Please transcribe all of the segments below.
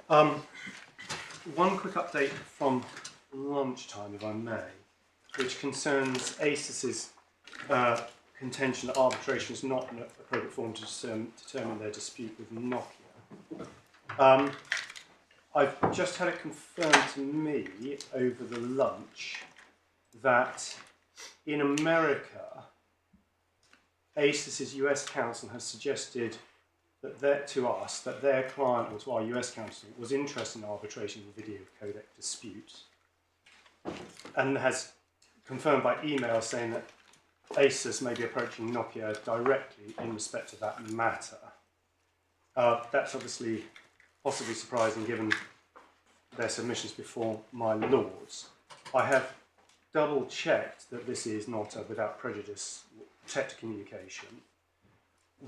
One quick update from lunchtime, if I may, which concerns Acer's contention that arbitration is not an appropriate form to determine their dispute with Nokia. I've just had it confirmed to me over the lunch that in America, Acer's US counsel has suggested that to us that their client, or to our US counsel, was interested in arbitration of the video codec dispute, and has confirmed by email saying that Acer may be approaching Nokia directly in respect to that matter. That's obviously possibly surprising given their submissions before my lords. I have double checked that this is not a without prejudice protected communication.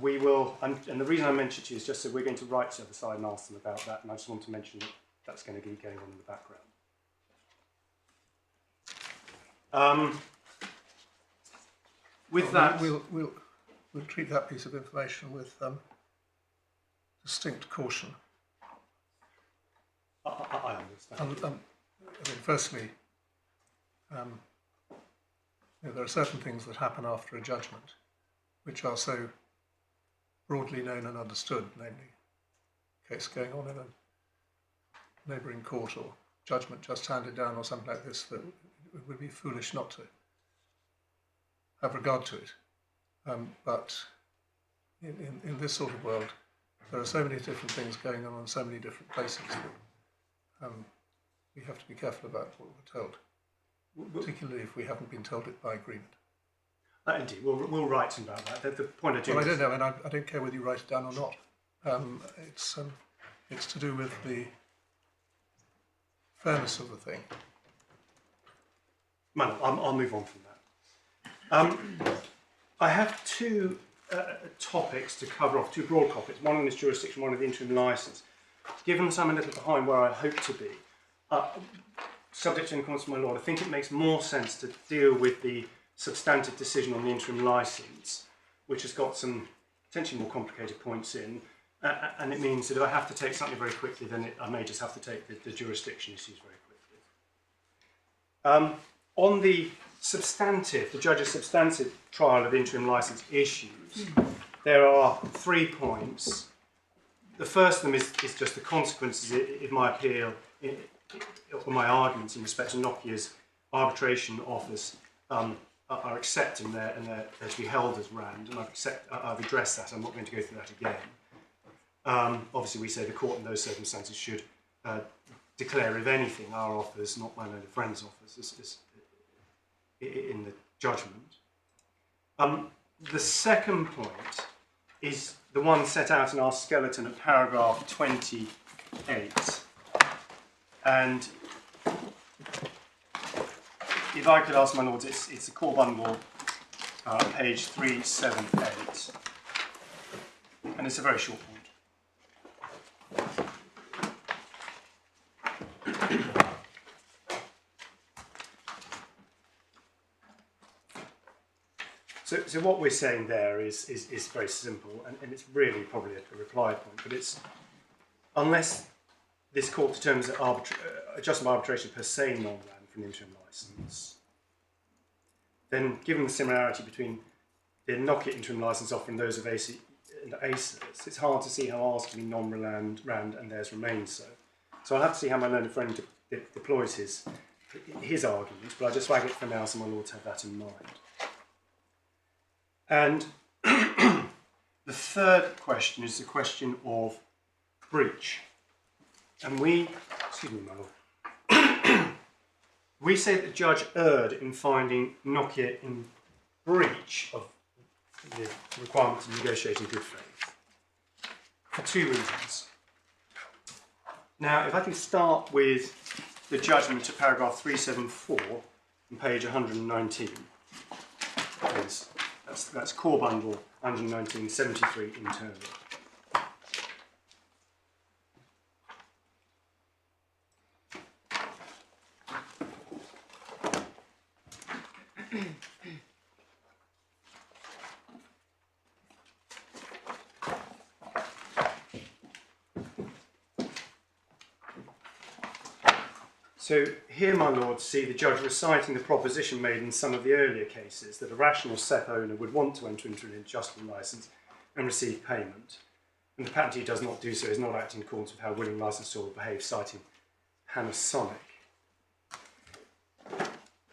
We will, and the reason I mentioned it to you is just that we're going to write to the other side and ask them about that, and I just want to mention that that's going to be going on in the background. With that, we'll treat that piece of information with distinct caution. I understand. I mean, firstly, there are certain things that happen after a judgment which are so broadly known and understood, namely a case going on in a neighbouring court or judgment just handed down or something like this, that it would be foolish not to have regard to it. But in this sort of world, there are so many different things going on in so many different places that we have to be careful about what we're told, particularly if we haven't been told it by agreement. Indeed, we'll write to them about that. The point I do. Well, I don't know, and I don't care whether you write it down or not. It's to do with the fairness of the thing. Well, I'll move on from that. I have two topics to cover off, two broad topics. One on this jurisdiction, one on the interim licence. Given that I'm a little behind where I hope to be, subject to inquiry from my lord, I think it makes more sense to deal with the substantive decision on the interim licence, which has got some potentially more complicated points in, and it means that if I have to take something very quickly, then I may just have to take the jurisdiction issues very quickly. On the substantive, the judge's substantive trial of interim licence issues, there are 3 points. The first of them is just the consequences if my appeal, or my arguments in respect to Nokia's arbitration offers are accepted and they're to be held as RAND, and I've addressed that. I'm not going to go through that again. Obviously, we say the court in those circumstances should declare, if anything, our offers, not my learned friend's offers, in the judgment. The second point is the one set out in our skeleton at paragraph 28. And if I could ask my lords, it's a core bundle, page 378, and it's a very short point. So what we're saying there is very simple, and it's really probably a reply point, but it's, unless this court determines that adjustment of arbitration per se non-RAND for an interim licence, then given the similarity between the Nokia interim licence offer and those of Acer and Acer, it's hard to see how ours can be non-RAND and theirs remains so. So I'll have to see how my learned friend deploys his arguments, but I'll just flag it for now so my lords have that in mind. And the third question is the question of breach. And excuse me, my lord, we say that the judge erred in finding Nokia in breach of the requirement to negotiate in good faith for 2 reasons. Now, if I can start with the judgment at paragraph 374 on page 119, please. That's core bundle 119, 73 internal. So here, my lords, see the judge reciting the proposition made in some of the earlier cases that a rational SEP owner would want to enter into an adjustment licence and receive payment, and the patentee does not do so, is not acting in accordance with how a willing licensor will behave, citing Panasonic.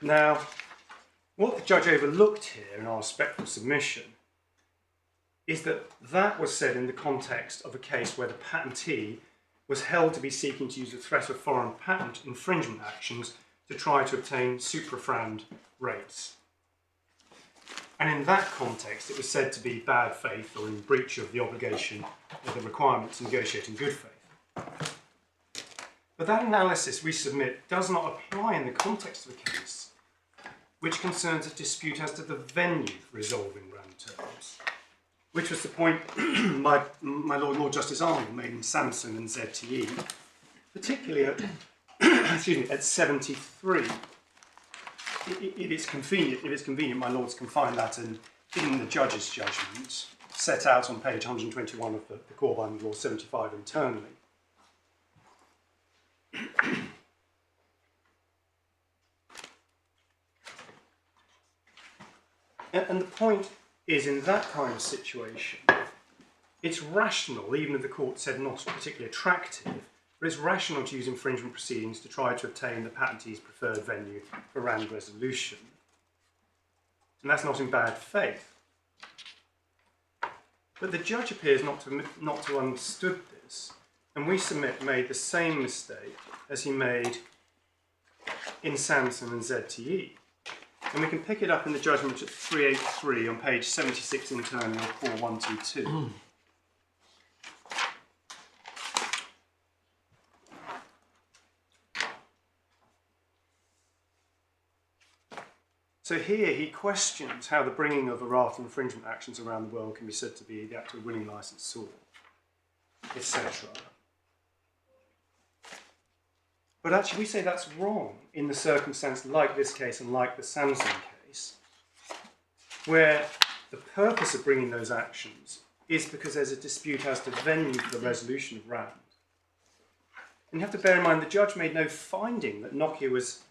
Now, what the judge overlooked here in our respectful submission is that that was said in the context of a case where the patentee was held to be seeking to use the threat of foreign patent infringement actions to try to obtain suprafrand rates. And in that context, it was said to be bad faith or in breach of the obligation or the requirement to negotiate in good faith. But that analysis, we submit, does not apply in the context of a case which concerns a dispute as to the venue for resolving RAND terms, which was the point my Lord Justice Arnold made in Samsung and ZTE, particularly at, at 73. If it's convenient, my Lords can find that in the judge's judgment, set out on page 121 of the Core Binding Law 75 internally. And the point is, in that kind of situation, it's rational, even if the court said not particularly attractive, but it's rational to use infringement proceedings to try to obtain the patentee's preferred venue for RAND resolution. And that's not in bad faith. But the judge appears not to have understood this, and we submit made the same mistake as he made in Samsung and ZTE. And we can pick it up in the judgment at 383 on page 76 internally of 4122. So here he questions how the bringing of a raft of infringement actions around the world can be said to be the act of a willing licensor, etc. But actually we say that's wrong in the circumstance like this case and like the Samsung case, where the purpose of bringing those actions is because there's a dispute as to venue for the resolution of RAND. And you have to bear in mind the judge made no finding that Nokia was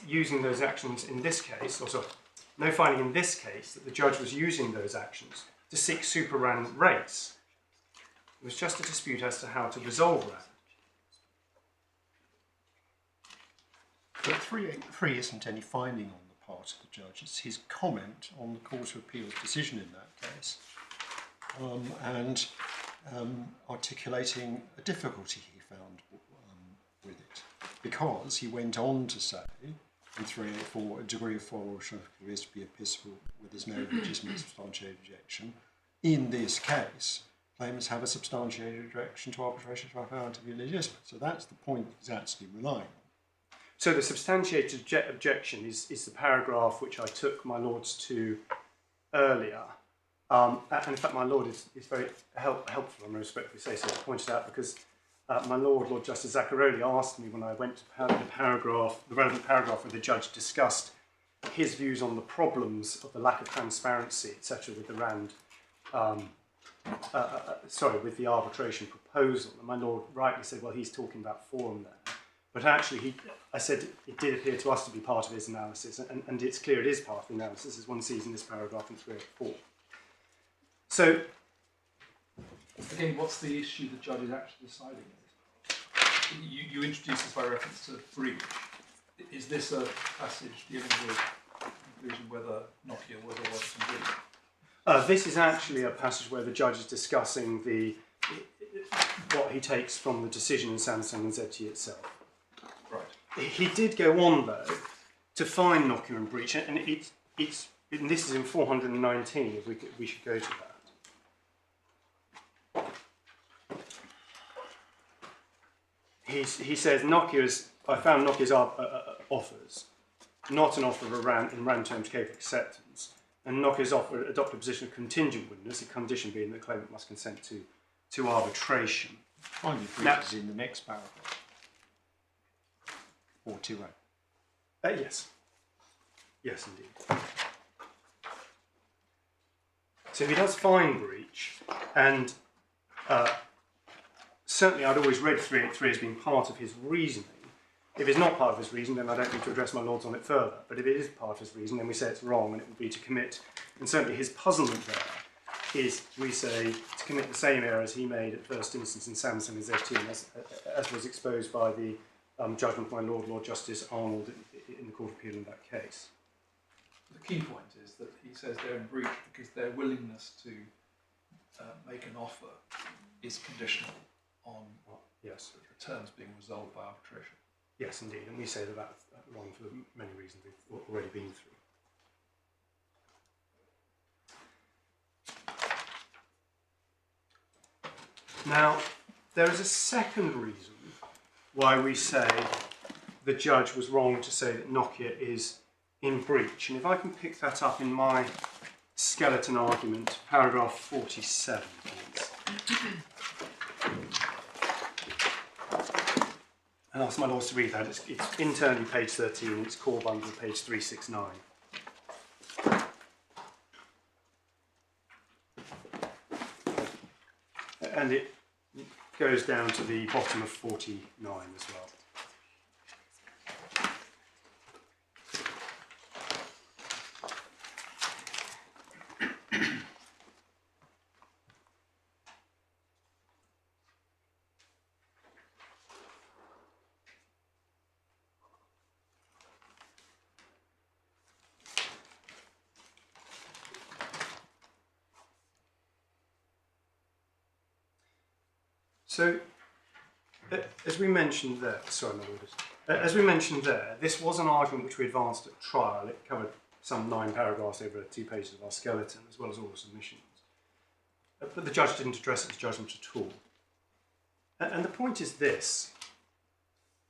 using those actions in this case, or sorry, no finding in this case that the judge was using those actions to seek super RAND rates. It was just a dispute as to how to resolve RAND. But 383 isn't any finding on the part of the judge, it's his comment on the Court of Appeal's decision in that case, and articulating a difficulty he found with it, because he went on to say in 384 a degree of force appears to be admissible where there's no legitimate substantiated objection. In this case, claimants have a substantiated objection to arbitration if found to be legitimate. So that's the point he's actually relying on. So the substantiated objection is the paragraph which I took my Lords to earlier. And in fact, my Lord is very helpful, I respectfully say so, to point it out, because my Lord Justice Zacaroli asked me when I went to the relevant paragraph where the judge discussed his views on the problems of the lack of transparency, etc., with the RAND, with the arbitration proposal. And my Lord rightly said, well, he's talking about forum there. But actually, I said it did appear to us to be part of his analysis, and it's clear it is part of the analysis, as one sees in this paragraph in 384. So, again, what's the issue the judge is actually deciding in this part? You introduced this by reference to breach. Is this a passage dealing with conclusion whether Nokia was or wasn't in breach? This is actually a passage where the judge is discussing what he takes from the decision in Samsung and ZTE itself. Right. He did go on, though, to find Nokia in breach, and and this is in 419, if we should go to that. He says, I found Nokia's offers not an offer of in RAND terms capable of acceptance, and Nokia's offer adopted a position of contingent witness, a condition being that the claimant must consent to arbitration. Finally, breach is in the next paragraph. 420. Yes. Yes, indeed. So he does find breach, and certainly I'd always read 383 as being part of his reasoning, If it's not part of his reason, then I don't need to address my lords on it further. But if it is part of his reason, then we say it's wrong, and it would be to commit, and certainly his puzzlement there is, we say, to commit the same error as he made at first instance in Samson and Z18, as was exposed by the judgment by Lord Justice Arnold in the Court of Appeal in that case. The key point is that he says they're in breach because their willingness to make an offer is conditional on Yes. the terms being resolved by arbitration. Yes, indeed, and we say that that's wrong for the many reasons we've already been through. Now, there is a second reason why we say the judge was wrong to say that Nokia is in breach, and if I can pick that up in my skeleton argument, paragraph 47, please. And ask my lords to read that. It's internally page 13, it's core bundle page 369. And it goes down to the bottom of 49 as well. So, as we mentioned there, as we mentioned there, this was an argument which we advanced at trial. It covered some 9 paragraphs over 2 pages of our skeleton, as well as all the submissions. But the judge didn't address its judgment at all. And the point is this: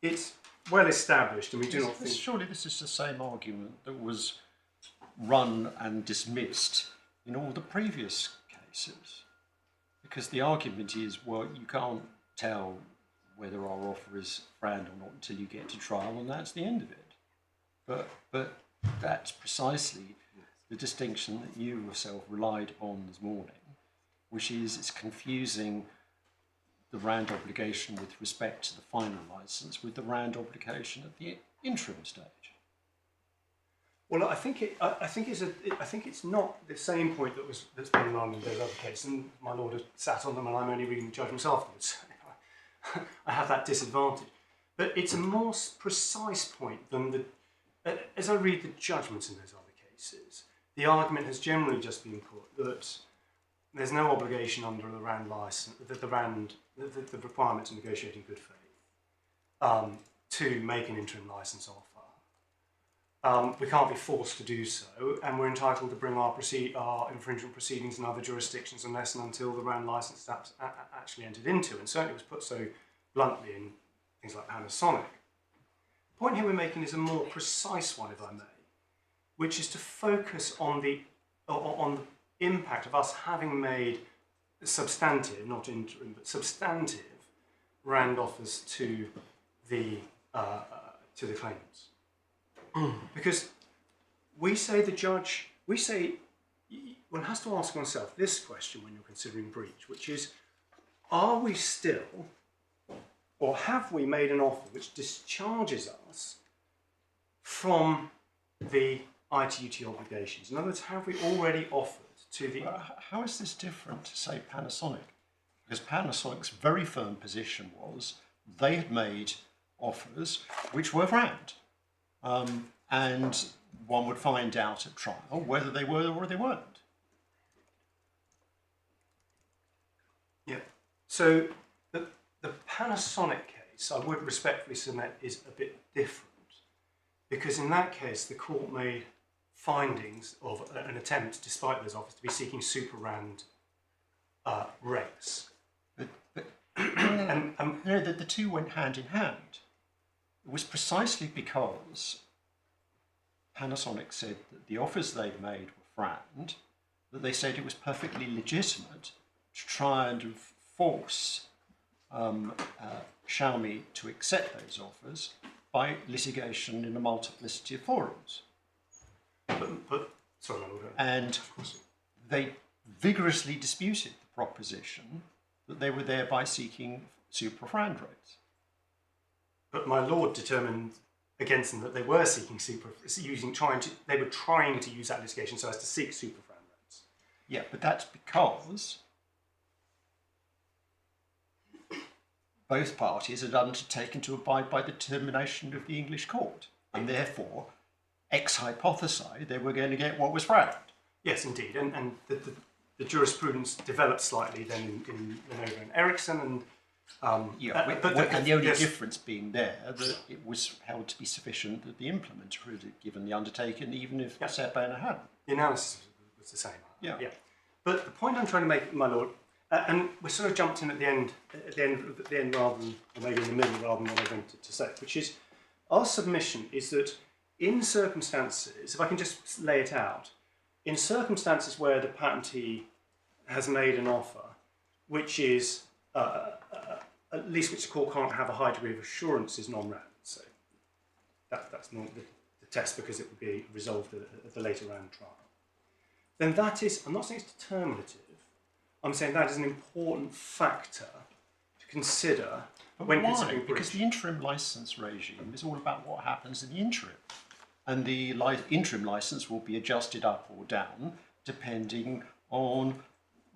it's well established, and we do not think. Surely this is the same argument that was run and dismissed in all the previous cases. Because the argument is, well, you can't tell whether our offer is friend or not until you get to trial, and that's the end of it. But that's precisely the distinction that you yourself relied on this morning, which is it's confusing the RAND obligation with respect to the final licence with the RAND obligation at the interim stage. Well, I think it's not the same point that's been run in those other cases, and my lord has sat on them, and I'm only reading the judgments afterwards. I have that disadvantage, but it's a more precise point than the. As I read the judgments in those other cases, the argument has generally just been put that there's no obligation under the RAND license, that the requirement to negotiate in good faith to make an interim license offer. We can't be forced to do so, and we're entitled to bring our infringement proceedings in other jurisdictions unless and until the RAND license is actually entered into, and certainly was put so bluntly in things like Panasonic. The point here we're making is a more precise one, if I may, which is to focus on the impact of us having made substantive, not interim, but substantive RAND offers to the claimants. Because we say one has to ask oneself this question when you're considering breach, which is, are we still, or have we made an offer which discharges us from the ITUT obligations? In other words, have we already offered to the... How is this different to, say, Panasonic? Because Panasonic's very firm position was they had made offers which were RAND. And one would find out at trial whether they were or they weren't. Yeah. So the Panasonic case, I would respectfully submit, is a bit different, because in that case the court made findings of an attempt, despite those offers, to be seeking super RAND rates. But the two went hand in hand. It was precisely because Panasonic said that the offers they'd made were RAND, that they said it was perfectly legitimate to try and force Xiaomi to accept those offers by litigation in a multiplicity of forums. Sorry, my lord. And they vigorously disputed the proposition that they were thereby seeking super RAND rates. But my lord determined against them that they were seeking they were trying to use that litigation so as to seek superfran rents. Yeah, but that's because both parties had undertaken to abide by the determination of the English court, and therefore ex hypothesi they were going to get what was found. Yes, indeed, and the jurisprudence developed slightly then in Nokia and Ericsson, and and the only difference being there that it was held to be sufficient that the implementer had given the undertaking, even if the set owner hadn't. The analysis was the same. Yeah. But the point I'm trying to make, my lord, and we sort of jumped in at the end rather than, or maybe in the middle rather than what I wanted to say, which is our submission is that in circumstances, if I can just lay it out, in circumstances where the patentee has made an offer, which is at least which the court can't have a high degree of assurance is non-round. So that's not the test because it would be resolved at the later round trial. Then that is, I'm not saying it's determinative, I'm saying that is an important factor to consider when considering breach. Because the interim license regime is all about what happens in the interim. And the interim license will be adjusted up or down depending on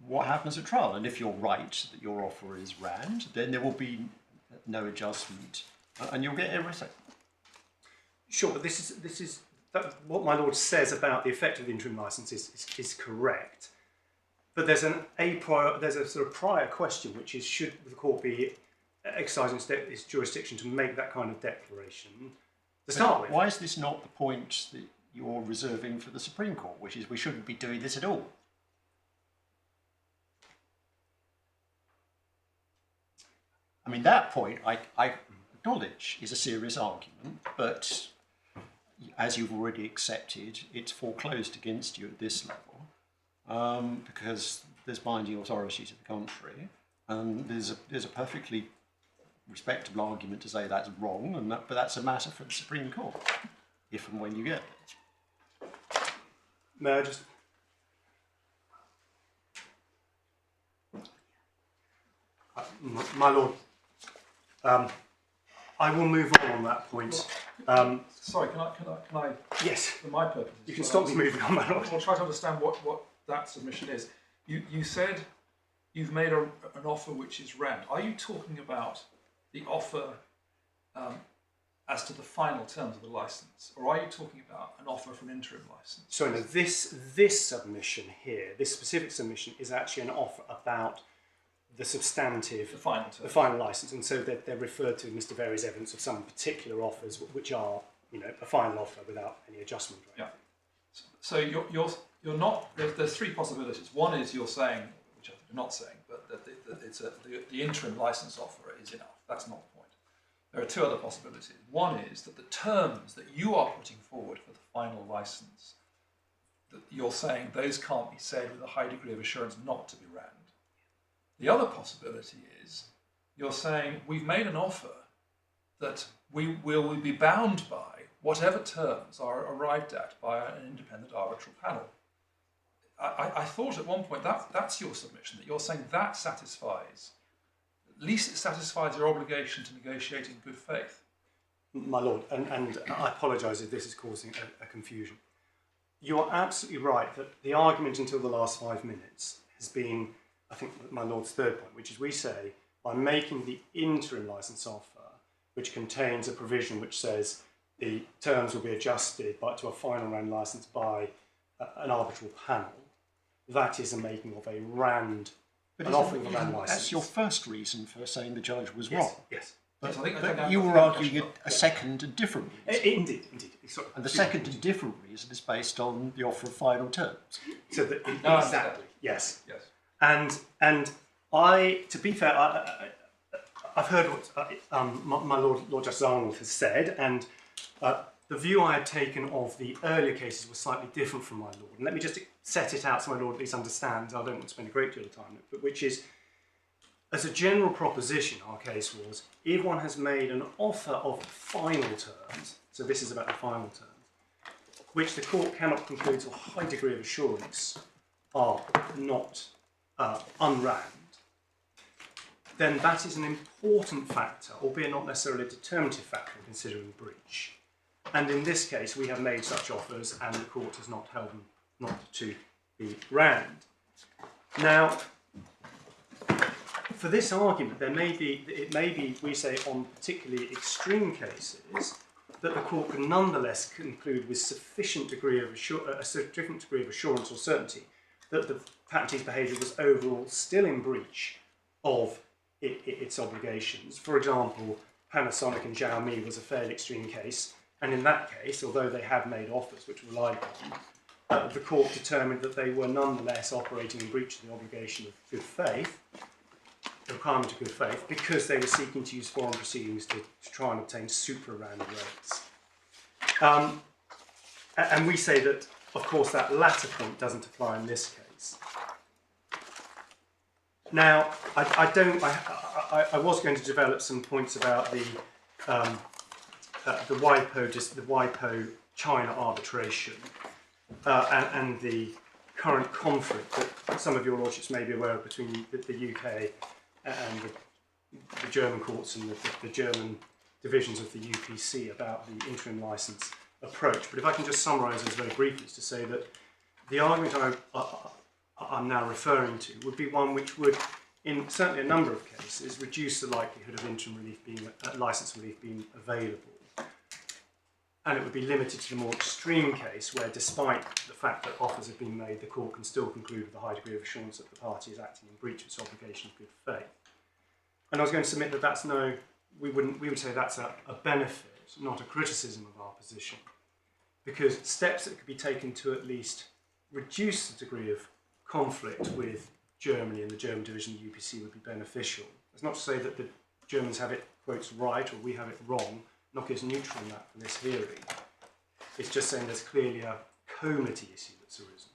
what happens at trial. And if you're right that your offer is RAND, then there will be no adjustment and you'll get everything. Sure, but this is what my lord says about the effect of the interim license is correct. But there's a sort of prior question, which is should the court be exercising its jurisdiction to make that kind of declaration to start with? Why is this not the point that you're reserving for the Supreme Court, which is we shouldn't be doing this at all? I mean, that point I acknowledge is a serious argument, but as you've already accepted, it's foreclosed against you at this level because there's binding authority to the contrary, and there's a perfectly respectable argument to say that's wrong, but that's a matter for the Supreme Court, if and when you get it. May I just... My lord, I will move on that point. Sorry, can I? Yes. For my purposes, you can stop me moving on, my lord. I'll try to understand what that submission is. You said you've made an offer which is RAND. Are you talking about the offer as to the final terms of the license, or are you talking about an offer for an interim license? So no, this submission here, this specific submission, is actually an offer about the substantive, the final license, and so they're referred to in Mr. Verey's evidence of some particular offers which are, a final offer without any adjustment. Right? Yeah. So you're not. There's three possibilities. One is you're saying, which I'm not saying, but that the interim license offer is enough. That's not the point. There are two other possibilities. One is that the terms that you are putting forward for the final license, that you're saying those can't be said with a high degree of assurance not to be RAND. The other possibility is you're saying we've made an offer that we will be bound by whatever terms are arrived at by an independent arbitral panel. I thought at one point that's your submission, that you're saying that satisfies, at least it satisfies your obligation to negotiate in good faith. My lord, and I apologise if this is causing a confusion. You are absolutely right that the argument until the last 5 minutes has been, I think, my lord's third point, which is we say by making the interim licence offer, which contains a provision which says the terms will be adjusted to a final RAND licence by an arbitral panel, that is a making of a RAND, an offering of a RAND licence. That's your first reason for saying the judge was wrong. Yes. But, yes, I think you were arguing a second and different reason. Indeed. Sorry. And the second and different reason is based on the offer of final terms. So that, exactly. Yes. Yes. And I, to be fair, I've heard what my Lord Justice Arnold has said, and the view I had taken of the earlier cases was slightly different from my lord. And let me just set it out so my lord at least understands. I don't want to spend a great deal of time on it, but which is, as a general proposition, our case was, if one has made an offer of final terms, so this is about the final terms, which the court cannot conclude to a high degree of assurance are not unRAND, then that is an important factor, albeit not necessarily a determinative factor in considering breach. And in this case, we have made such offers, and the court has not held them not to be rammed. Now, for this argument, it may be, we say, on particularly extreme cases, that the court can nonetheless conclude with sufficient degree of assurance or certainty that the patentee's behaviour was overall still in breach of its obligations. For example, Panasonic and Xiaomi was a fairly extreme case, and in that case, although they had made offers which relied on, the court determined that they were nonetheless operating in breach of the obligation of good faith, the requirement of good faith, because they were seeking to use foreign proceedings to try and obtain supra-round rates. And we say that, of course, that latter point doesn't apply in this case. Now, I was going to develop some points about the WIPO China arbitration and the current conflict that some of your lordships may be aware of between the UK and the German courts and the German divisions of the UPC about the interim licence approach. But if I can just summarise those very briefly, to say that the argument I'm now referring to would be one which would, in certainly a number of cases, reduce the likelihood of interim relief being licence relief being available. And it would be limited to the more extreme case where, despite the fact that offers have been made, the court can still conclude with a high degree of assurance that the party is acting in breach of its obligation of good faith. And I was going to submit that that's we would say that's a benefit, not a criticism of our position, because steps that could be taken to at least reduce the degree of conflict with Germany and the German division of the UPC would be beneficial. That's not to say that the Germans have it, quotes, right, or we have it wrong. Nokia is neutral in that for this hearing. It's just saying there's clearly a comity issue that's arisen.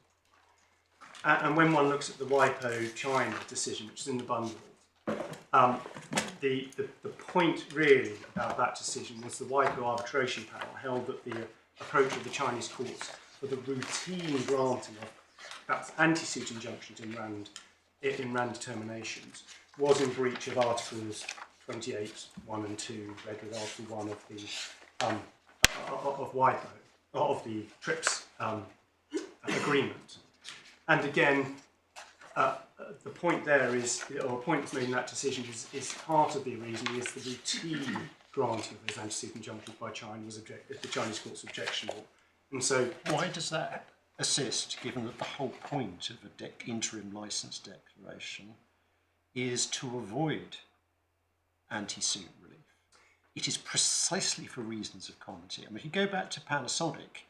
And when one looks at the WIPO China decision, which is in the bundle, the point really about that decision was the WIPO arbitration panel held that the approach of the Chinese courts for the routine granting of perhaps anti-suit injunctions in RAND determinations was in breach of Articles 28, 1 and 2, read with Article 1 of the of WIPO, of the TRIPS agreement. And again, the point there is, or a point that's made in that decision is part of the reason is the routine granting of those anti-suit injunctions by China was the Chinese court's objectionable. And so, why does that assist, given that the whole point of an interim licence declaration is to avoid anti-suit relief? It is precisely for reasons of comity. I mean, if you go back to Panasonic,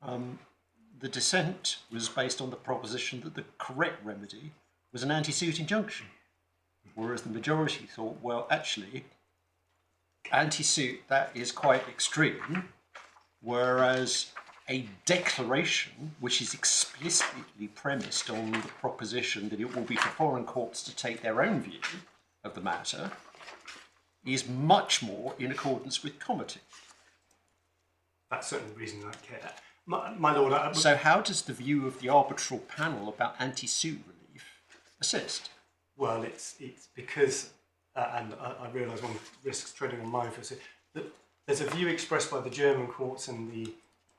the dissent was based on the proposition that the correct remedy was an anti-suit injunction, whereas the majority thought, well, actually, anti-suit, that is quite extreme, whereas a declaration which is explicitly premised on the proposition that it will be for foreign courts to take their own view of the matter is much more in accordance with comity. that's certainly the reason I care. My Lord, So how does the view of the arbitral panel about anti-suit relief assist? well, it's because, and I realise one risks treading on mine for a second, that there's a view expressed by the German courts and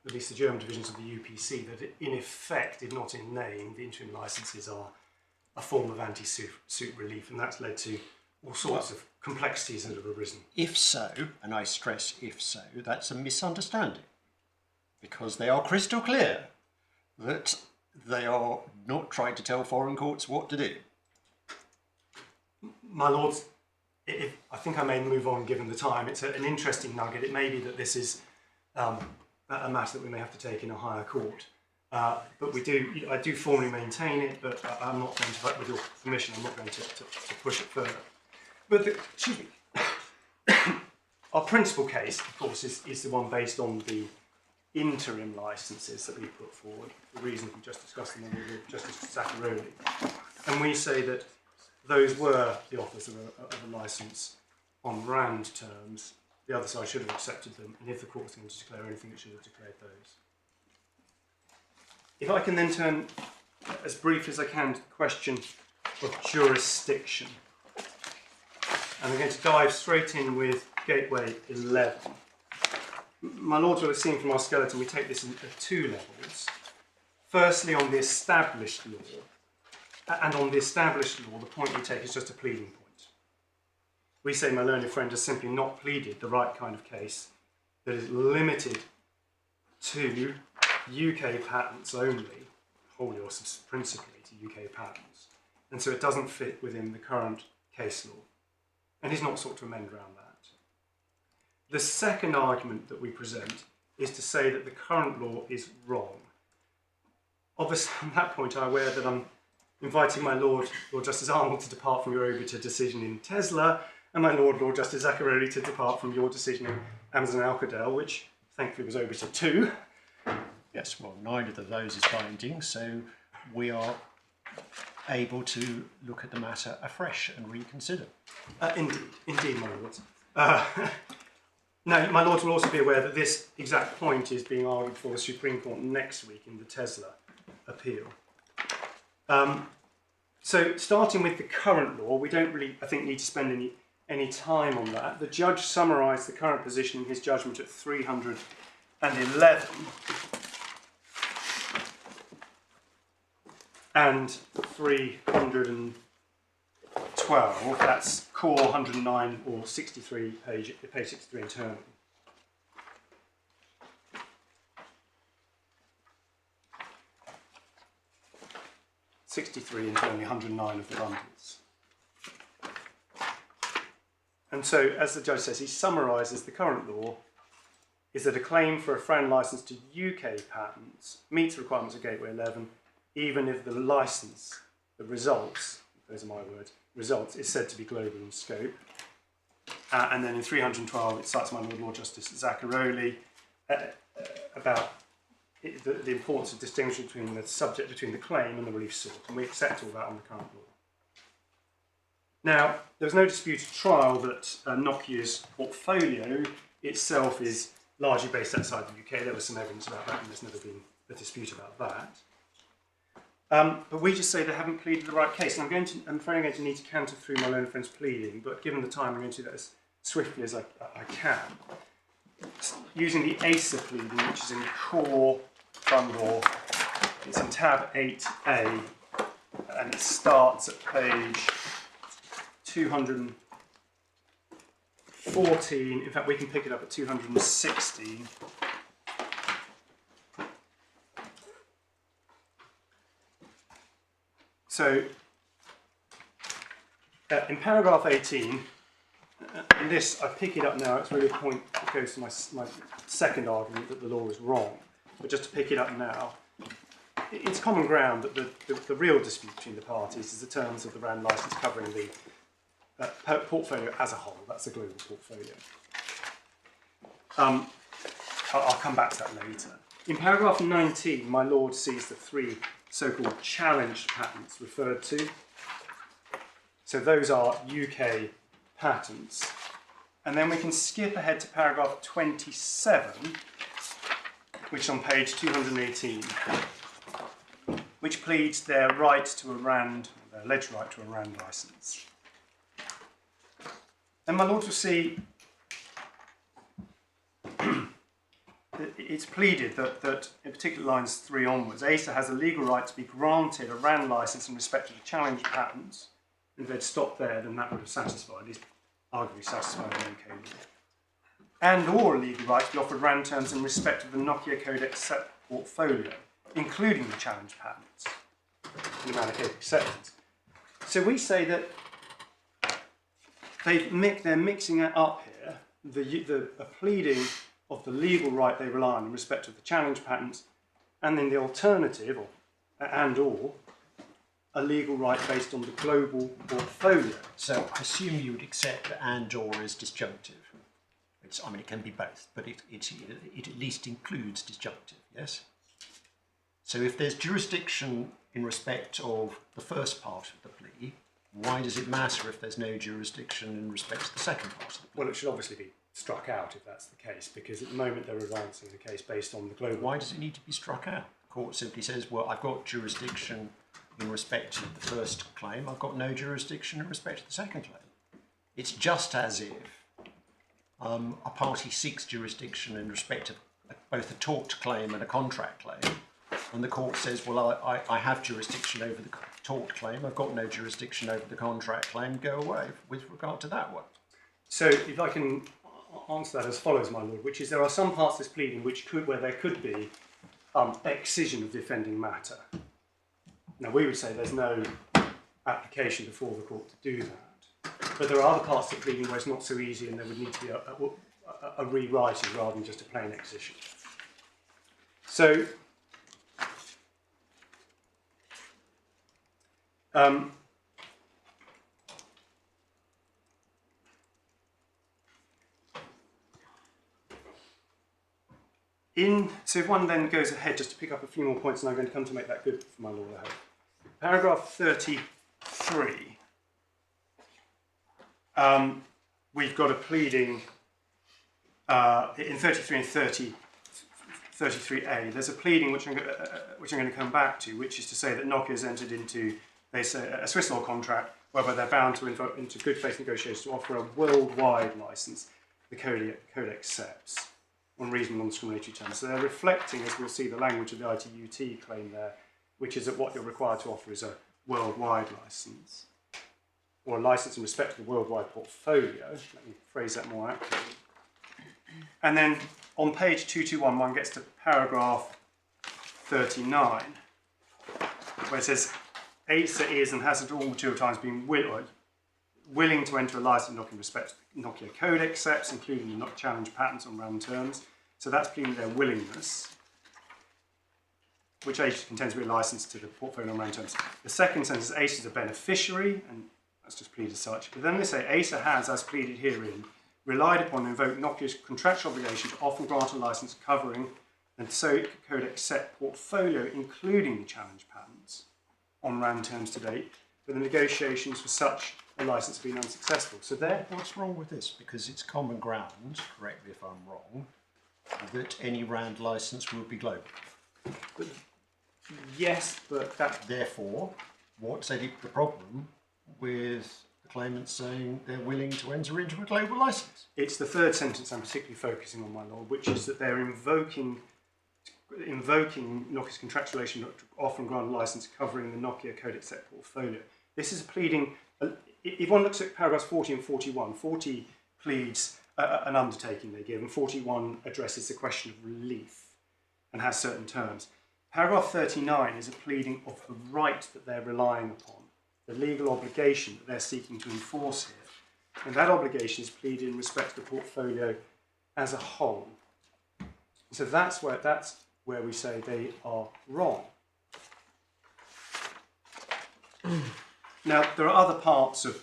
at least the German divisions of the UPC that in effect, if not in name, the interim licences are a form of anti-suit relief, and that's led to all sorts of complexities that have arisen. If so, and I stress if so, that's a misunderstanding, because they are crystal clear that they are not trying to tell foreign courts what to do. My Lords, I think I may move on given the time. It's an interesting nugget. It may be that this is a matter that we may have to take in a higher court. But I do formally maintain it, but I'm not going to, with your permission, I'm not going to push it further. But excuse me. Our principal case, of course, is the one based on the interim licences that we put forward, the reasons we just discussed them with Justice Zacaroli. And we say that those were the offers of a licence on RAND terms. The other side should have accepted them, and if the court was going to declare anything, it should have declared those. If I can then turn, as brief as I can, to the question of jurisdiction. and I'm going to dive straight in with Gateway 11. My lords will have seen from our skeleton we take this at two levels. Firstly, on the established law, and on the established law, the point we take is just a pleading point. We say my learned friend has simply not pleaded the right kind of case that is limited to UK patents only, wholly or principally to UK patents, and so it doesn't fit within the current case law, and he's not sought to amend around that. The second argument that we present is to say that the current law is wrong. Obviously, on that point, I'm aware that I'm inviting my Lord Justice Arnold to depart from your obiter decision in Tesla, and my Lord Justice Zacaroli to depart from your decision in Amazon Alcadel, which thankfully was obiter 2. Yes, well, neither of those is binding, so we are able to look at the matter afresh and reconsider. Indeed, my lords. Now, my lords will also be aware that this exact point is being argued for the Supreme Court next week in the Tesla appeal. So, starting with the current law, we don't really, I think, need to spend any time on that. The judge summarised the current position in his judgment at 311 and 312. That's core 109 or 63 page 63 internal. (63) internally, 109 of the bundles. And so, as the judge says, he summarises the current law is that a claim for a FRAND licence to UK patents meets the requirements of Gateway 11, even if the licence, the results, those are my words, results, is said to be global in scope. And then in 312, it cites my Lord Justice Zacaroli about the importance of distinguishing between the subject, between the claim and the relief sought, and we accept all that on the current law. Now, there was no dispute at trial that Nokia's portfolio itself is largely based outside the UK. There was some evidence about that, and there's never been a dispute about that. But we just say they haven't pleaded the right case, and I'm afraid I'm going to need to canter through my learned friend's pleading, but given the time, I'm going to do that as swiftly as I can. Using the Acer pleading, which is in core bundle, it's in tab 8A, and it starts at page 214. In fact, we can pick it up at 216. So, in paragraph 18, and this, I pick it up now, it's really a point that goes to my second argument that the law is wrong. But just to pick it up now, it's common ground that the real dispute between the parties is the terms of the RAND licence covering the portfolio as a whole. That's the global portfolio. I'll come back to that later. In paragraph 19, my lord sees the three so-called challenged patents referred to. So those are UK patents. And then we can skip ahead to paragraph 27, which is on page 218, which pleads their right to a RAND, their alleged right to a RAND licence. And my lord will see it's pleaded that in particular lines 3 onwards, Acer has a legal right to be granted a RAND licence in respect of the challenged patents. And if they'd stopped there, then that would have satisfied, at least arguably satisfied the UK law. And or a legal right to be offered RAND terms in respect of the Nokia Codex set portfolio, including the challenged patents, in the Malachite acceptance. So we say that they're mixing it up here, a pleading of the legal right they rely on in respect of the challenge patents, and then the alternative, or a legal right based on the global portfolio. So I assume you would accept that and/or is disjunctive. I mean, it can be both, but it at least includes disjunctive, yes? So if there's jurisdiction in respect of the first part of the plea, why does it matter if there's no jurisdiction in respect to the second part of the plea? Well, it should obviously be struck out if that's the case, because at the moment they're advancing the case based on the global... Why does it need to be struck out? The court simply says, well, I've got jurisdiction in respect to the first claim, I've got no jurisdiction in respect to the second claim. It's just as if a party seeks jurisdiction in respect of both a tort claim and a contract claim, and the court says, well, I have jurisdiction over the tort claim, I've got no jurisdiction over the contract claim, go away with regard to that one. So if I can answer that as follows, my lord, which is there are some parts of this pleading where there could be excision of defending matter. Now we would say there's no application before the court to do that, but there are other parts of the pleading where it's not so easy and there would need to be a rewriting rather than just a plain excision. So so if one then goes ahead, just to pick up a few more points, and I'm going to come to make that good for my lord, I hope. Paragraph 33, we've got a pleading in 33 and 33A. There's a pleading which I'm going to come back to, which is to say that Nokia has entered into, they say, a Swiss law contract whereby they're bound to into good faith negotiations to offer a worldwide license the code accepts on reasonable non-discriminatory terms. So they're reflecting, as we'll see, the language of the ITUT claim there, which is that what you're required to offer is a worldwide license, or a license in respect to the worldwide portfolio. Let me phrase that more accurately. And then on page 221, one gets to paragraph 39, where it says, Acer is and has at all material times been willing to enter a license in respect to the Nokia code accepts, including the not challenge patents on round terms. So that's pleading their willingness, which Acer contends to be a license to the portfolio on round terms. The second sentence is Acer is a beneficiary, and that's just pleaded as such. But then they say Acer has, as pleaded herein, relied upon and invoked Nokia's contractual obligation to often grant a license covering and so code accept portfolio, including the challenge patents, on round terms to date, but the negotiations for such a license have been unsuccessful. So there. What's wrong with this? Because it's common ground, correct me if I'm wrong, that any RAND license will be global. But, yes, but that. Therefore, what's the problem with the claimants saying they're willing to enter into a global license? It's the third sentence I'm particularly focusing on, my lord, which is that they're invoking Nokia's contractual relation to offer and grant a license covering the Nokia code accept portfolio. This is pleading. If one looks at paragraphs 40 and 41, 40 pleads an undertaking they give, and 41 addresses the question of relief and has certain terms. Paragraph 39 is a pleading of the right that they're relying upon, the legal obligation that they're seeking to enforce here. And that obligation is pleaded in respect to the portfolio as a whole. So that's where we say they are wrong. Now there are other parts of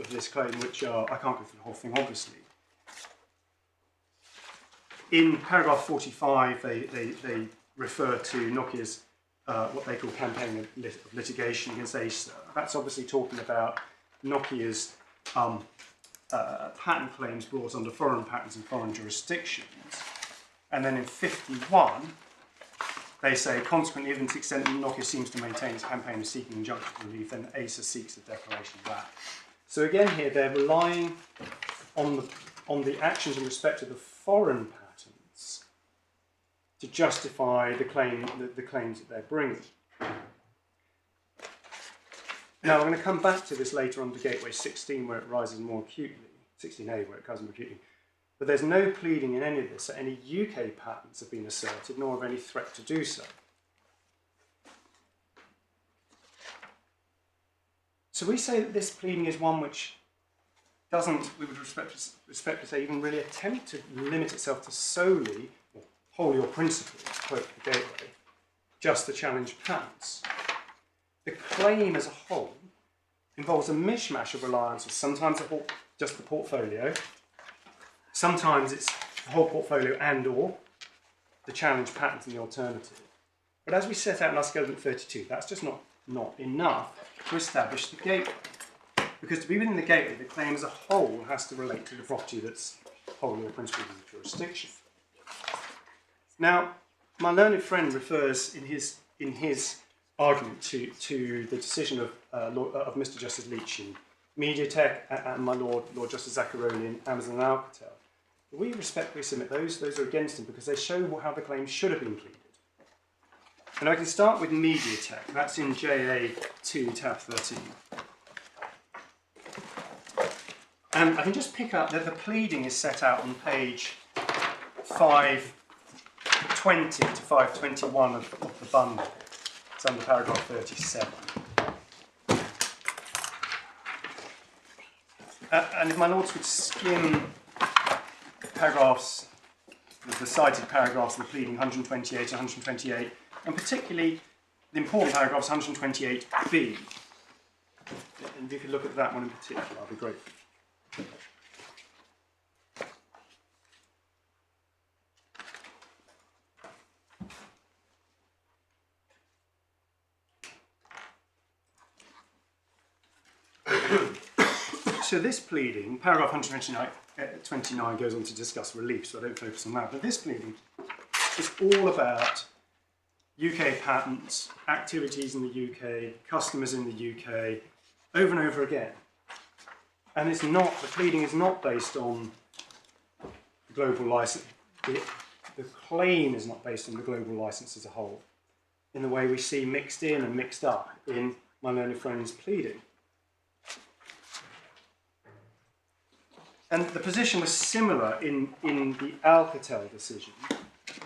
this claim which are, I can't go through the whole thing obviously. In paragraph 45 they refer to Nokia's what they call campaign of litigation against Acer. That's obviously talking about Nokia's patent claims brought under foreign patents in foreign jurisdictions. And then in 51, they say, consequently, even to the extent that Nokia seems to maintain its campaign of seeking injunctive relief, then Acer seeks a declaration of that. So again here, they're relying on the actions in respect to the foreign patents to justify the claims that they're bringing. Now, I'm going to come back to this later on to Gateway 16, where it rises more acutely, 16A, where it comes more acutely. But there's no pleading in any of this that any UK patents have been asserted, nor of any threat to do so. So we say that this pleading is one which doesn't, we would respect to say, even really attempt to limit itself to solely, or wholly or principally, to quote the Gateway, just the challenged patents. The claim as a whole involves a mishmash of reliance on sometimes just the portfolio, sometimes it's the whole portfolio and or the challenge patents and the alternative. But as we set out in our Skeleton 32, that's just not enough to establish the gateway. Because to be within the gateway, the claim as a whole has to relate to the property that's wholly or principally in the jurisdiction. Now, my learned friend refers in his argument to the decision of Mr. Justice Leach MediaTek and my Lord Justice Zacaroli and Amazon and Alcatel. We respectfully submit those are against him because they show how the claim should have been pleaded. And I can start with MediaTek. That's in JA 2, tab 13. And I can just pick up that the pleading is set out on page 520 to 521 of the bundle. It's under paragraph 37. And if my lords would skim paragraphs, the cited paragraphs of the pleading, 128 and 128, and particularly the important paragraphs 128b. And if you could look at that one in particular, I'd be grateful. So this pleading, paragraph 129 goes on to discuss relief, so I don't focus on that. But this pleading is all about UK patents, activities in the UK, customers in the UK, over and over again. And it's not, the pleading is not based on the global license. The claim is not based on the global license as a whole, in the way we see mixed in and mixed up in my learned friend's pleading. And the position was similar in the Alcatel decision.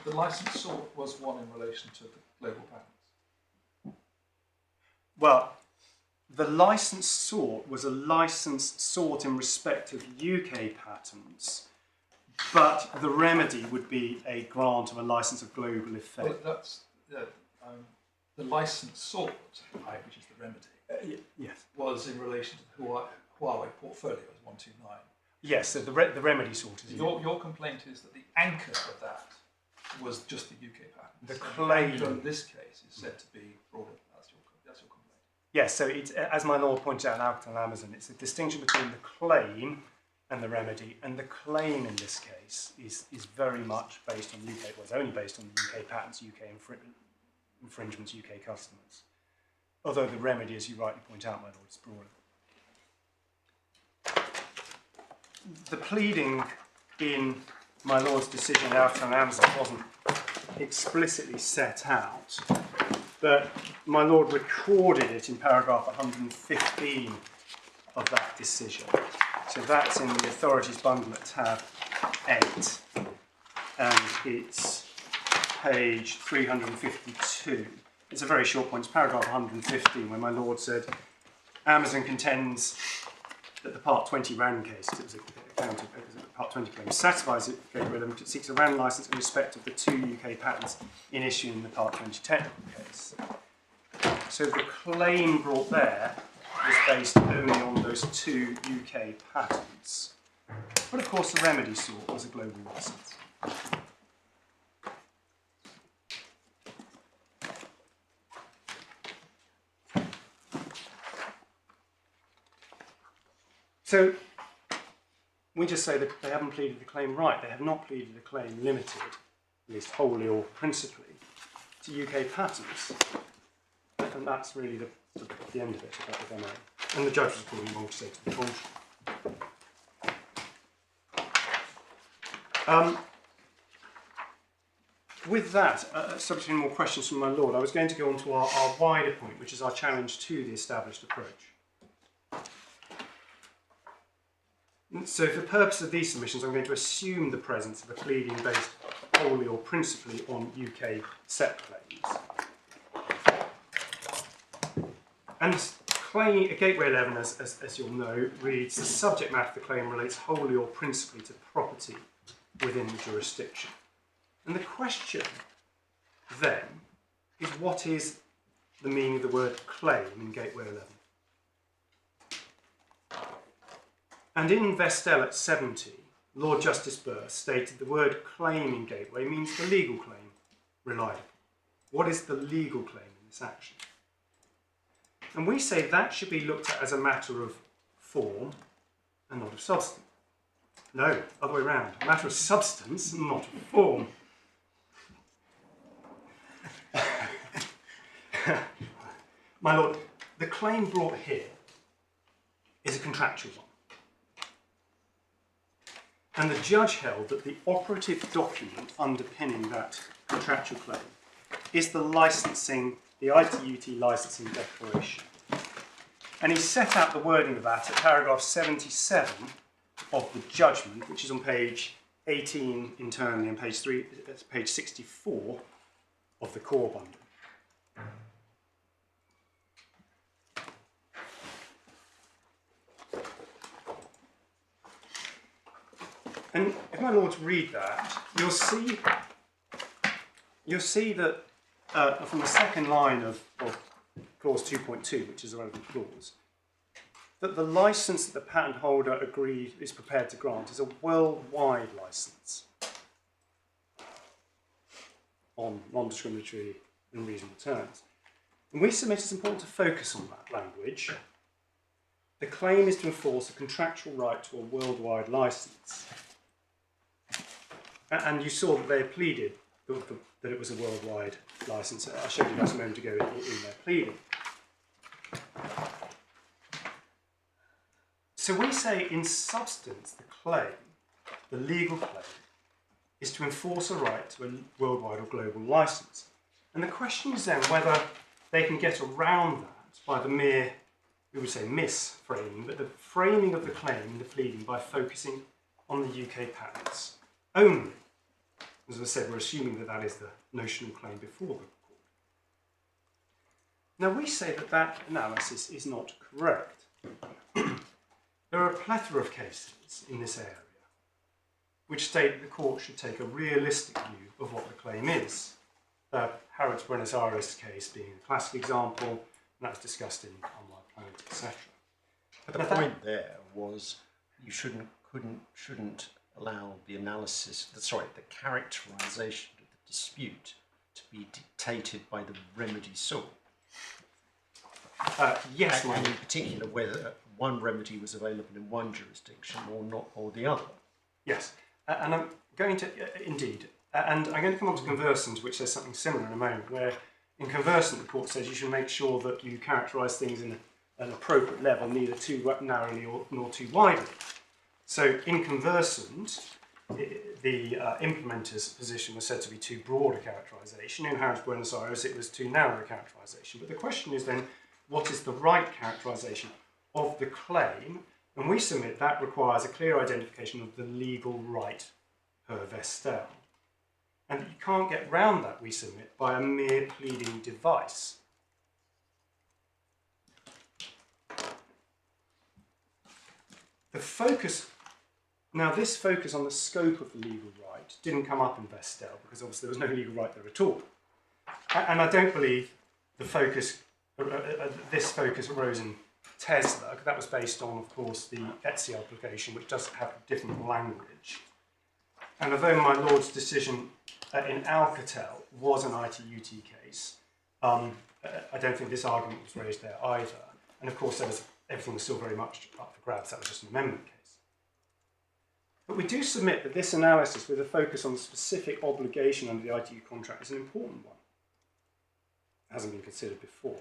The license sought was one in relation to the global patents. Well, the license sought was a license sought in respect of UK patents, but the remedy would be a grant of a license of global effect. Well, that's the license sought, which is the remedy, Yes. was in relation to the Huawei portfolio as 129. Yes, so the remedy sought is Your complaint is that the anchor of that was just the UK patents. the claim. The anchor in this case is said to be broader. That's your complaint. Yes, so it's, as my lord pointed out in Alcatel and Amazon, it's a distinction between the claim and the remedy, and the claim in this case is very much based on UK, well, it's only based on the UK patents, UK infringements, UK customers. Although the remedy, as you rightly point out, my lord, is broader. The pleading in my lord's decision out on Amazon wasn't explicitly set out, but my lord recorded it in paragraph 115 of that decision. So that's in the authorities bundle at tab 8, and it's page 352. It's a very short point, it's paragraph 115, where my lord said, Amazon contends that the Part 20 RAN case, it was a Part 20 claim, satisfies it gateway element. It seeks a RAN license in respect of the 2 UK patents in issue in the Part 20 technical case. So the claim brought there was based only on those 2 UK patents. But of course the remedy sought was a global license. So we just say that they haven't pleaded the claim right. They have not pleaded the claim limited, at least wholly or principally, to UK patents. And that's really the end of it about the MA. And the judge was probably wrong to say to the contrary. With that, subject to more questions from my lord, I was going to go on to our wider point, which is our challenge to the established approach. So for the purpose of these submissions, I'm going to assume the presence of a pleading based wholly or principally on UK SEP claims. And claim, Gateway 11, as you'll know, reads, the subject matter of the claim relates wholly or principally to property within the jurisdiction. And the question then is, what is the meaning of the word claim in Gateway 11? And in Vestel at 70, Lord Justice Burr stated the word claim in Gateway means the legal claim relied upon. What is the legal claim in this action? And we say that should be looked at as a matter of form and not of substance. No, other way around. A matter of substance, not of form. My lord, the claim brought here is is a contractual one. And the judge held that the operative document underpinning that contractual claim is the ITUT licensing declaration. And he set out the wording of that at paragraph 77 of the judgment, which is on page 18 internally and page 64 of the core bundle. And if my lords read that, you'll see that from the second line of clause 2.2, which is the relevant clause, that the license that the patent holder is prepared to grant is a worldwide license on non-discriminatory and reasonable terms. And we submit it's important to focus on that language. The claim is to enforce a contractual right to a worldwide license. And you saw that they pleaded that it was a worldwide license. I showed you that a moment ago in their pleading. So we say, in substance, the claim, the legal claim, is to enforce a right to a worldwide or global license. And the question is then whether they can get around that by the mere, we would say, misframing, but the framing of the claim in the pleading by focusing on the UK patents only. As I said, we're assuming that that is the notional claim before the court. Now we say that that analysis is not correct. There are a plethora of cases in this area which state that the court should take a realistic view of what the claim is. Harrods Buenos Aires case being a classic example, and that was discussed in Online Planet, etc. But the point there was you shouldn't allow the analysis, the characterisation of the dispute to be dictated by the remedy sought. Yes, and in particular whether one remedy was available in one jurisdiction or not, or the other. Yes, and I'm going to, indeed, and I'm going to come on to conversant, which says something similar in a moment, where in conversant the court says you should make sure that you characterise things in an appropriate level, neither too narrowly nor too widely. So in conversant, the implementer's position was said to be too broad a characterisation. In Harrods Buenos Aires, it was too narrow a characterisation. But the question is then, what is the right characterisation of the claim? And we submit that requires a clear identification of the legal right per vestel. And you can't get round that, we submit, by a mere pleading device. The focus, now this focus on the scope of the legal right didn't come up in Vestel because obviously there was no legal right there at all. And I don't believe the focus, this focus arose in Tesla. That was based on, of course, the Etsy application, which does have different language. And although my Lord's decision in Alcatel was an ITUT case, I don't think this argument was raised there either. And of course, everything was still very much up for grabs. That was just an amendment case. But we do submit that this analysis with a focus on the specific obligation under the ITU contract is an important one. It hasn't been considered before.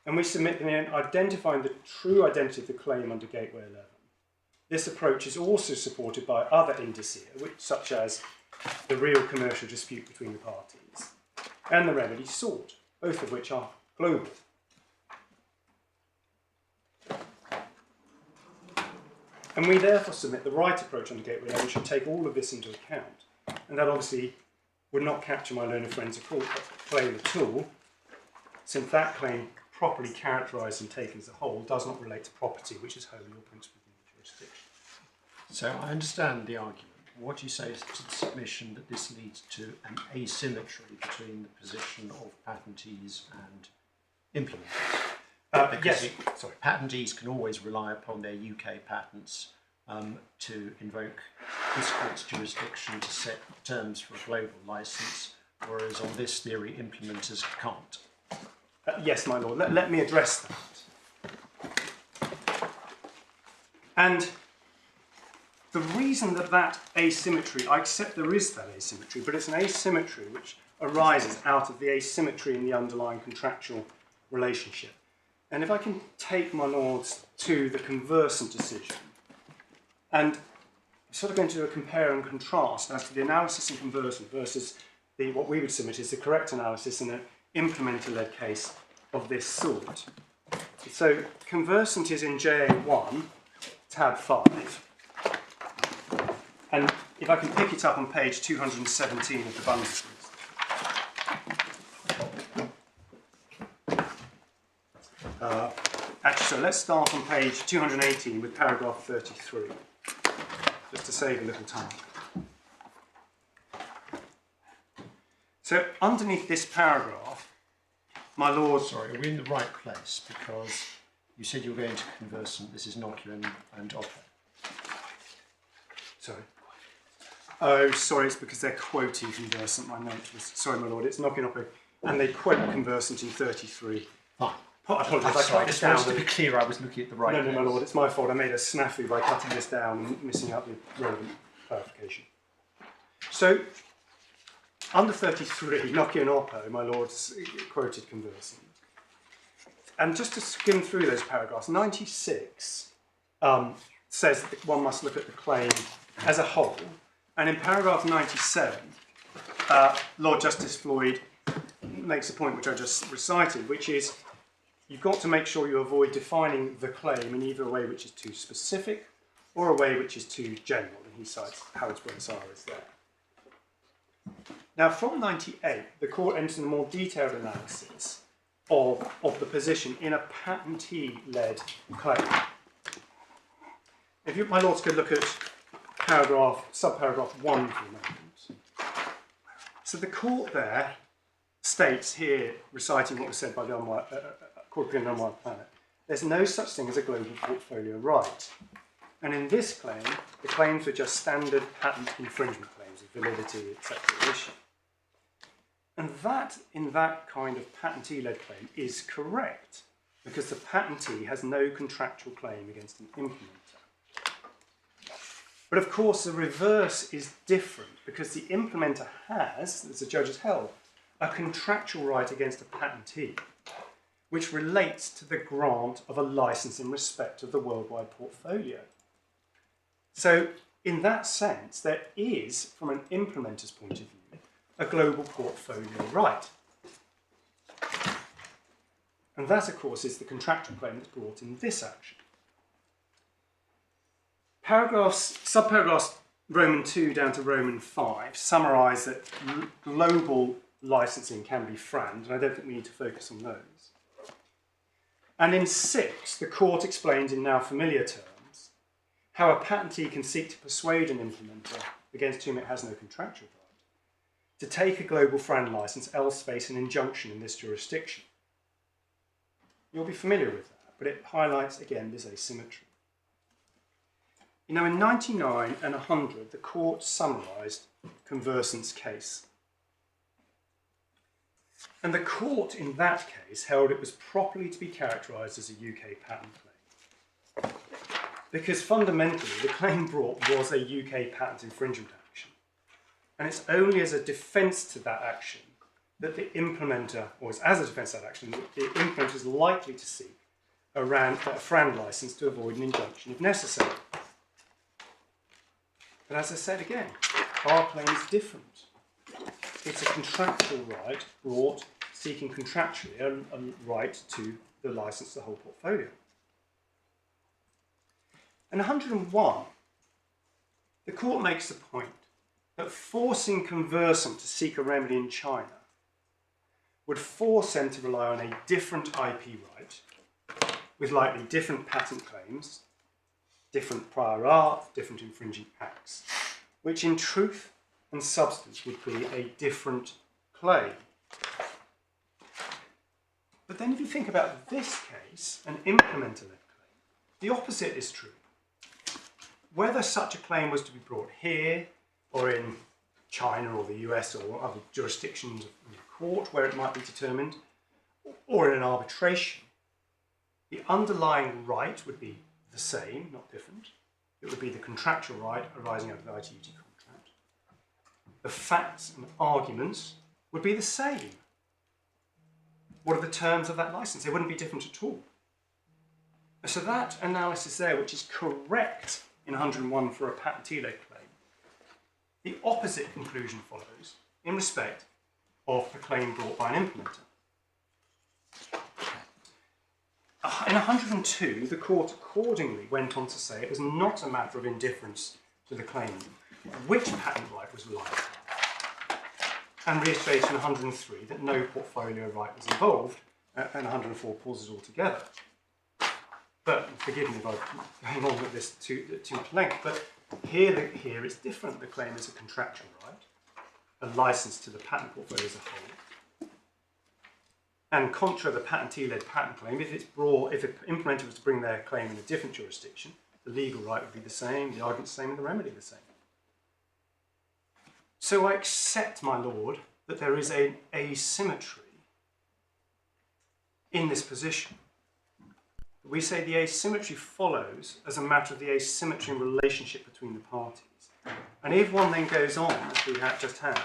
And we submit that in identifying the true identity of the claim under Gateway 11, this approach is also supported by other indicia, such as the real commercial dispute between the parties and the remedy sought, both of which are global. And we therefore submit the right approach under Gateway 11 should take all of this into account. And that obviously would not capture my learned friend's claim at all, since that claim, properly characterised and taken as a whole, does not relate to property, which is wholly or principally in the jurisdiction. So I understand the argument. What you say is to the submission that this leads to an asymmetry between the position of patentees and implementers. Because patentees can always rely upon their UK patents to invoke this court's jurisdiction to set terms for a global licence, whereas on this theory, implementers can't. Yes, my lord. Let me address that. And the reason that asymmetry, I accept there is that asymmetry, but it's an asymmetry which arises out of the asymmetry in the underlying contractual relationship. And if I can take my lords to the conversant decision, and sort of going to do a compare and contrast as to the analysis in conversant versus what we would submit is the correct analysis in an implementer-led case of this sort. So conversant is in JA1, tab 5. And if I can pick it up on page 217 of the bundle, actually, so let's start on page 218 with paragraph 33, just to save a little time. So underneath this paragraph, my lord... Sorry, are we in the right place? Because you said you were going to conversant. This is Nokia and Oppo. Sorry. Oh, sorry, it's because they're quoting conversant. My note was... Sorry, my lord, it's Nokia and Oppo. And they quote conversant in 33. Fine. I apologise, I Sorry, tried this down. to be clear, I was looking at the right No, place. my lord, it's my fault. I made a snafu by cutting this down and missing out the relevant clarification. So, under 33, Nokia and Oppo, my lords quoted conversant. And just to skim through those paragraphs, 96 says that one must look at the claim as a whole. And in paragraph 97, Lord Justice Floyd makes a point which I just recited, which is you've got to make sure you avoid defining the claim in either a way which is too specific or a way which is too general. And he cites Howard's Buenos Aires there. Now, from 98, the court enters a more detailed analysis of the position in a patentee-led claim. If you, my lords, could look at subparagraph 1 for a moment. So the court there states here, reciting what was said by the Court of Appeal on the Unwired Planet, there's no such thing as a global portfolio right. And in this claim, the claims were just standard patent infringement claims of validity, etc. issue. And that, in that kind of patentee-led claim, is correct, because the patentee has no contractual claim against an implementer. But of course, the reverse is different, because the implementer has, as the judge has held, a contractual right against a patentee, which relates to the grant of a license in respect of the worldwide portfolio. So, in that sense, there is, from an implementer's point of view, a global portfolio right. And that, of course, is the contractual claim that's brought in this action. Subparagraphs Roman 2 down to Roman 5 summarise that global licensing can be FRAND, and I don't think we need to focus on those. And in 6, the court explains in now familiar terms how a patentee can seek to persuade an implementer against whom it has no contractual right to take a global FRAND license, else face an injunction in this jurisdiction. You'll be familiar with that, but it highlights again this asymmetry. You know, in 99 and 100, the court summarised conversant's case. And the court in that case held it was properly to be characterised as a UK patent claim. Because fundamentally, the claim brought was a UK patent infringement action. And it's only as a defence to that action that the implementer, or as a defence to that action, the implementer is likely to seek a FRAND licence to avoid an injunction if necessary. But as I said again, our claim is different. It's a contractual right brought seeking contractually a right to the licence to the whole portfolio. In 101, the court makes the point that forcing conversant to seek a remedy in China would force them to rely on a different IP right, with likely different patent claims, different prior art, different infringing acts, which in truth and substance would be a different claim. But then if you think about this case, an implementer-led claim, the opposite is true. Whether such a claim was to be brought here, or in China or the US or other jurisdictions in the court where it might be determined, or in an arbitration, the underlying right would be the same, not different. It would be the contractual right arising out of the ITUT contract. The facts and arguments would be the same. What are the terms of that license? They wouldn't be different at all. So that analysis there, which is correct in 101 for a patentee-led claim, the opposite conclusion follows in respect of a claim brought by an implementer. In 102, the court accordingly went on to say it was not a matter of indifference to the claimant which patent right was relied on, and reiterated in 103 that no portfolio right was involved, and 104 pauses altogether. But forgive me if I'm going on with this too much length, but here it's different. The claim is a contractual right, a license to the patent portfolio as a whole. And contra the patentee-led patent claim, if an implementer was to bring their claim in a different jurisdiction, the legal right would be the same, the argument the same, and the remedy the same. So I accept, my lord, that there is an asymmetry in this position. We say the asymmetry follows as a matter of the asymmetry in relationship between the parties. And if one then goes on, as we just had,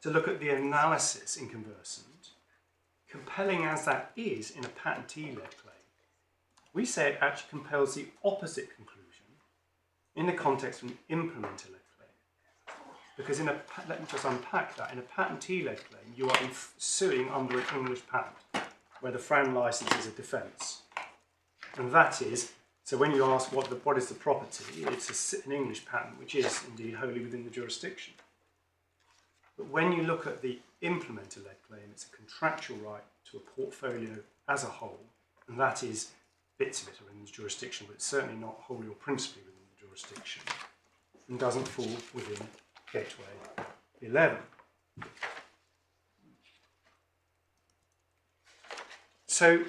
to look at the analysis in conversant, compelling as that is in a patentee-led claim, we say it actually compels the opposite conclusion in the context of an implementer-led claim. Because let me just unpack that, in a patentee-led claim, you are suing under an English patent, where the Fran license is a defence. And that is, so when you ask what is the property, it's an English patent, which is indeed wholly within the jurisdiction. But when you look at the implementer-led claim, it's a contractual right to a portfolio as a whole, and that is, bits of it are in the jurisdiction, but it's certainly not wholly or principally within the jurisdiction, and doesn't fall within Gateway 11. So,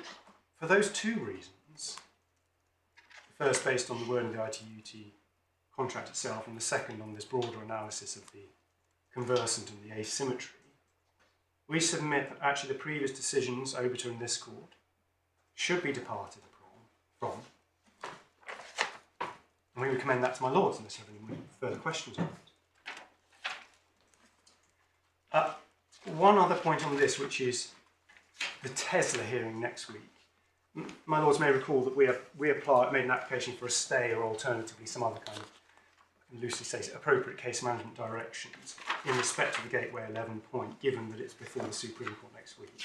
for those two reasons, the first based on the word of the ITUT contract itself, and the second on this broader analysis of the conversant and the asymmetry, we submit that actually the previous decisions, Oberter in this court, should be departed from. And we would commend that to my lords unless you have any further questions on it. One other point on this, which is the Tesla hearing next week. My lords may recall that we made an application for a stay or alternatively some other kind of, I can loosely say, appropriate case management directions in respect to the Gateway 11 point, given that it's before the Supreme Court next week.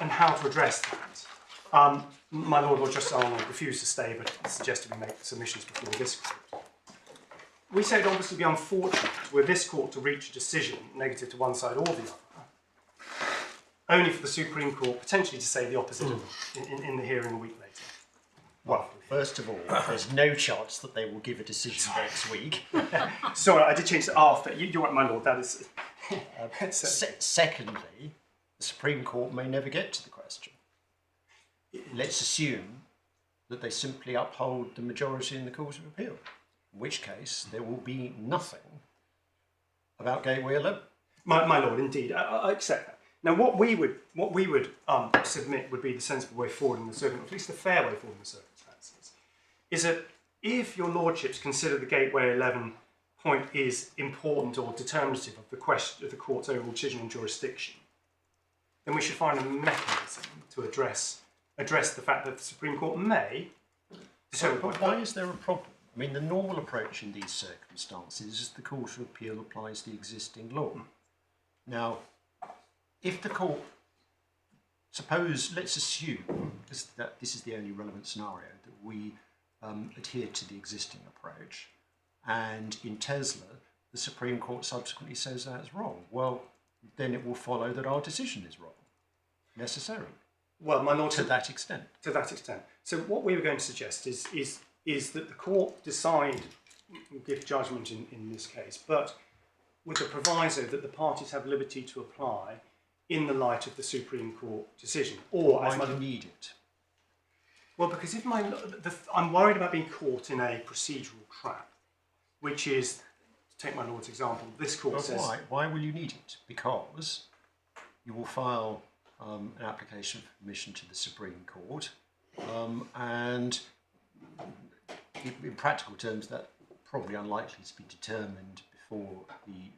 And how to address that. My Lord Justice Arnold refused to stay, but suggested we make submissions before this court. We say it would obviously be unfortunate were this court to reach a decision negative to one side or the other, only for the Supreme Court potentially to say the opposite in the hearing a week later. Well, first of all, there's no chance that they will give a decision next week. Sorry, I did change it after. You're right, my lord, that is... Secondly, the Supreme Court may never get to the question. Let's assume that they simply uphold the majority in the Court of Appeal, in which case there will be nothing about Gateway 11. My lord, indeed, I accept that. Now, what we would submit would be the sensible way forward in the circumstances, at least the fair way forward in the circumstances, is that if your lordships consider the Gateway 11 point is important or determinative of the question of the court's overall decision on jurisdiction, then we should find a mechanism to address the fact that the Supreme Court may determine. But why is there a problem? I mean, the normal approach in these circumstances is the Court of Appeal applies the existing law. Now, if the court, let's assume that this is the only relevant scenario, that we adhere to the existing approach, and in Tesla, the Supreme Court subsequently says that's wrong. Well, then it will follow that our decision is wrong, necessarily. Well, my lord, to that extent. To that extent. So what we were going to suggest is that the court give judgment in this case, but with the proviso that the parties have liberty to apply in the light of the Supreme Court decision. Or why do you need it? Well, because if I'm worried about being caught in a procedural trap, which is, to take my lord's example, this court says... Why will you need it? Because you will file an application for permission to the Supreme Court, and in practical terms, that's probably unlikely to be determined before the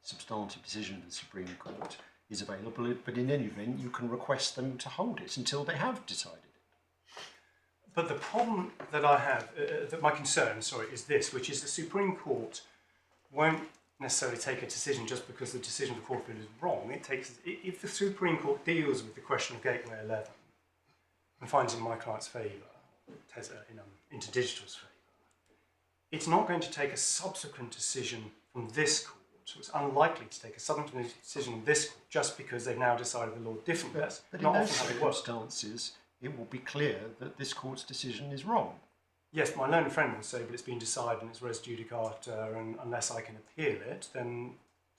substantive decision of the Supreme Court is available, but in any event, you can request them to hold it until they have decided it. But the problem that I have, that my concern, sorry, is this, which is the Supreme Court won't necessarily take a decision just because the decision of the Court of Appeal is wrong. It takes, if the Supreme Court deals with the question of Gateway 11 and finds in my client's favour, Interdigital's favour, it's not going to take a subsequent decision from this court. So it's unlikely to take a subsequent decision from this court just because they've now decided the law differently. But in those circumstances, it will be clear that this court's decision is wrong. Yes, my learned friend will say, but it's been decided and it's res judicata, and unless I can appeal it, then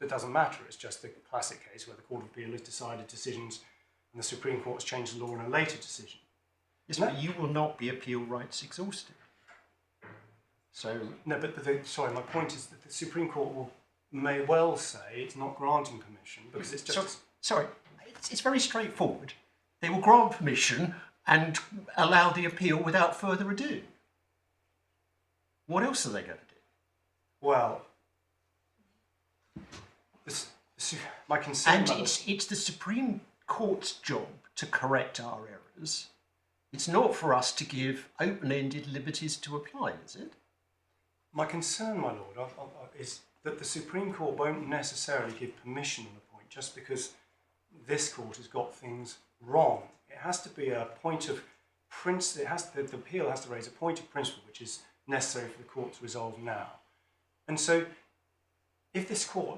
it doesn't matter. It's just the classic case where the Court of Appeal has decided decisions and the Supreme Court has changed the law in a later decision. Yes, but you will not be appeal rights exhausted. So no, but sorry, my point is that the Supreme Court may well say it's not granting permission because it's just. Sorry, it's very straightforward. They will grant permission and allow the appeal without further ado. What else are they going to do? Well, my concern. And it's the Supreme Court's job to correct our errors. It's not for us to give open-ended liberties to apply, is it? My concern, my lord, is that the Supreme Court won't necessarily give permission on a point just because this court has got things wrong. It has to be a point of principle. The appeal has to raise a point of principle which is necessary for the court to resolve now. And so, if this court,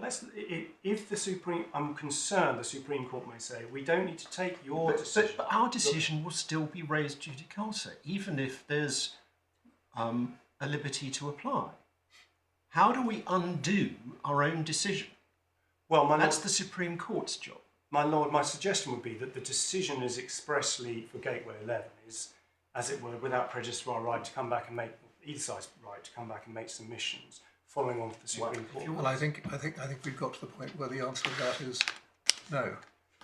I'm concerned the Supreme Court may say we don't need to take your decision. But our decision will still be raised judicata, even if there's a liberty to apply. How do we undo our own decision? Well, that's the Supreme Court's job. My lord, my suggestion would be that the decision is expressly for Gateway 11 is, as it were, without prejudice to our right to come back and make either side's right to come back and make submissions, following on to the Supreme Court. Well, I think we've got to the point where the answer to that is no.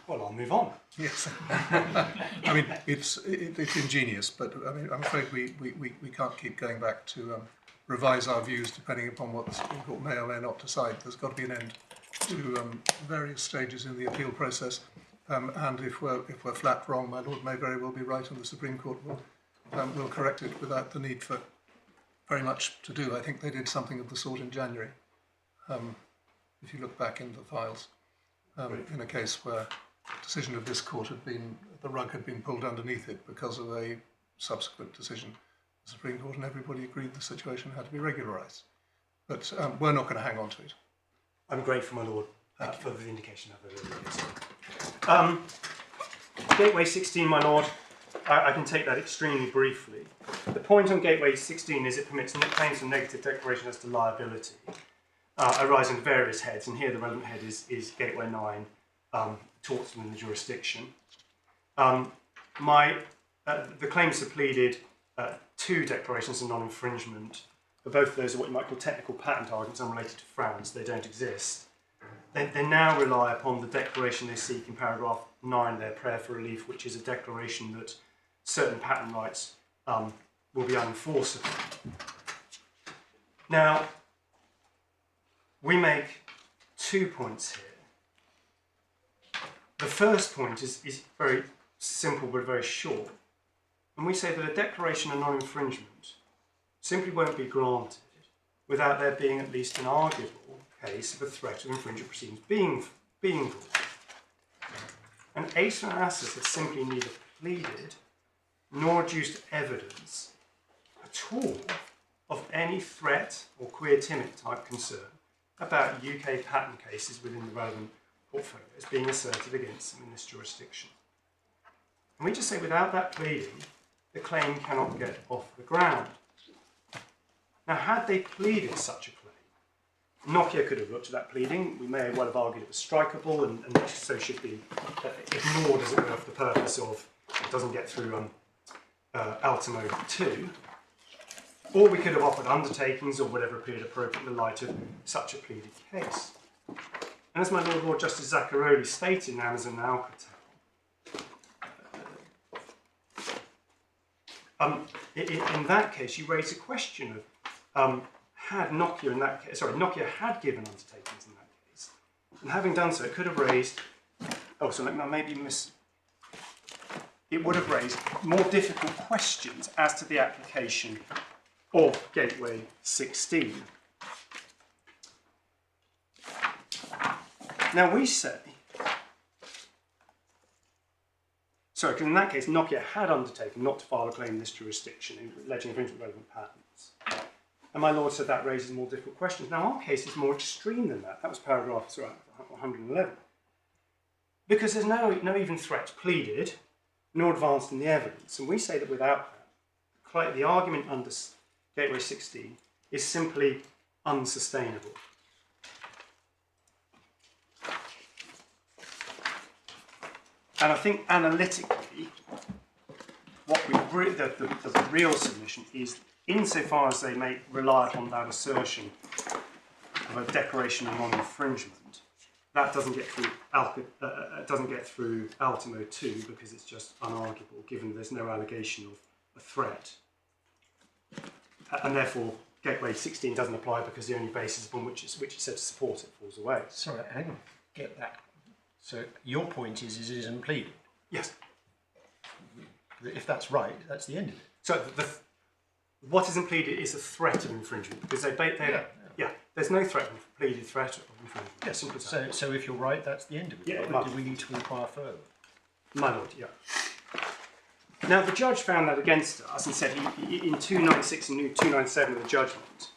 Well, I'll move on. Yes. I mean, it's ingenious, but I mean, I'm afraid we can't keep going back to revise our views depending upon what the Supreme Court may or may not decide. There's got to be an end to various stages in the appeal process, and if we're flat wrong, my lord may very well be right, and the Supreme Court will correct it without the need for very much to do. I think they did something of the sort in January. If you look back in the files, in a case where the decision of this court the rug had been pulled underneath it because of a subsequent decision. The Supreme Court and everybody agreed the situation had to be regularised. But we're not going to hang on to it. I'm grateful, my lord. Thank you for the indication of it. Gateway 16, my lord, I can take that extremely briefly. The point on Gateway 16 is it permits claims for negative declaration as to liability arising in various heads, and here the relevant head is Gateway 9, torts within the jurisdiction. The claims have pleaded 2 declarations of non-infringement, but both of those are what you might call technical patent arguments unrelated to France. They don't exist. They now rely upon the declaration they seek in paragraph 9 of their prayer for relief, which is a declaration that certain patent rights will be unenforceable. Now, we make 2 points here. The first point is very simple but very short. And we say that a declaration of non-infringement simply won't be granted without there being at least an arguable case of a threat of infringement proceedings being brought. And Acer and Acer have simply neither pleaded nor adduced evidence at all of any threat or queer timid type concern about UK patent cases within the relevant portfolios being asserted against them in this jurisdiction. And we just say without that pleading, the claim cannot get off the ground. Now, had they pleaded such a claim, Nokia could have looked at that pleading. We may well have argued it was strikeable and so should be ignored, as it were, for the purpose of it doesn't get through Ultimo 2. Or we could have offered undertakings or whatever appeared appropriate in the light of such a pleaded case. And as my Lord Justice Zacaroli stated in Amazon Alcatel, in that case, you raise a question of had Nokia in that case, Nokia had given undertakings in that case, and having done so, it could have raised. Oh, so maybe it would have raised more difficult questions as to the application of Gateway 16. Now we say, sorry, because in that case Nokia had undertaken not to file a claim in this jurisdiction alleging infringement of relevant patents. And my lord said that raises more difficult questions. Now our case is more extreme than that. That was paragraph 111. Because there's no even threat pleaded, nor advanced in the evidence. And we say that without that, the argument under Gateway 16 is simply unsustainable. And I think analytically, what the real submission is, insofar as they may rely upon that assertion of a declaration of non-infringement, that doesn't get through Ultimo 2 because it's just unarguable, given there's no allegation of a threat, and therefore Gateway 16 doesn't apply because the only basis upon which it's said to support it falls away. Sorry, I don't get that. So your point is it isn't pleaded? Yes. If that's right, that's the end of it. So what isn't pleaded is a threat of infringement, because there's no pleaded threat of infringement. Yes, simple. So if you're right, that's the end of it. Yeah, do we need to inquire further? My lord, yeah. Now the judge found that against us and said in 296 and 297 of the judgment,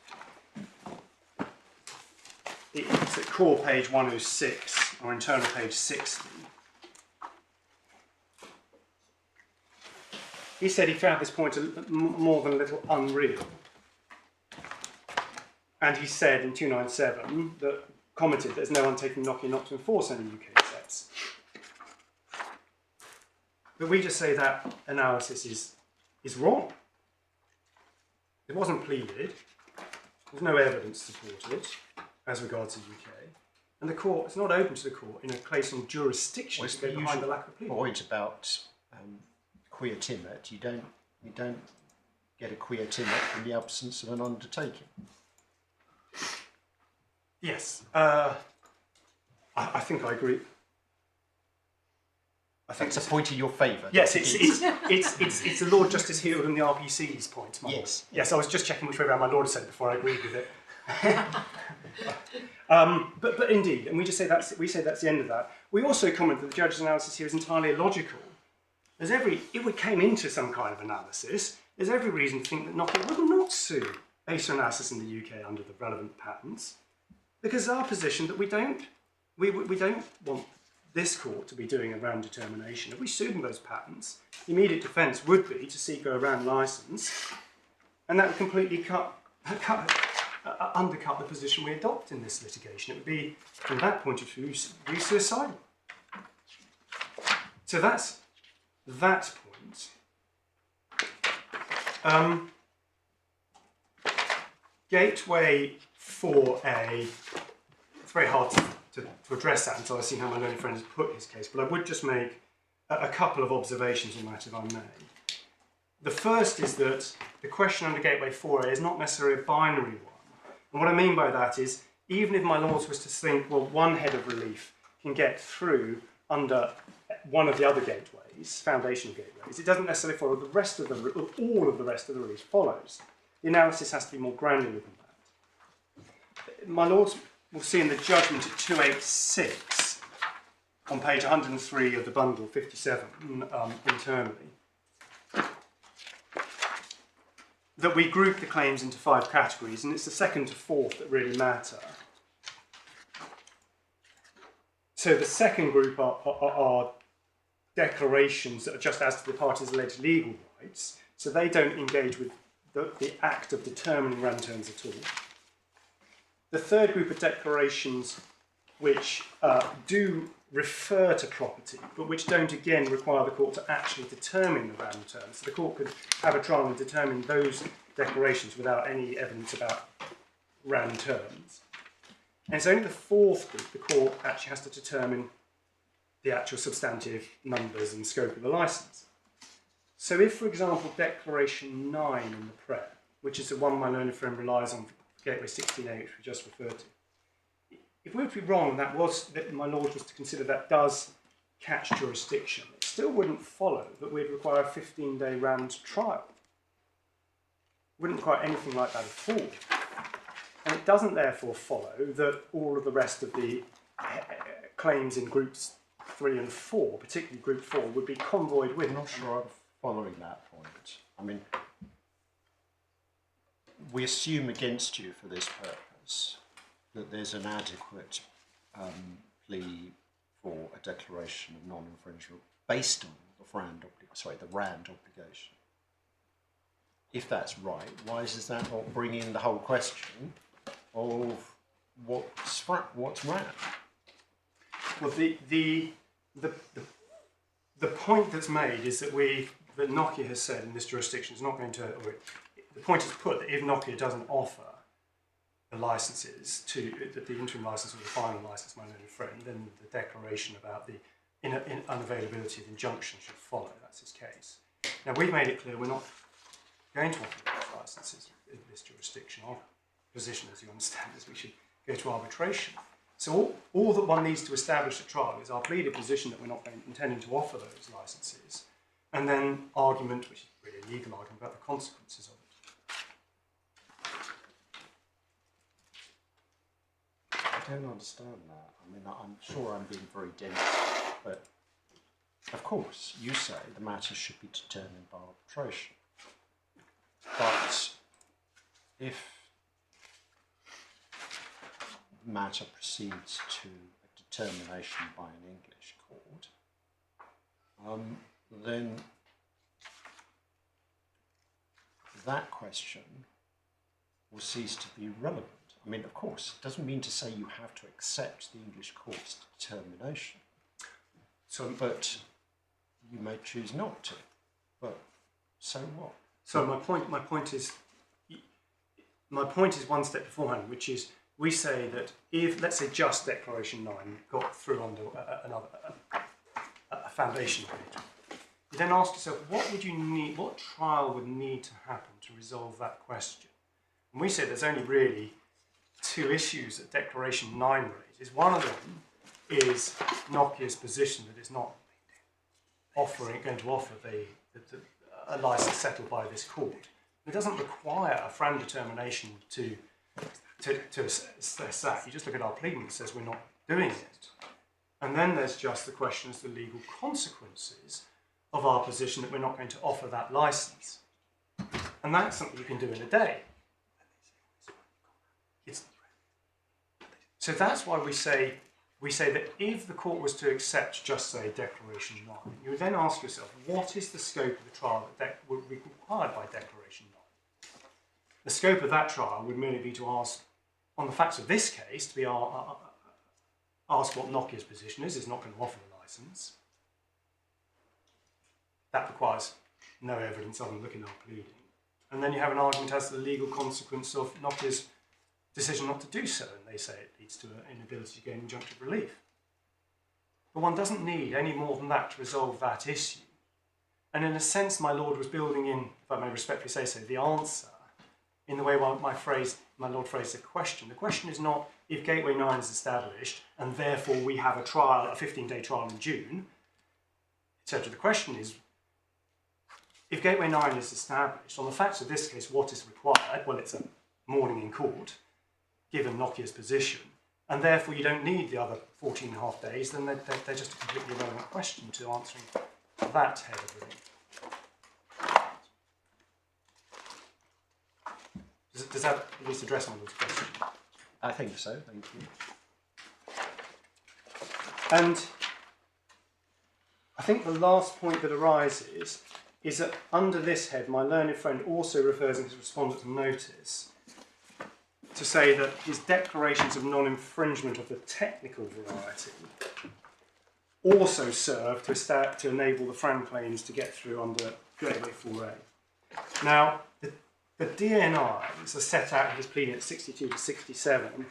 it's at core page 106 or internal page 60. He said he found this point more than a little unreal. And he said in 297 that commented there's no undertaking Nokia not to enforce any UK sets. But we just say that analysis is wrong. It wasn't pleaded. There's no evidence to support it as regards the UK. And the court, it's not open to the court in a case on jurisdiction to go behind the lack of pleading. Point about quia timet, you don't get a quia timet in the absence of an undertaking. Yes, I think I agree. I think it's a point in your favour. Yes, it's the Lord Justice Heald and the RPC's point. Yes. Yes, I was just checking which way around my Lord said before I agreed with it. But indeed, and we say that's the end of that. We also comment that the judge's analysis here is entirely illogical. If we came into some kind of analysis, there's every reason to think that Nokia will not sue Acer analysis in the UK under the relevant patents, because it's our position that we don't want this court to be doing a round determination. If we sued on those patents, the immediate defence would be to seek a round licence, and that would completely undercut the position we adopt in this litigation. It would be, from that point of view, suicidal. So that's that point. Gateway 4A, it's very hard to address that until I've seen how my learned friend has put his case, but I would just make a couple of observations on that, if I may. The first is that the question under Gateway 4A is not necessarily a binary one. And what I mean by that is, even if my lords was to think, well, one head of relief can get through under one of the other gateways, foundational gateways, it doesn't necessarily follow the rest of all of the rest of the relief follows. The analysis has to be more granular than that. My lords will see in the judgment at 286, on page 103 of the bundle 57, internally, that we group the claims into 5 categories, and it's the second to fourth that really matter. So the second group are declarations that are just as to the parties' alleged legal rights, so they don't engage with the act of determining RAN terms at all. The third group are declarations which do refer to property, but which don't again require the court to actually determine the RAN terms. So the court could have a trial and determine those declarations without any evidence about RAN terms. And it's only the fourth group the court actually has to determine the actual substantive numbers and scope of the licence. So if, for example, Declaration 9 in the prayer, which is the one my learned friend relies on for Gateway 16A, which we just referred to, if we were to be wrong, that my lord was to consider that does catch jurisdiction. still wouldn't follow that we'd require a 15-day RAND trial. Wouldn't require anything like that at all. And it doesn't therefore follow that all of the rest of the claims in groups 3 and 4, particularly group 4, would be convoyed with. I'm not sure I'm following that point. I mean, we assume against you for this purpose that there's an adequate plea for a declaration of non-infringement based on the RAND obligation. If that's right, why does that not bring in the whole question of what's RAND? Well, the point that's made is that that Nokia has said in this jurisdiction is not going to, or the point is put that if Nokia doesn't offer the licenses that the interim license or the final license, my learned friend, then the declaration about the unavailability of injunction should follow. That's his case. Now, we've made it clear we're not going to offer those licenses in this jurisdiction. Our position, as you understand, is we should go to arbitration. So all that one needs to establish at trial is our pleaded position that we're not intending to offer those licenses, and then argument, which is really a legal argument, about the consequences of it. I don't understand that. I mean, I'm sure I'm being very dense, but of course, you say the matter should be determined by arbitration. But if the matter proceeds to a determination by an English court, then that question will cease to be relevant. I mean, of course, it doesn't mean to say you have to accept the English court's determination. But you may choose not to. But so what? So my point is one step beforehand, which is we say that if, let's say, just Declaration 9 got through under a foundation page, you then ask yourself, what trial would need to happen to resolve that question? And we say there's only really two issues that Declaration 9 raises. One of them is Nokia's position that it's not going to offer a license settled by this court. It doesn't require a FRAN determination to assess that. You just look at our pleading that says we're not doing it. And then there's just the question as to the legal consequences of our position that we're not going to offer that license. And that's something you can do in a day. So that's why we say that if the court was to accept, just say, Declaration 9, you would then ask yourself, what is the scope of the trial that would be required by Declaration 9? The scope of that trial would merely be to ask, on the facts of this case, to be ask what Nokia's position is not going to offer the license. That requires no evidence other than looking at our pleading. And then you have an argument as to the legal consequence of Nokia's decision not to do so, and they say it leads to an inability to gain injunctive relief. But one doesn't need any more than that to resolve that issue. And in a sense, my Lord was building in, if I may respectfully say so, the answer in the way my Lord phrased the question. The question is not if Gateway 9 is established and therefore we have a 15-day trial in June, etc. The question is, if Gateway 9 is established, on the facts of this case, what is required? Well, it's a morning in court, given Nokia's position, and therefore you don't need the other 14 and a half days, then they're just a completely irrelevant question to answering that head of the Does that at least address my Lord's question? I think so, thank you. And I think the last point that arises is that under this head, my learned friend also refers in his respondent's notice to say that his declarations of non-infringement of the technical variety also serve to enable the FRAN claims to get through under Gateway 4A. Now, the DNIs are set out in his pleading at 62 to 67.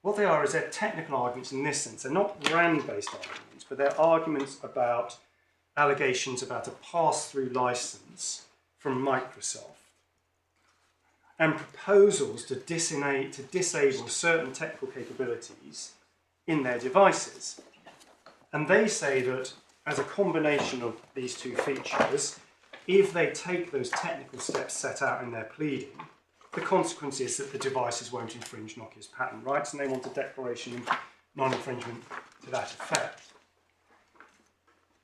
What they are is they're technical arguments in this sense. They're not RAND-based arguments, but they're arguments about allegations about a pass-through license from Microsoft and proposals to disable certain technical capabilities in their devices. And they say that as a combination of these two features, if they take those technical steps set out in their pleading, the consequence is that the devices won't infringe Nokia's patent rights, and they want a declaration of non-infringement to that effect.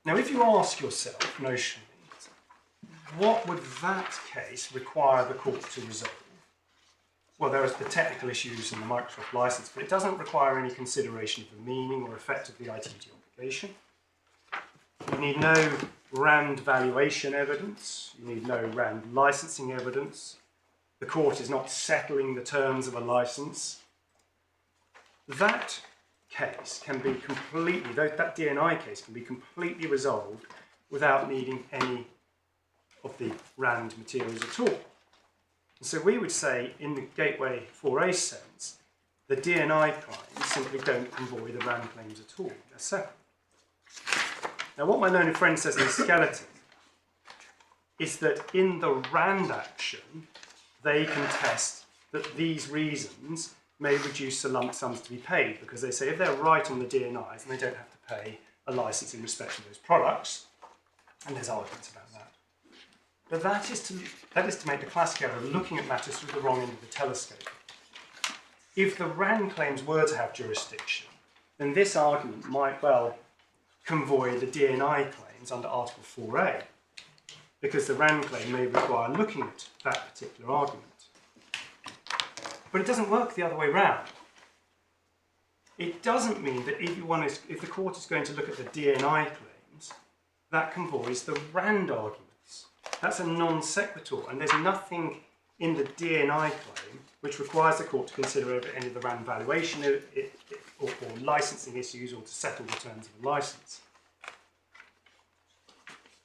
Now, if you ask yourself, notionally, what would that case require the court to resolve? Well, there are the technical issues in the Microsoft license, but it doesn't require any consideration of the meaning or effect of the ITT obligation. You need no RAND valuation evidence. You need no RAND licensing evidence. The court is not settling the terms of a license. That case can be completely, that DNI case can be completely resolved without needing any of the RAND materials at all. And so we would say, in the Gateway 4A sense, the DNI claims simply don't convoy the RAND claims at all. They're separate. Now, what my learned friend says in the skeleton is that in the RAND action, they contest that these reasons may reduce the lump sums to be paid, because they say if they're right on the DNIs, then they don't have to pay a license in respect of those products, and there's arguments about that. But that is to make the classic error of looking at matters through the wrong end of the telescope. If the RAND claims were to have jurisdiction, then this argument might well convoy the DNI claims under Article 4A, because the RAND claim may require looking at that particular argument. But it doesn't work the other way round. It doesn't mean that if the court is going to look at the DNI claims, that convoys the RAND arguments. That's a non sequitur, and there's nothing in the DNI claim which requires the court to consider any of the RAND valuation or licensing issues, or to settle the terms of the license.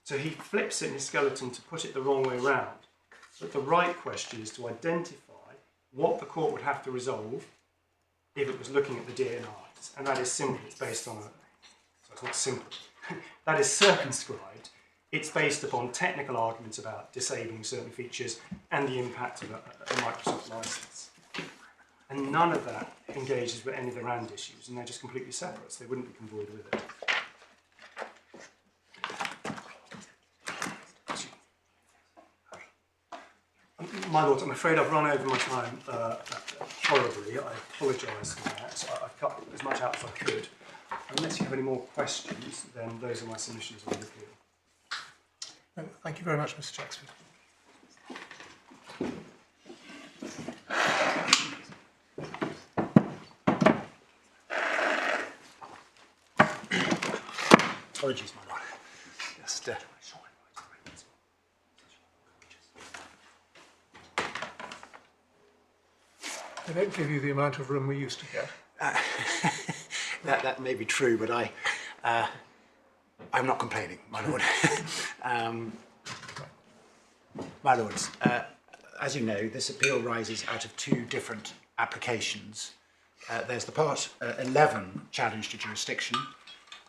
So he flips it in his skeleton to put it the wrong way round. But the right question is to identify what the court would have to resolve if it was looking at the DNIs. And that is simple. It's based on so it's not simple. That is circumscribed. It's based upon technical arguments about disabling certain features and the impact of a Microsoft license. And none of that engages with any of the RAND issues, and they're just completely separate, so they wouldn't be convoyed with it. My lord, I'm afraid I've run over my time horribly. I apologise for that. I've cut as much out as I could. Unless you have any more questions, then those are my submissions on the appeal. Thank you very much, Mr. Jacksford. Apologies, my lord. Just, They don't give you the amount of room we used to get. that may be true, but I'm not complaining, my lord. My lords, as you know, this appeal rises out of two different applications. There's the Part 11 challenge to jurisdiction,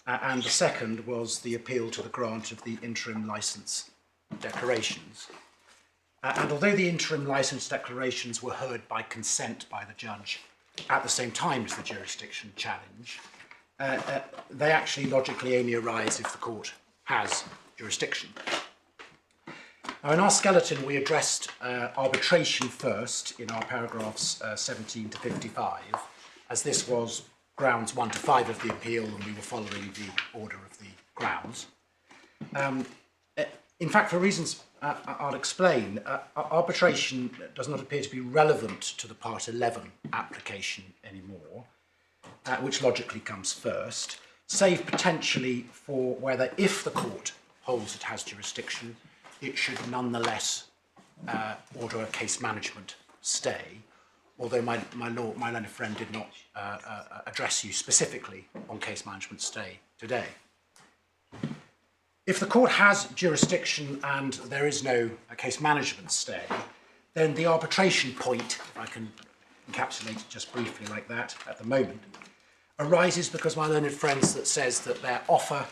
and the second was the appeal to the grant of the interim licence declarations. And although the interim licence declarations were heard by consent by the judge at the same time as the jurisdiction challenge, they actually logically only arise if the court has jurisdiction. Now, in our skeleton, we addressed arbitration first in our paragraphs 17 to 55, as this was grounds 1 to 5 of the appeal, and we were following the order of the grounds. In fact, for reasons I'll explain, arbitration does not appear to be relevant to the Part 11 application anymore, which logically comes first, save potentially for whether, if the court holds it has jurisdiction, it should nonetheless order a case management stay, although my learned friend did not address you specifically on case management stay today. If the court has jurisdiction and there is no case management stay, then the arbitration point, if I can encapsulate it just briefly like that at the moment, arises because my learned friend says that their offer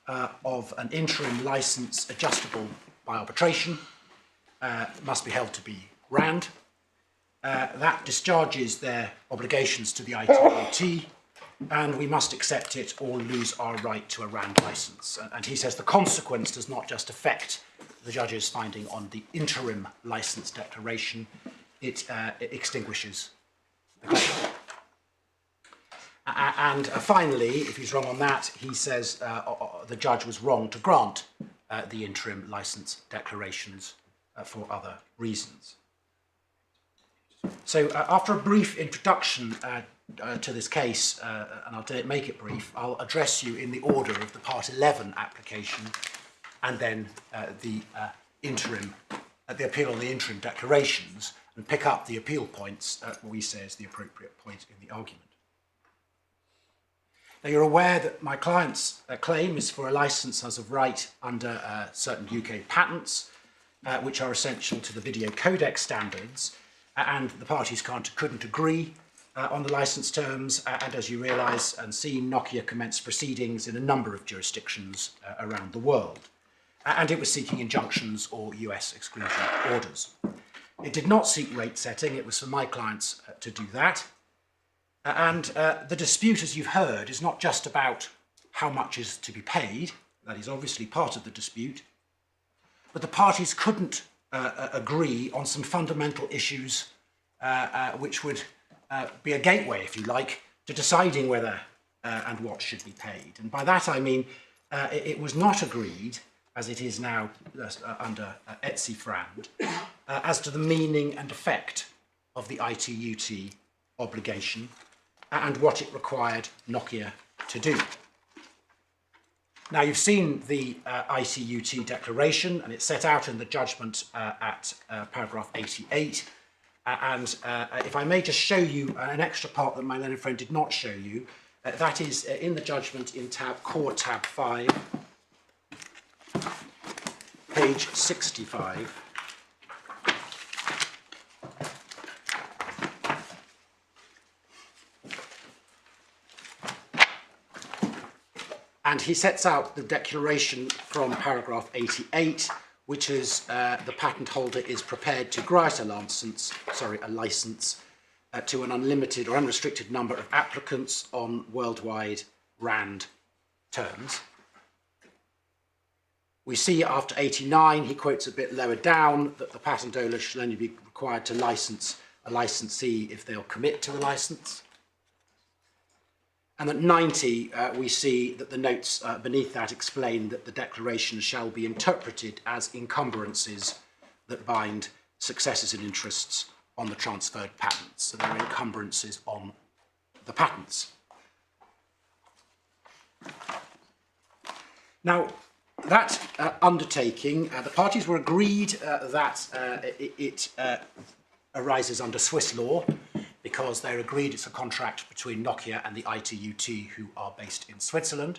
of an interim licence adjustable by arbitration must be held to be RAND. That discharges their obligations to the ITT and we must accept it or lose our right to a RAND licence. And he says the consequence does not just affect the judge's finding on the interim licence declaration, it extinguishes the claim. And finally, if he's wrong on that, he says the judge was wrong to grant the interim licence declarations for other reasons. So after a brief introduction to this case, and I'll make it brief, I'll address you in the order of the Part 11 application and then the appeal on the interim declarations, and pick up the appeal points at what we say is the appropriate point in the argument. Now, you're aware that my client's claim is for a licence as of right under certain UK patents, which are essential to the video codec standards, and the parties couldn't agree on the licence terms, and as you realise and see, Nokia commenced proceedings in a number of jurisdictions around the world, and it was seeking injunctions or US exclusion orders. It did not seek rate setting, it was for my clients to do that. And the dispute, as you've heard, is not just about how much is to be paid, that is obviously part of the dispute, but the parties couldn't agree on some fundamental issues which would be a gateway, if you like, to deciding whether and what should be paid. And by that I mean it was not agreed, as it is now under Etsy-Frand, as to the meaning and effect of the ITUT obligation and what it required Nokia to do. Now, you've seen the ITUT declaration, and it's set out in the judgment at paragraph 88. And if I may just show you an extra part that my learned friend did not show you, that is in the judgment in core tab 5, page 65. And he sets out the declaration from paragraph 88, which is the patent holder is prepared to grant a license to an unlimited or unrestricted number of applicants on worldwide RAND terms. We see after 89, he quotes a bit lower down that the patent holder should only be required to license a licensee if they'll commit to the license. And at 90, we see that the notes beneath that explain that the declaration shall be interpreted as encumbrances that bind successors and interests on the transferred patents. So there are encumbrances on the patents. Now, that undertaking, the parties were agreed that it arises under Swiss law, because they're agreed it's a contract between Nokia and the ITUT, who are based in Switzerland.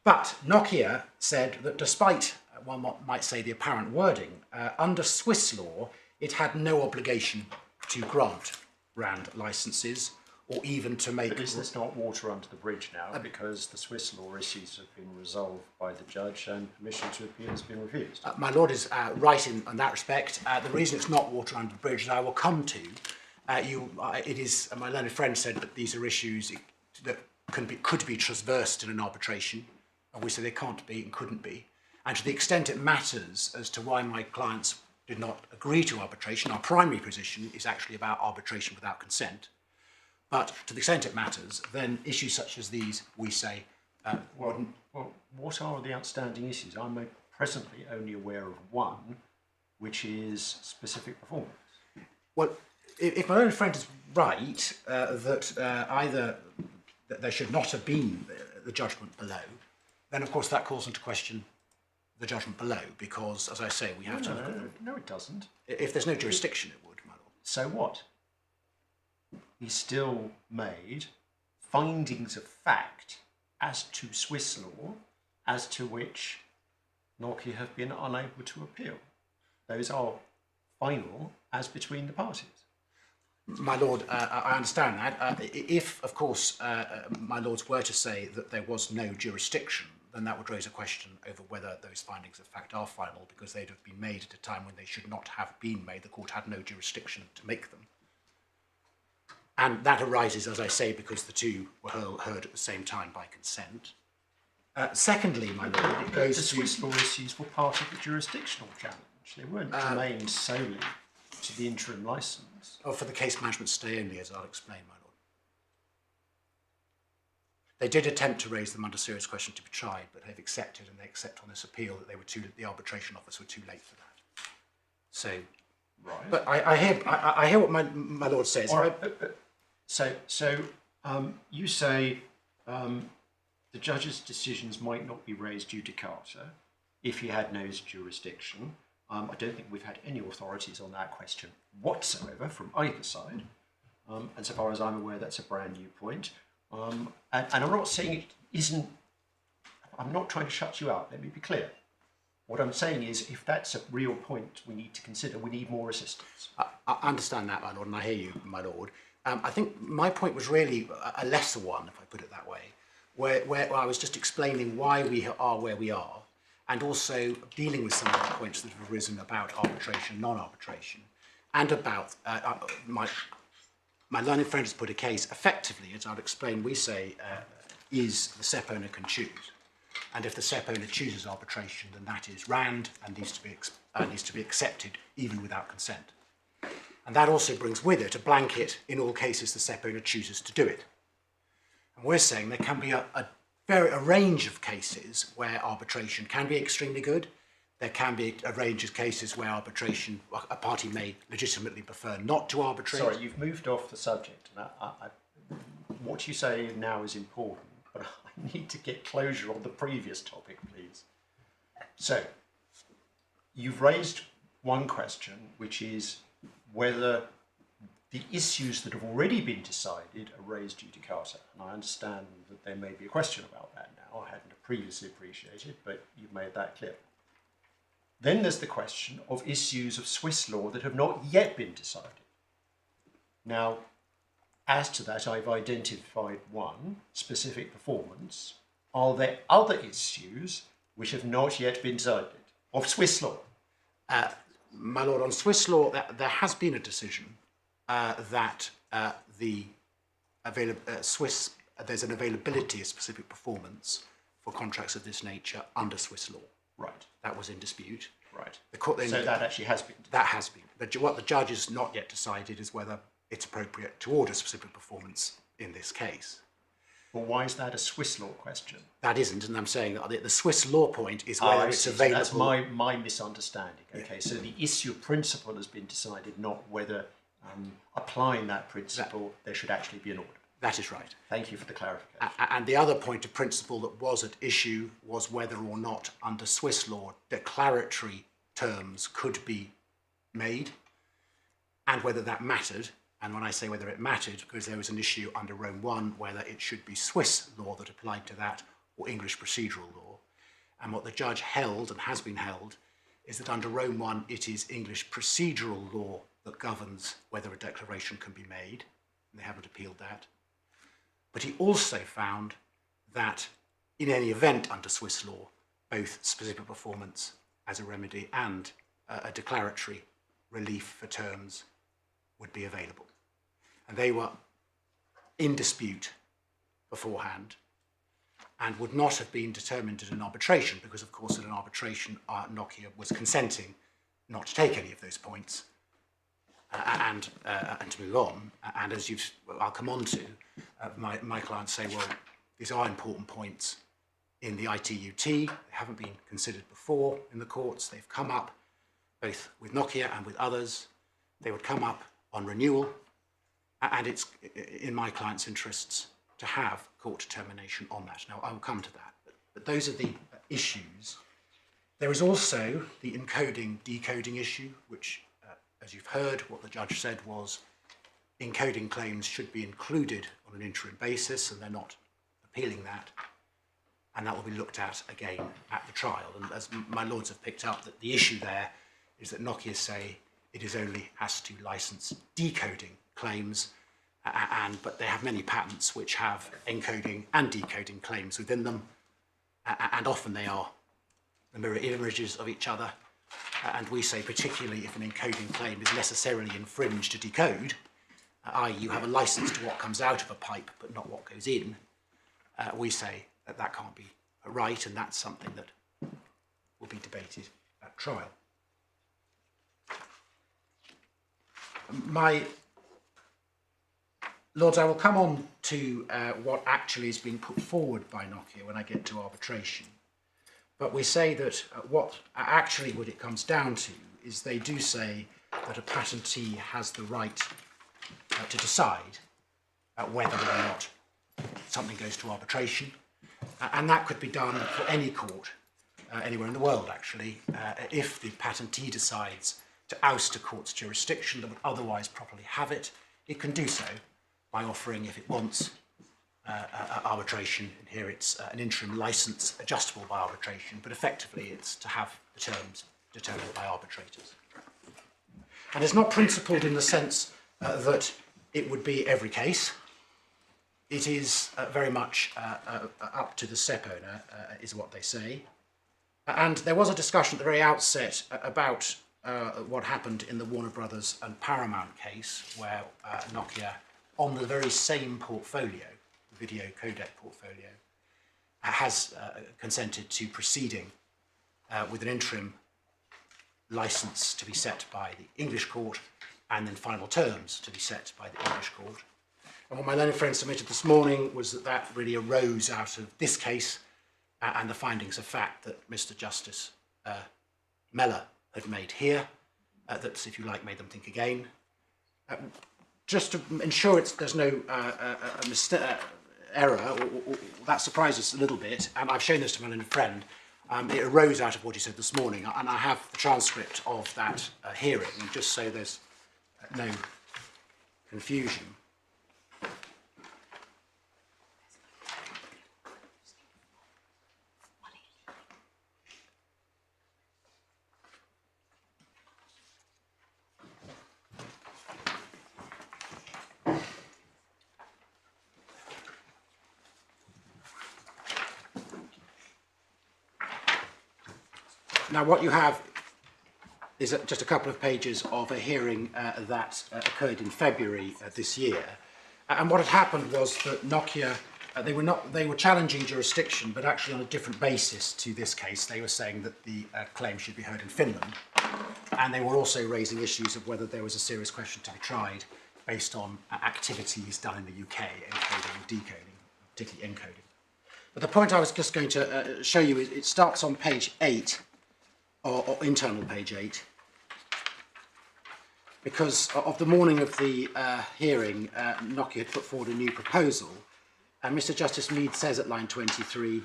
But Nokia said that despite, one might say, the apparent wording, under Swiss law, it had no obligation to grant RAND licenses or even to make... But is this not water under the bridge now, because the Swiss law issues have been resolved by the judge and permission to appeal has been refused? My lord is right in that respect. The reason it's not water under the bridge, as I will come to, it is, my learned friend said that these are issues that could be traversed in an arbitration. Obviously they can't be and couldn't be. And to the extent it matters as to why my clients did not agree to arbitration, our primary position is actually about arbitration without consent. But to the extent it matters, then issues such as these, we say, Well, what are the outstanding issues? I'm presently only aware of one, which is specific performance. Well, if my own friend is right, that either that there should not have been the judgment below, then of course that calls into question the judgment below, because, as I say, we have to look at... No, it doesn't. If there's no jurisdiction, it would, my lord. So what? He still made findings of fact as to Swiss law, as to which Nokia have been unable to appeal. Those are final as between the parties. My lord, I understand that. If, of course, my lords were to say that there was no jurisdiction, then that would raise a question over whether those findings of fact are final, because they'd have been made at a time when they should not have been made. The court had no jurisdiction to make them. And that arises, as I say, because the two were heard at the same time by consent. Secondly, my lord, it goes The to... Swiss law issues were part of the jurisdictional challenge. They weren't germane solely to the interim licence. Oh, for the case management stay only, as I'll explain, my lord. They did attempt to raise them under serious question to be tried, but they've accepted, and they accept on this appeal that the arbitration office were too late for that. So, Right. but I hear what my lord says. All right. So you say the judge's decisions might not be raised judicata if he had no jurisdiction. I don't think we've had any authorities on that question whatsoever from either side. And so far as I'm aware, that's a brand new point. And I'm not saying it isn't, I'm not trying to shut you out, let me be clear. What I'm saying is, if that's a real point we need to consider, we need more assistance. I understand that, my lord, and I hear you, my lord. I think my point was really a lesser one, if I put it that way, where I was just explaining why we are where we are, and also dealing with some of the points that have arisen about arbitration, non-arbitration, and about my learned friend has put a case effectively, as I'll explain, we say, is the SEP owner can choose. And if the SEP owner chooses arbitration, then that is RAND and needs to be accepted even without consent. And that also brings with it a blanket in all cases the SEP owner chooses to do it. And we're saying there can be a range of cases where arbitration can be extremely good. There can be a range of cases where arbitration, a party may legitimately prefer not to arbitrate. Sorry, you've moved off the subject. And what you say now is important, but I need to get closure on the previous topic, please. So, you've raised one question, which is whether the issues that have already been decided are raised judicata. And I understand that there may be a question about that now. I hadn't previously appreciated, but you've made that clear. Then there's the question of issues of Swiss law that have not yet been decided. Now, as to that, I've identified one, specific performance. Are there other issues which have not yet been decided of Swiss law? My lord, on Swiss law, there has been a decision that there's an availability of specific performance for contracts of this nature under Swiss law. Right. That was in dispute. Right. The court then, so that actually has been. That has been. But what the judge has not yet decided is whether it's appropriate to order specific performance in this case. Well, why is that a Swiss law question? That isn't, and I'm saying that the Swiss law point is whether it's available. So that's my misunderstanding. Okay, yeah. So the issue of principle has been decided, not whether applying that principle there should actually be an order. That is right. Thank you for the clarification. And the other point of principle that was at issue was whether or not under Swiss law declaratory terms could be made and whether that mattered. And when I say whether it mattered, because there was an issue under Rome 1 whether it should be Swiss law that applied to that or English procedural law. And what the judge held and has been held is that under Rome 1 it is English procedural law that governs whether a declaration can be made. And they haven't appealed that. But he also found that in any event under Swiss law, both specific performance as a remedy and a declaratory relief for terms would be available. And they were in dispute beforehand and would not have been determined at an arbitration because, of course, at an arbitration, Nokia was consenting not to take any of those points and to move on. And as I'll come on to, my clients say, well, these are important points in the ITUT. They haven't been considered before in the courts. They've come up both with Nokia and with others. They would come up on renewal, and it's in my client's interests to have court determination on that. Now, I will come to that, but those are the issues. There is also the encoding-decoding issue, which, as you've heard, what the judge said was encoding claims should be included on an interim basis, and they're not appealing that. And that will be looked at again at the trial. And as my lords have picked up, that the issue there is that Nokia say it is only has to license decoding claims, but they have many patents which have encoding and decoding claims within them, and often they are the mirror images of each other. And we say, particularly if an encoding claim is necessarily infringed to decode, i.e. you have a licence to what comes out of a pipe but not what goes in, we say that that can't be right, and that's something that will be debated at trial. My Lords, I will come on to what actually is being put forward by Nokia when I get to arbitration. But we say that what it comes down to is they do say that a patentee has the right to decide whether or not something goes to arbitration. And that could be done for any court, anywhere in the world actually, if the patentee decides to oust a court's jurisdiction that would otherwise properly have it, it can do so by offering, if it wants, arbitration. And here it's an interim licence adjustable by arbitration, but effectively it's to have the terms determined by arbitrators. And it's not principled in the sense that it would be every case. It is very much up to the SEP owner, is what they say. And there was a discussion at the very outset about what happened in the Warner Brothers and Paramount case, where Nokia, on the very same portfolio, the video codec portfolio, has consented to proceeding with an interim licence to be set by the English court and then final terms to be set by the English court. And what my learned friend submitted this morning was that that really arose out of this case and the findings of fact that Mr. Justice Mellor had made here, that, if you like, made them think again. Just to ensure there's no error, or that surprises us a little bit, and I've shown this to my learned friend, it arose out of what he said this morning, and I have the transcript of that hearing, just so there's no confusion. Now, what you have is just a couple of pages of a hearing that occurred in February this year. And what had happened was that Nokia, they were challenging jurisdiction, but actually on a different basis to this case. They were saying that the claim should be heard in Finland. And they were also raising issues of whether there was a serious question to be tried based on activities done in the UK, encoding and decoding, particularly encoding. But the point I was just going to show you is it starts on page 8, or internal page 8, because of the morning of the hearing, Nokia had put forward a new proposal, and Mr. Justice Mead says at line 23,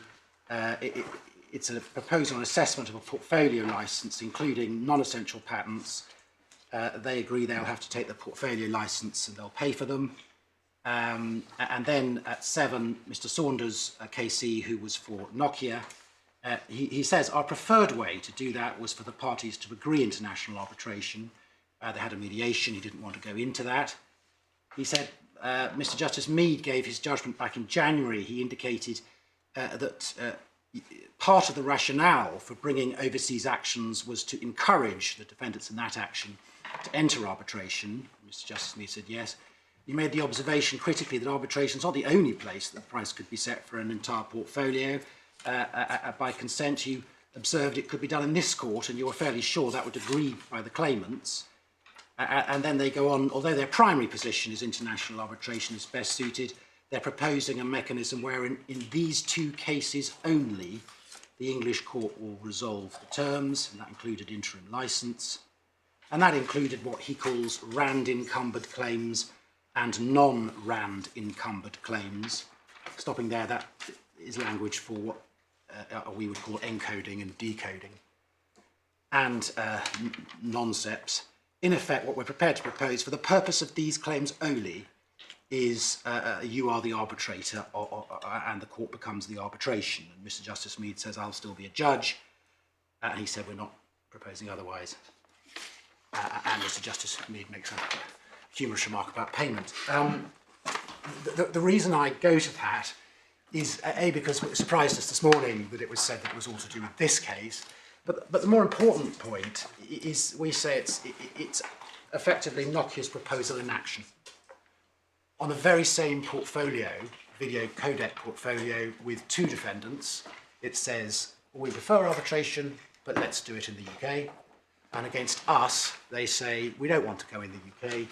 it's a proposal on assessment of a portfolio licence, including non-essential patents. They agree they'll have to take the portfolio licence and they'll pay for them. And then at 7, Mr. Saunders, KC, who was for Nokia, he says our preferred way to do that was for the parties to agree international arbitration. They had a mediation, he didn't want to go into that. He said Mr. Justice Mead gave his judgment back in January. He indicated that part of the rationale for bringing overseas actions was to encourage the defendants in that action to enter arbitration. Mr. Justice Mead said yes. He made the observation critically that arbitration is not the only place that the price could be set for an entire portfolio. By consent, you observed it could be done in this court, and you were fairly sure that would agree by the claimants. And then they go on, although their primary position is international arbitration is best suited, they're proposing a mechanism where in these 2 cases only, the English court will resolve the terms, and that included interim licence. And that included what he calls RAND encumbered claims and non-RAND encumbered claims. Stopping there, that is language for what we would call encoding and decoding, and non-SEPs. In effect, what we're prepared to propose for the purpose of these claims only is you are the arbitrator and the court becomes the arbitration. And Mr. Justice Mead says, I'll still be a judge. And he said, we're not proposing otherwise. And Mr. Justice Mead makes a humorous remark about payment. The reason I go to that is A, because it surprised us this morning that it was said that it was all to do with this case, but the more important point is we say it's effectively Nokia's proposal in action. on the very same portfolio, video codec portfolio with 2 defendants, it says, we prefer arbitration, but let's do it in the UK. And against us, they say, we don't want to go in the UK,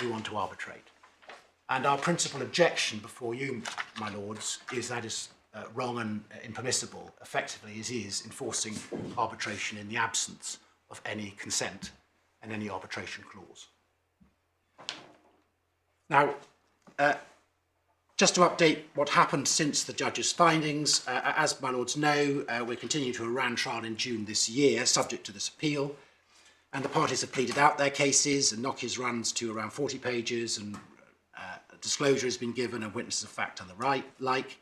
we want to arbitrate. And our principal objection before you, my lords, is that is wrong and impermissible, effectively as is enforcing arbitration in the absence of any consent and any arbitration clause. Now, just to update what happened since the judge's findings, as my lords know, we're continuing to a RAND trial in June this year, subject to this appeal, and the parties have pleaded out their cases, and Nokia's runs to around 40 pages, and disclosure has been given, and witnesses of fact and the like.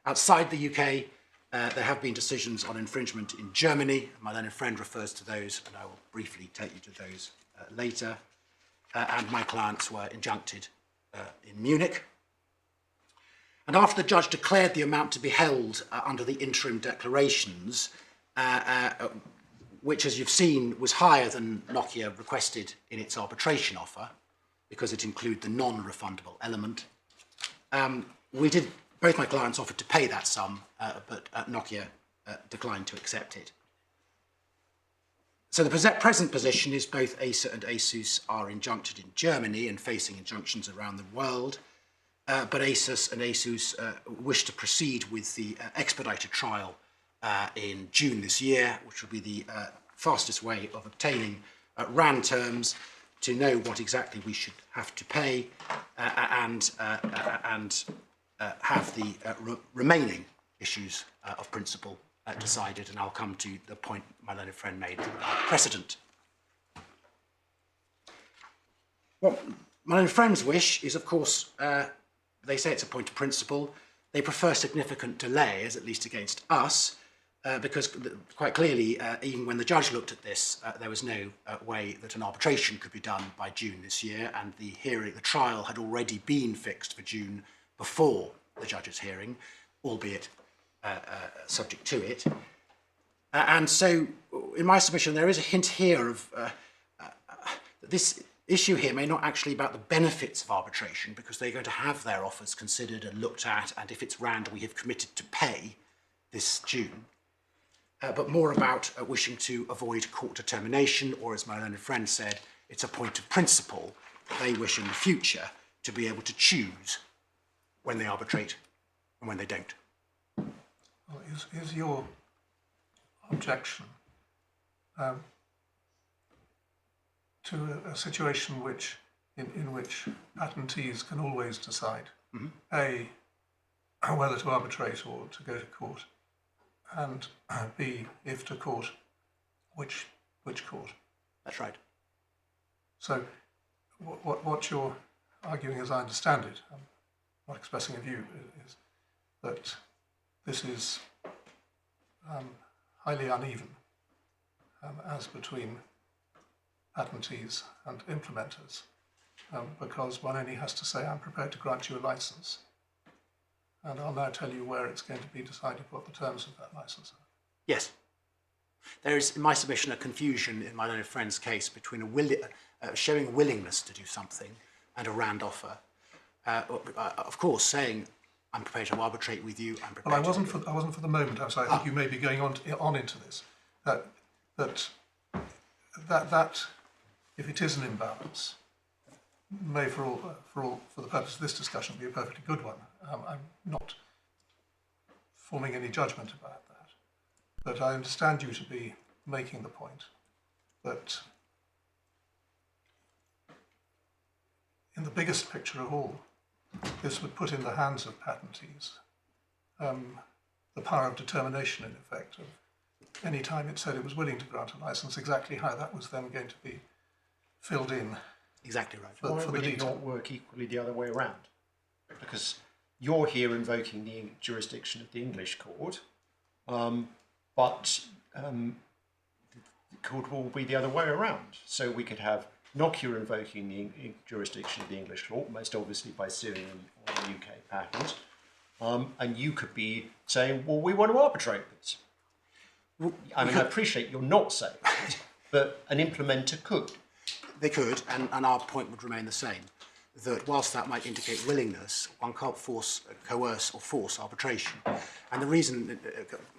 Outside the UK, there have been decisions on infringement in Germany. My learned friend refers to those, and I will briefly take you to those later. And my clients were injuncted in Munich. And after the judge declared the amount to be held under the interim declarations, which, as you've seen, was higher than Nokia requested in its arbitration offer, because it included the non-refundable element, both my clients offered to pay that sum, but Nokia declined to accept it. So the present position is both Acer and Asus are injuncted in Germany and facing injunctions around the world, but Asus and Asus wish to proceed with the expedited trial in June this year, which will be the fastest way of obtaining RAND terms to know what exactly we should have to pay and have the remaining issues of principle decided, and I'll come to the point my learned friend made about precedent. What my learned friend's wish is, of course, they say it's a point of principle. They prefer significant delays, at least against us, because quite clearly, even when the judge looked at this, there was no way that an arbitration could be done by June this year, and the trial had already been fixed for June before the judge's hearing, albeit subject to it. And so, in my submission, there is a hint here of this issue here may not actually be about the benefits of arbitration, because they're going to have their offers considered and looked at, and if it's RAND, we have committed to pay this June. But more about wishing to avoid court determination, or as my learned friend said, it's a point of principle. They wish in the future to be able to choose when they arbitrate and when they don't. Well, is your objection to a situation in which patentees can always decide, A, whether to arbitrate or to go to court, and B, if to court, which court? That's right. So what you're arguing, as I understand it, I'm not expressing a view, is that this is highly uneven as between patentees and implementers, because one only has to say, I'm prepared to grant you a license. And I'll now tell you where it's going to be decided what the terms of that license are. Yes. There is, in my submission, a confusion in my learned friend's case between showing a willingness to do something and a RAND offer. Of course, saying, I'm prepared to arbitrate with you, I'm prepared Well, I wasn't for the moment. I think you may be going on into this. That if it is an imbalance, may for the purpose of this discussion be a perfectly good one. I'm not forming any judgment about that, but I understand you to be making the point that in the biggest picture of all, this would put in the hands of patentees the power of determination, in effect, of any time it said it was willing to grant a license, exactly how that was then going to be filled in. Exactly right. Why would it not work equally the other way around? Because you're here invoking the jurisdiction of the English court, but the court will be the other way around. So we could have Nokia invoking the jurisdiction of the English court, most obviously by suing on the UK patent, and you could be saying, well, we want to arbitrate this. I mean, I appreciate you're not saying it, but an implementer could. They could, and our point would remain the same. that whilst that might indicate willingness, one can't coerce or force arbitration. And the reason,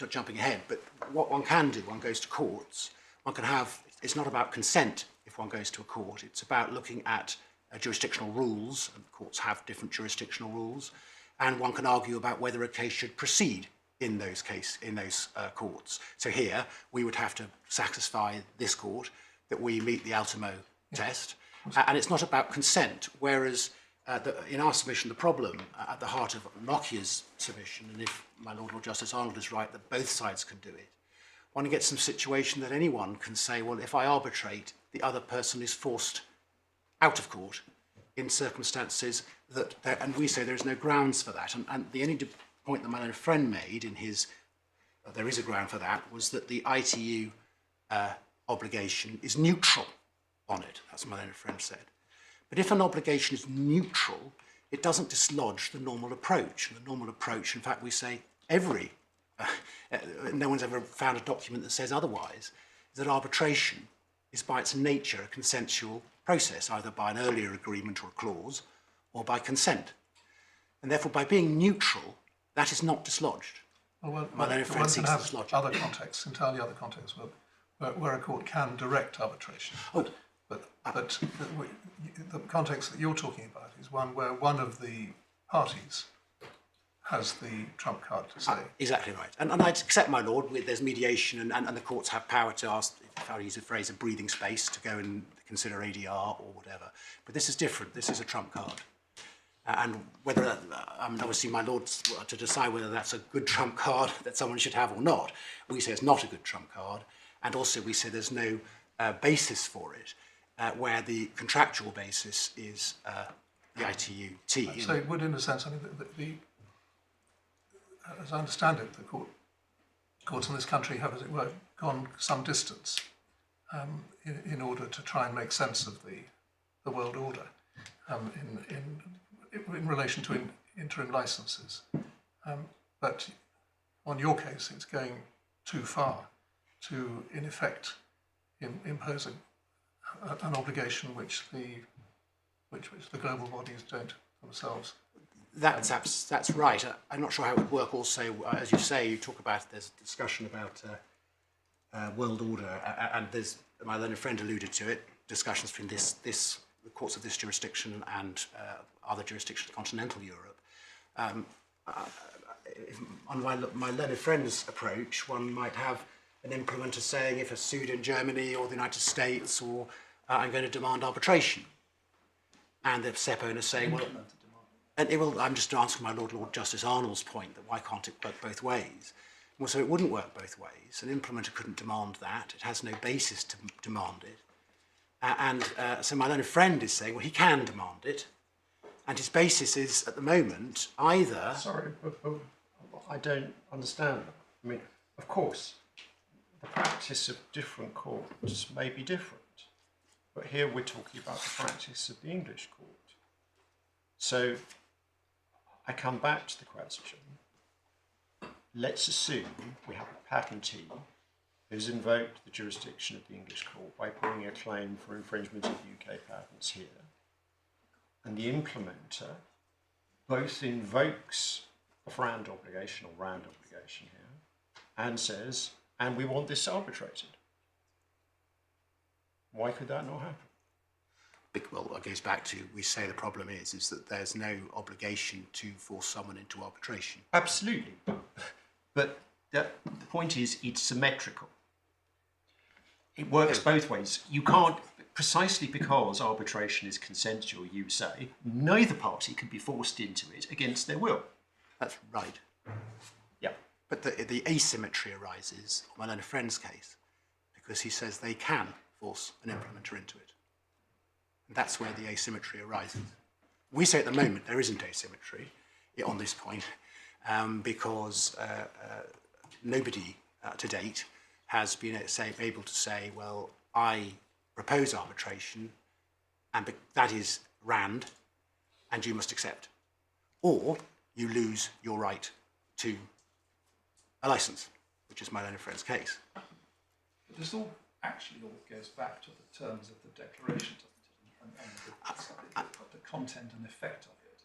not jumping ahead, but what one can do, one goes to courts, one can have, it's not about consent if one goes to a court, it's about looking at jurisdictional rules, and courts have different jurisdictional rules, and one can argue about whether a case should proceed in those courts. So here, we would have to satisfy this court that we meet the Ultimo test, and it's not about consent, whereas in our submission, the problem at the heart of Nokia's submission, and if my Lord Justice Arnold is right that both sides can do it, one gets some situation that anyone can say, well, if I arbitrate, the other person is forced out of court in circumstances that, and we say there is no grounds for that. And the only point that my own friend made in his, there is a ground for that, was that the ITU obligation is neutral on it. That's what my own friend said. But if an obligation is neutral, it doesn't dislodge the normal approach. And the normal approach, in fact, we say no one's ever found a document that says otherwise, is that arbitration is by its nature a consensual process, either by an earlier agreement or a clause, or by consent. And therefore, by being neutral, that is not dislodged. Well, my own friend one can seeks to have dislodge it. other contexts, entirely other contexts, where a court can direct arbitration. But the context that you're talking about is one where one of the parties has the trump card to say. Exactly right. And I'd accept, my lord, there's mediation and the courts have power to ask, if I use a phrase, a breathing space to go and consider ADR or whatever. But this is different. This is a trump card. And whether, obviously my lord's to decide whether that's a good trump card that someone should have or not. We say it's not a good trump card. And also we say there's no basis for it, where the contractual basis is the ITU-T. So it would, in a sense, I mean, as I understand it, the courts in this country have, as it were, gone some distance in order to try and make sense of the world order in relation to interim licenses. But on your case, it's going too far to, in effect, impose an obligation which the global bodies don't themselves. That's right. I'm not sure how it would work also, as you say, you talk about, there's a discussion about world order, and there's, my learned friend alluded to it, discussions between the courts of this jurisdiction and other jurisdictions of continental Europe. On my learned friend's approach, one might have an implementer saying, if a sued in Germany or the United States, or I'm going to demand arbitration. And the SEP owner saying, well, and I'm just answering my Lord Justice Arnold's point that why can't it work both ways? Well, so it wouldn't work both ways. An implementer couldn't demand that. It has no basis to demand it. So my learned friend is saying, well, he can demand it. And his basis is, at the moment, either... Sorry, but I don't understand that. I mean, of course, the practice of different courts may be different. But here we're talking about the practice of the English court. So I come back to the question. Let's assume we have a patentee who's invoked the jurisdiction of the English court by bringing a claim for infringement of UK patents here. And the implementer both invokes a FRAND obligation or RAND obligation here and says, and we want this arbitrated. Why could that not happen? Well, it goes back to, we say the problem is that there's no obligation to force someone into arbitration. Absolutely. But the point is, it's symmetrical. It works both ways. You can't, precisely because arbitration is consensual, you say, neither party can be forced into it against their will. That's right. Yeah. But the asymmetry arises, on my learned friend's case, because he says they can force an implementer into it. And that's where the asymmetry arises. We say at the moment there isn't asymmetry on this point, because nobody to date has been able to say, well, I propose arbitration, and that is RAND, and you must accept. Or you lose your right to a licence, which is my learned friend's case. But this all actually all goes back to the terms of the declaration, doesn't it? And the content and effect of it.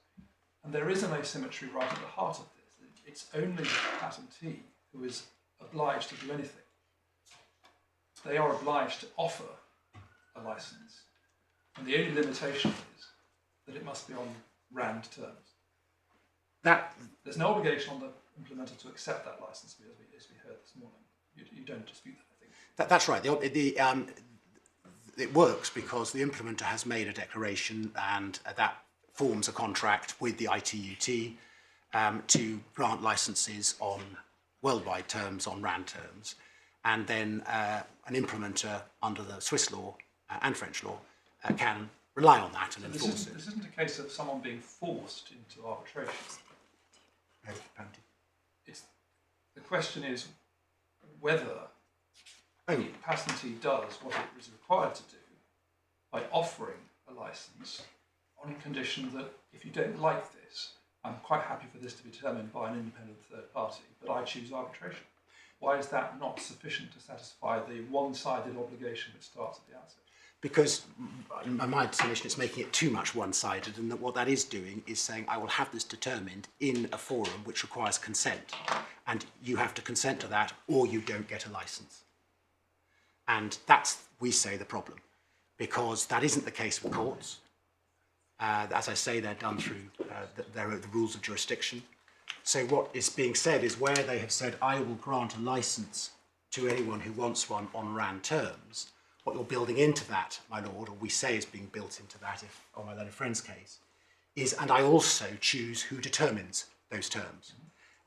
And there is an asymmetry right at the heart of this. It's only the patentee who is obliged to do anything. They are obliged to offer a license, and the only limitation is that it must be on RAND terms. There's no obligation on the implementer to accept that license, as we heard this morning. You don't dispute that, I think. That's right. It works because the implementer has made a declaration, and that forms a contract with the ITUT to grant licenses on worldwide terms, on RAND terms, and then an implementer under the Swiss law and French law can rely on that and enforce it. This isn't a case of someone being forced into arbitration. The question is whether the patentee does what it is required to do by offering a license on condition that if you don't like this, I'm quite happy for this to be determined by an independent third party, but I choose arbitration. Why is that not sufficient to satisfy the one-sided obligation which starts at the outset? Because, in my estimation, it's making it too much one-sided, and that what that is doing is saying, I will have this determined in a forum which requires consent, and you have to consent to that, or you don't get a license. And that's, we say, the problem, because that isn't the case with courts. As I say, they're done through the rules of jurisdiction. So what is being said is where they have said, I will grant a license to anyone who wants one on RAND terms, what you're building into that, my lord, or we say is being built into that, if on my learned friend's case, is, and I also choose who determines those terms.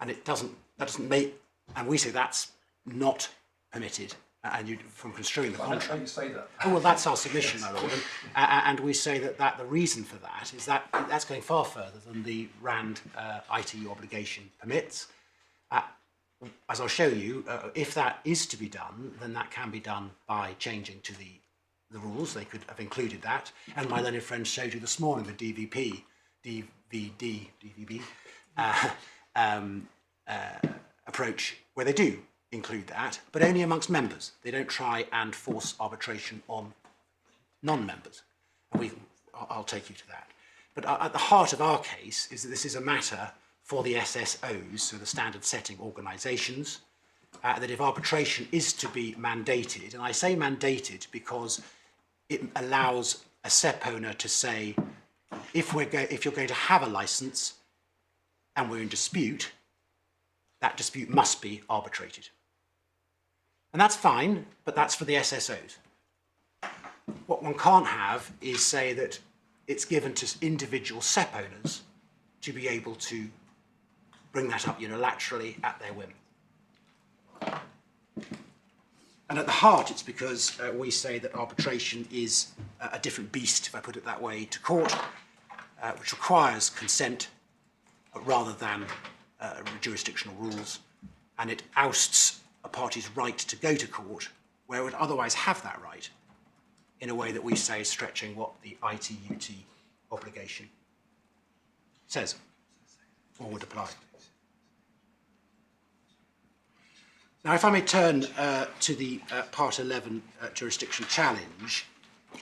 And that doesn't make, and we say that's not permitted, and you, from construing the contract. How do you say that? Oh, well, that's our submission, my lord. And we say that the reason for that is that that's going far further than the RAND ITU obligation permits. As I'll show you, if that is to be done, then that can be done by changing to the rules. They could have included that. And my learned friend showed you this morning the DVB approach, where they do include that, but only amongst members. They don't try and force arbitration on non-members. And I'll take you to that. But at the heart of our case is that this is a matter for the SSOs, so the standard setting organisations, that if arbitration is to be mandated, and I say mandated because it allows a SEP owner to say, if you're going to have a licence and we're in dispute, that dispute must be arbitrated. And that's fine, but that's for the SSOs. What one can't have is say that it's given to individual SEP owners to be able to bring that up unilaterally at their whim. And at the heart, it's because we say that arbitration is a different beast, if I put it that way, to court, which requires consent rather than jurisdictional rules, and it ousts a party's right to go to court where it would otherwise have that right, in a way that we say is stretching what the ITUT obligation says or would apply. Now, if I may turn to the Part 11 jurisdiction challenge,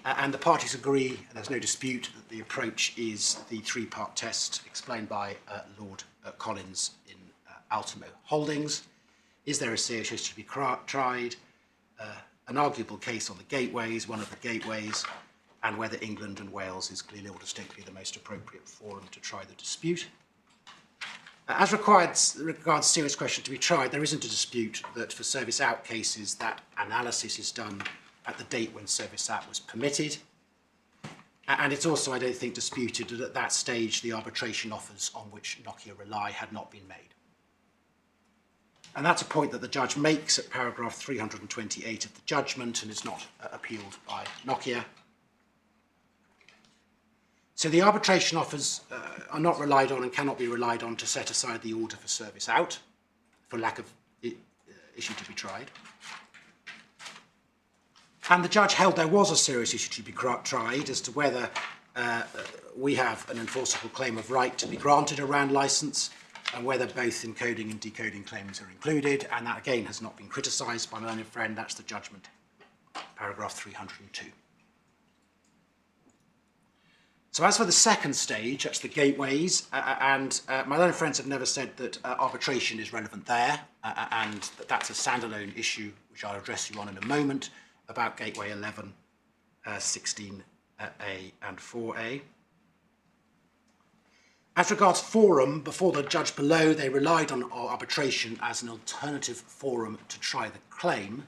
and the parties agree, and there's no dispute, that the approach is the three-part test explained by Lord Collins in Ultimo Holdings. Is there a serious issue to be tried? An arguable case on the gateways, one of the gateways, and whether England and Wales is clearly or distinctly the most appropriate forum to try the dispute. As regards serious question to be tried, there isn't a dispute that for service out cases that analysis is done at the date when service out was permitted. And it's also, I don't think, disputed that at that stage the arbitration offers on which Nokia rely had not been made. And that's a point that the judge makes at paragraph 328 of the judgment and is not appealed by Nokia. So the arbitration offers are not relied on and cannot be relied on to set aside the order for service out for lack of issue to be tried. And the judge held there was a serious issue to be tried as to whether we have an enforceable claim of right to be granted a RAND licence and whether both encoding and decoding claims are included, and that again has not been criticised by my learned friend. That's the judgment, paragraph 302. So as for the second stage, that's the gateways, and my learned friends have never said that arbitration is relevant there, and that that's a standalone issue, which I'll address you on in a moment, about Gateway 11, 16A and 4A. As regards forum, before the judge below, they relied on arbitration as an alternative forum to try the claim,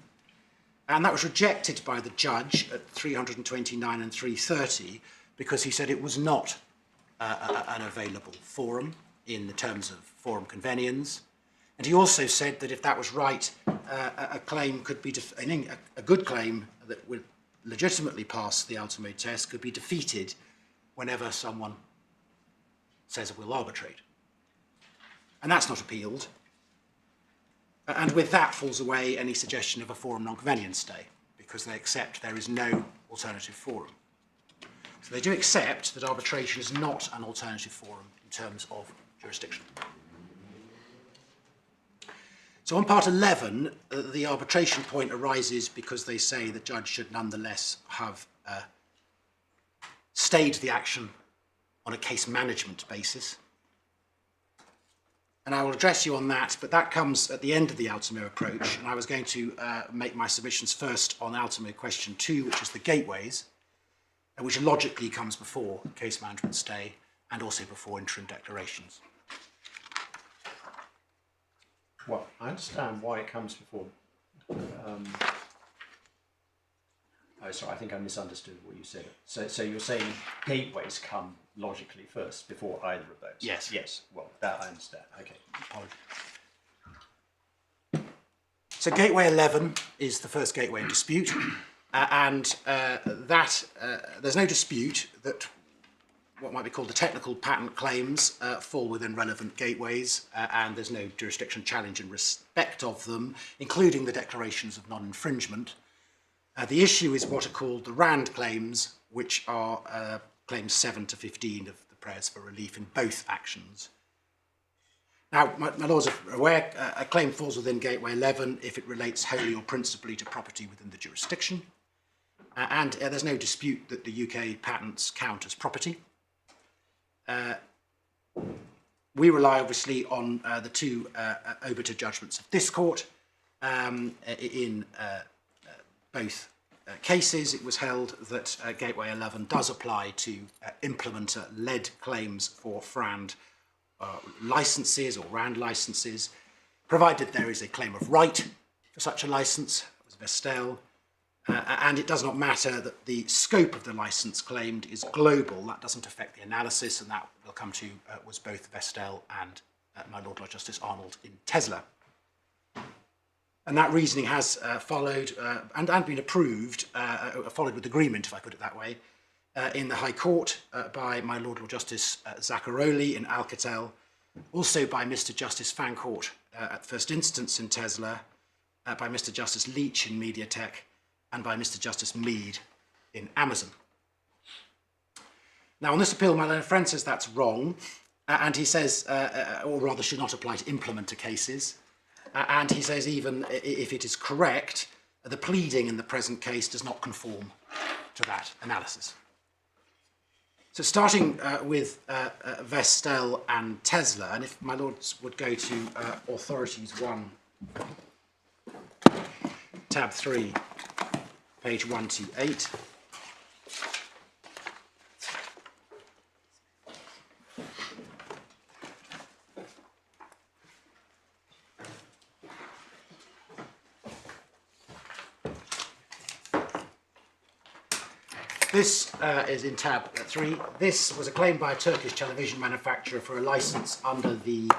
and that was rejected by the judge at 329 and 330 because he said it was not an available forum in the terms of forum conveniens. And he also said that if that was right, a claim could be, a good claim that would legitimately pass the ultimate test could be defeated whenever someone says we'll arbitrate. And that's not appealed. And with that falls away any suggestion of a forum non-convenience stay, because they accept there is no alternative forum. So they do accept that arbitration is not an alternative forum in terms of jurisdiction. So on part 11, the arbitration point arises because they say the judge should nonetheless have stayed the action on a case management basis. And I will address you on that, but that comes at the end of the Ultimo approach, and I was going to make my submissions first on Ultimo question 2, which is the gateways, which logically comes before case management stay and also before interim declarations. Well, I understand why it comes before. Oh, sorry, I think I misunderstood what you said. So you're saying gateways come logically first before either of those? Yes. Yes. Well, that I understand. Okay. Apologies. So gateway 11 is the first gateway in dispute, and there's no dispute that what might be called the technical patent claims fall within relevant gateways, and there's no jurisdiction challenge in respect of them, including the declarations of non-infringement. The issue is what are called the RAND claims, which are claims 7 to 15 of the prayers for relief in both actions. Now, my lords are aware, a claim falls within Gateway 11 if it relates wholly or principally to property within the jurisdiction, and there's no dispute that the UK patents count as property. We rely obviously on the two obiter judgments of this court. In both cases, it was held that Gateway 11 does apply to implementer-led claims for FRAND licenses or RAND licenses, provided there is a claim of right for such a license, that was Vestel, and it does not matter that the scope of the license claimed is global. That doesn't affect the analysis, and that we'll come to was both Vestel and my Lord Justice Arnold in Tesla. And that reasoning has followed and been approved, followed with agreement, if I put it that way, in the High Court by my Lord Justice Zacaroli in Alcatel, also by Mr. Justice Fancourt at first instance in Tesla, by Mr. Justice Leach in Mediatek, and by Mr. Justice Mead in Amazon. Now, on this appeal, my learned friend says that's wrong, and he says, or rather should not apply to implementer cases. And he says even if it is correct, the pleading in the present case does not conform to that analysis. So starting with Vestel and Tesla, and if my lords would go to Authorities 1, tab 3, page 128. This is in tab 3. This was a claim by a Turkish television manufacturer for a license under the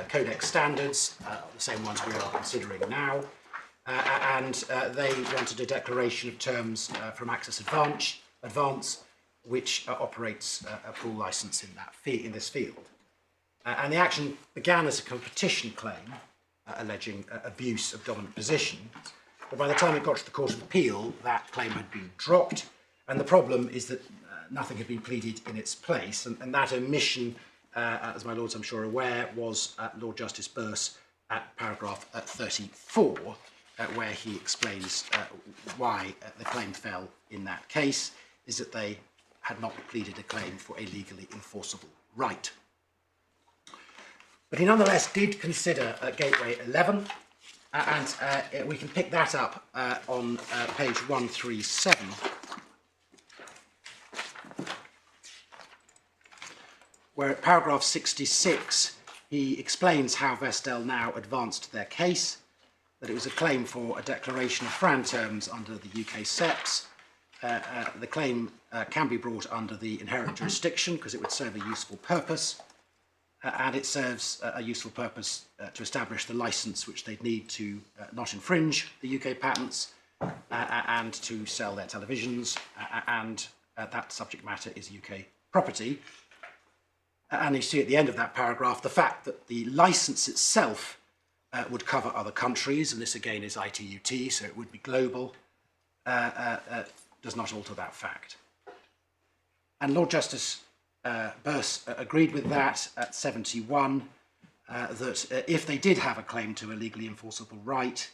Codex standards, the same ones we are considering now, and they wanted a declaration of terms from Access Advance, which operates a pool license in this field. And the action began as a competition claim alleging abuse of dominant position. But by the time it got to the Court of Appeal, that claim had been dropped, and the problem is that nothing had been pleaded in its place, and that omission, as my lords I'm sure are aware, was Lord Justice Burse at paragraph 34, where he explains why the claim fell in that case, is that they had not pleaded a claim for a legally enforceable right. But he nonetheless did consider Gateway 11, and we can pick that up on page 137. Where at paragraph 66, he explains how Vestel now advanced their case, that it was a claim for a declaration of FRAN terms under the UK SEPS. The claim can be brought under the inherent jurisdiction because it would serve a useful purpose, and it serves a useful purpose to establish the licence which they'd need to not infringe the UK patents and to sell their televisions, and that subject matter is UK property. And you see at the end of that paragraph the fact that the licence itself would cover other countries, and this again is ITUT, so it would be global, does not alter that fact. And Lord Justice Burse agreed with that at 71, that if they did have a claim to a legally enforceable right,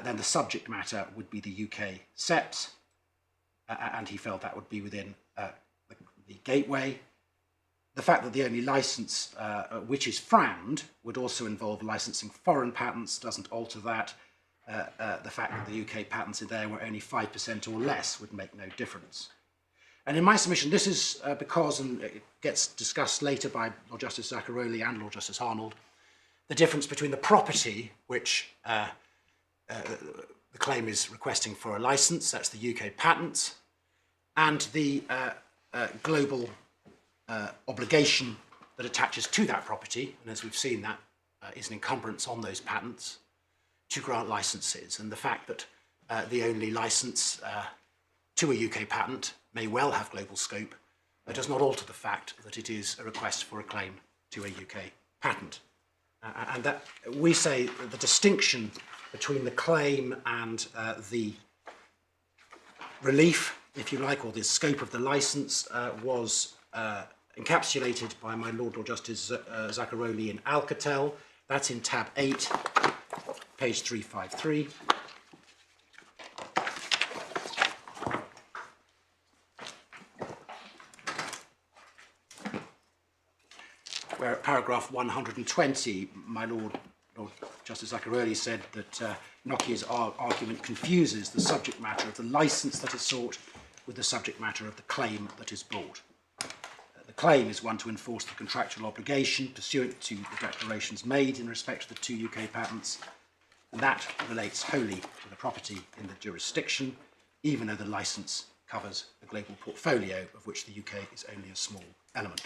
then the subject matter would be the UK SEPS, and he felt that would be within the gateway. The fact that the only licence which is FRAND would also involve licensing foreign patents doesn't alter that. The fact that the UK patents in there were only 5% or less would make no difference. And in my submission, this is because, and it gets discussed later by Lord Justice Zacaroli and Lord Justice Arnold, the difference between the property which the claim is requesting for a licence, that's the UK patents, and the global obligation that attaches to that property, and as we've seen, that is an encumbrance on those patents, to grant licenses. And the fact that the only licence to a UK patent may well have global scope does not alter the fact that it is a request for a claim to a UK patent. And that we say the distinction between the claim and the relief, if you like, or the scope of the licence was encapsulated by my Lord Justice Zacaroli in Alcatel. That's in tab 8, page 353. Where at paragraph 120, my Lord Justice Zacaroli said that Nokia's argument confuses the subject matter of the licence that is sought with the subject matter of the claim that is brought. The claim is one to enforce the contractual obligation pursuant to the declarations made in respect to the 2 UK patents, and that relates wholly to the property in the jurisdiction, even though the licence covers a global portfolio of which the UK is only a small element.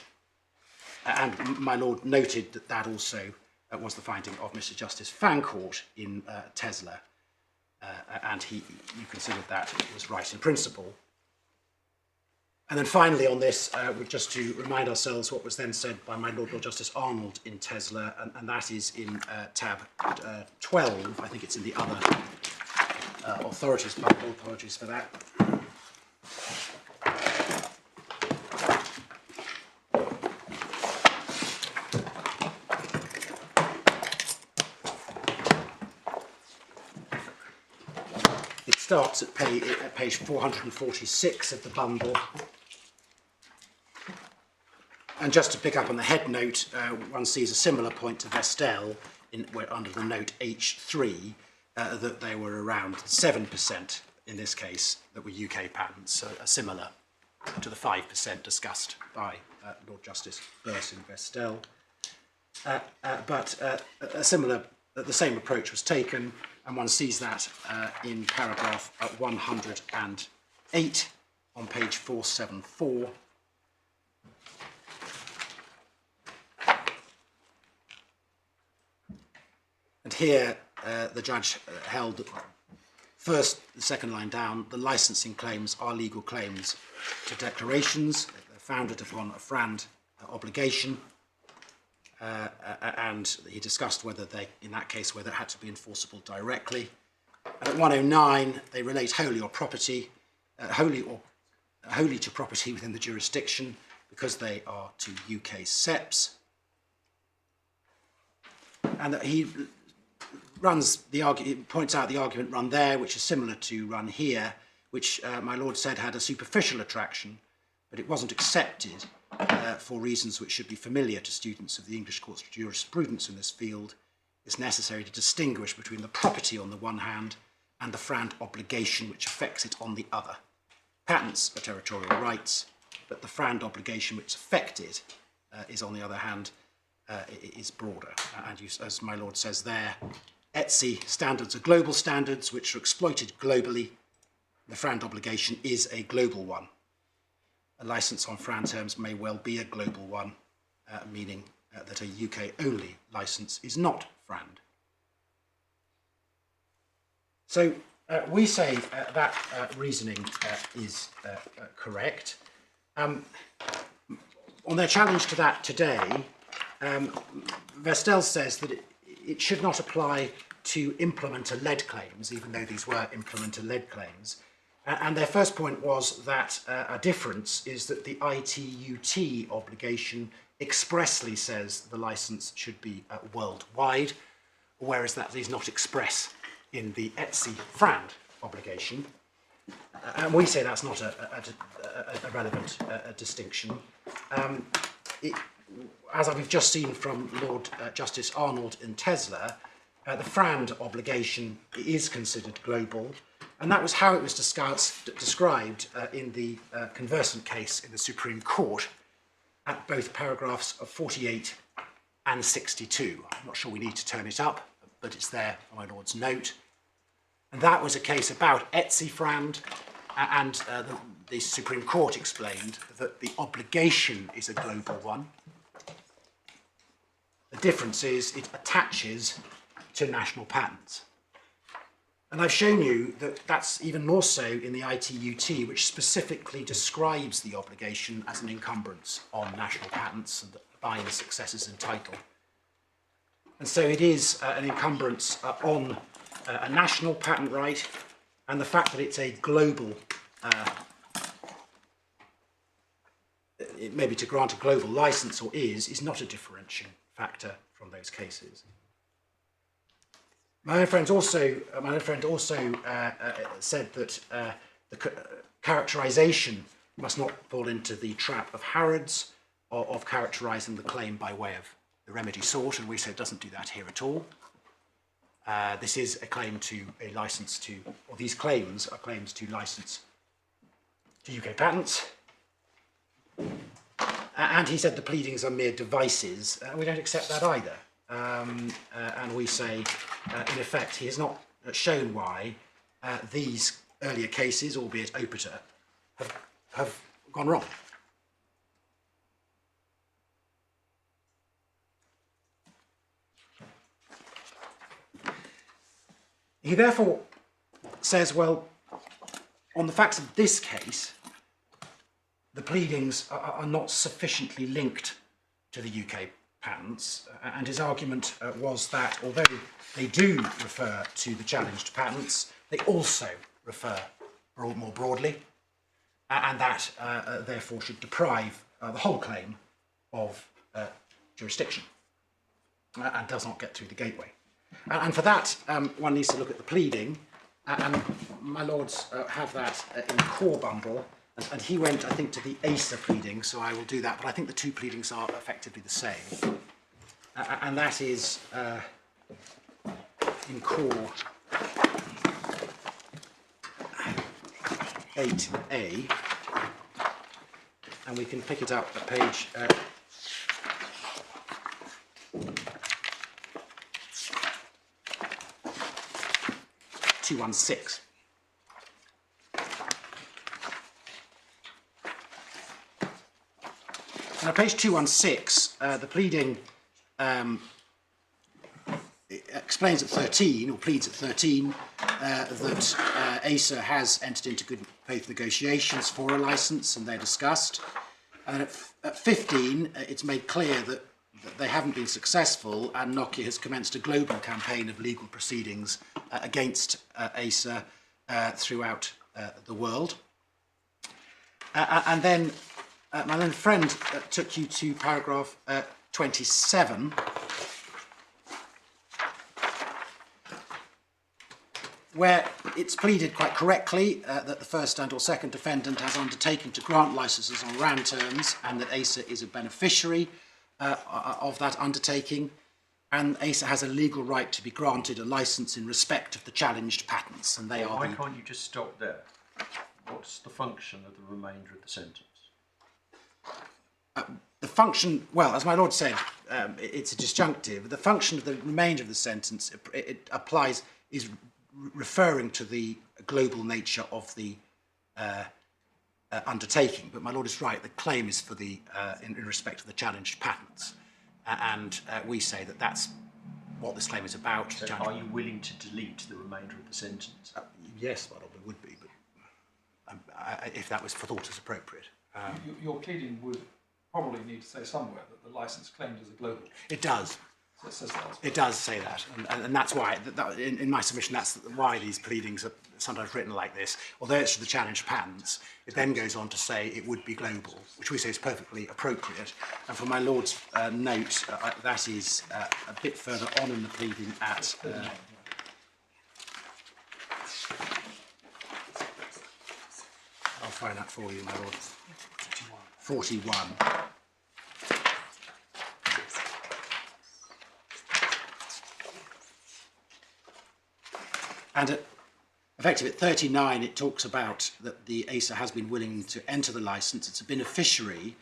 And my Lord noted that that also was the finding of Mr. Justice Fancourt in Tesla, and you considered that it was right in principle. And then finally on this, just to remind ourselves what was then said by my Lord Justice Arnold in Tesla, and that is in tab 12. I think it's in the other authorities bundle. Apologies for that. It starts at page 446 of the bundle. And just to pick up on the head note, one sees a similar point to Vestel under the note H3, that they were around 7% in this case that were UK patents, so similar to the 5% discussed by Lord Justice Burse in Vestel. But the same approach was taken, and one sees that in paragraph 108 on page 474. And here the judge held that first, the second line down, the licensing claims are legal claims to declarations. They're founded upon a FRAND obligation. And he discussed whether they, in that case, whether it had to be enforceable directly. And at 109, they relate wholly to property within the jurisdiction because they are to UK SEPS. And that he runs the argument, points out the argument run there, which is similar to run here, which my lord said had a superficial attraction, but it wasn't accepted for reasons which should be familiar to students of the English court's jurisprudence in this field. It's necessary to distinguish between the property on the one hand and the Frand obligation which affects it on the other. Patents are territorial rights, but the Frand obligation which affects it is, on the other hand, is broader. And as my lord says there, ETSI standards are global standards which are exploited globally. The Frand obligation is a global one. A licence on Frand terms may well be a global one, meaning that a UK-only licence is not Frand. So we say that reasoning is correct. On their challenge to that today, Vestel says that it should not apply to implementer-led claims, even though these were implementer-led claims. And their first point was that a difference is that the ITUT obligation expressly says the licence should be worldwide, whereas that is not express in the ETSI Frand obligation. And we say that's not a relevant distinction. As we've just seen from Lord Justice Arnold in Tesla, the Frand obligation is considered global, and that was how it was described in the Conversant case in the Supreme Court at both paragraphs of 48 and 62. I'm not sure we need to turn it up, but it's there on my Lord's note. And that was a case about ETSI Frand, and the Supreme Court explained that the obligation is a global one. The difference is it attaches to national patents. And I've shown you that that's even more so in the ITUT, which specifically describes the obligation as an encumbrance on national patents and that binds successors in title. And so it is an encumbrance on a national patent right, and the fact that it's a global, it may be to grant a global license or is not a differentiating factor from those cases. My own friend also said that the characterisation must not fall into the trap of Harrods or of characterising the claim by way of the remedy sought, and we say it doesn't do that here at all. This is a claim to a licence to, or these claims are claims to license to UK patents. And he said the pleadings are mere devices. We don't accept that either. And we say, in effect, he has not shown why these earlier cases, albeit opita, have gone wrong. He therefore says, well, on the facts of this case, the pleadings are not sufficiently linked to the UK patents, and his argument was that although they do refer to the challenged patents, they also refer more broadly, and that therefore should deprive the whole claim of jurisdiction, and does not get through the gateway. And for that, one needs to look at the pleading, and my lords have that in the core bundle, and he went, I think, to the Acer pleading, so I will do that, but I think the two pleadings are effectively the same. And that is in core 8A, and we can pick it up at page 216. And at page 216, the pleading explains at 13, or pleads at 13, that Acer has entered into good faith negotiations for a licence, and they're discussed. And at 15, it's made clear that they haven't been successful, and Nokia has commenced a global campaign of legal proceedings against Acer throughout the world. And then my own friend took you to paragraph 27, where it's pleaded quite correctly that the first and or second defendant has undertaken to grant licenses on RAN terms and that Acer is a beneficiary of that undertaking, and Acer has a legal right to be granted a license in respect of the challenged patents, and they are Why the... can't you just stop there? What's the function of the remainder of the sentence? The function, well, as my lord said, it's a disjunctive. The function of the remainder of the sentence, it applies, is referring to the global nature of the undertaking. But my lord is right, the claim is for the, in respect of the challenged patents. And we say that that's what this claim is about. So are you willing to delete the remainder of the sentence? Yes, my lord, it would be, but if that was thought as appropriate. Your pleading would probably need to say somewhere that the license claimed is a global. It does. So it says that. It does say that, and that's why, in my submission, that's why these pleadings are sometimes written like this. Although it's for the challenged patents, it then goes on to say it would be global, which we say is perfectly appropriate. And for my lord's note, that is a bit further on in the pleading at... I'll find that for you, my lord. 41. And effectively at 39, it talks about that the Acer has been willing to enter the license. It's a beneficiary,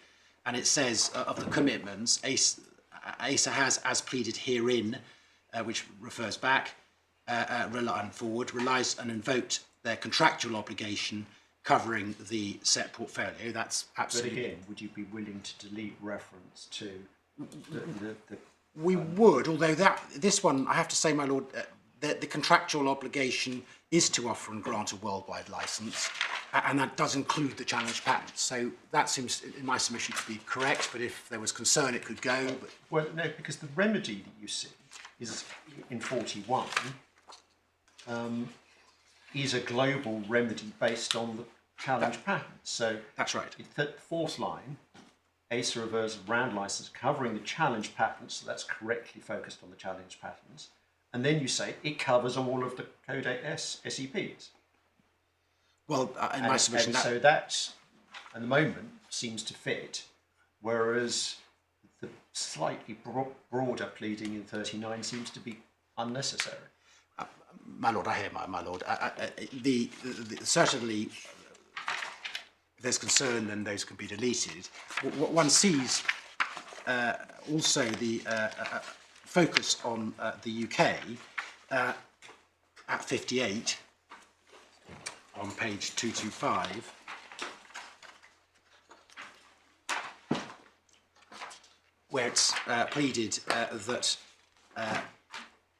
and it says of the commitments, Acer has, as pleaded herein, which refers back, and forward, relies and invoked their contractual obligation covering the set portfolio. That's absolutely... But again, would you be willing to delete reference to the We would, although this one, I have to say, my lord, the contractual obligation is to offer and grant a worldwide license, and that does include the challenged patents. So that seems, in my submission, to be correct, but if there was concern, it could go. But... Well, no, because the remedy that you see is in 41 is a global remedy based on the challenged patents. So that's right. The fourth line, Acer avers RAND license covering the challenged patents, so that's correctly focused on the challenged patents. And then you say it covers all of the Codec SEPs. Well, in my submission, so that, at the moment, seems to fit, whereas the slightly broader pleading in 39 seems to be unnecessary. My lord, I hear my lord. Certainly, if there's concern, then those can be deleted. One sees also the focus on the UK at 58 on page 225, where it's pleaded that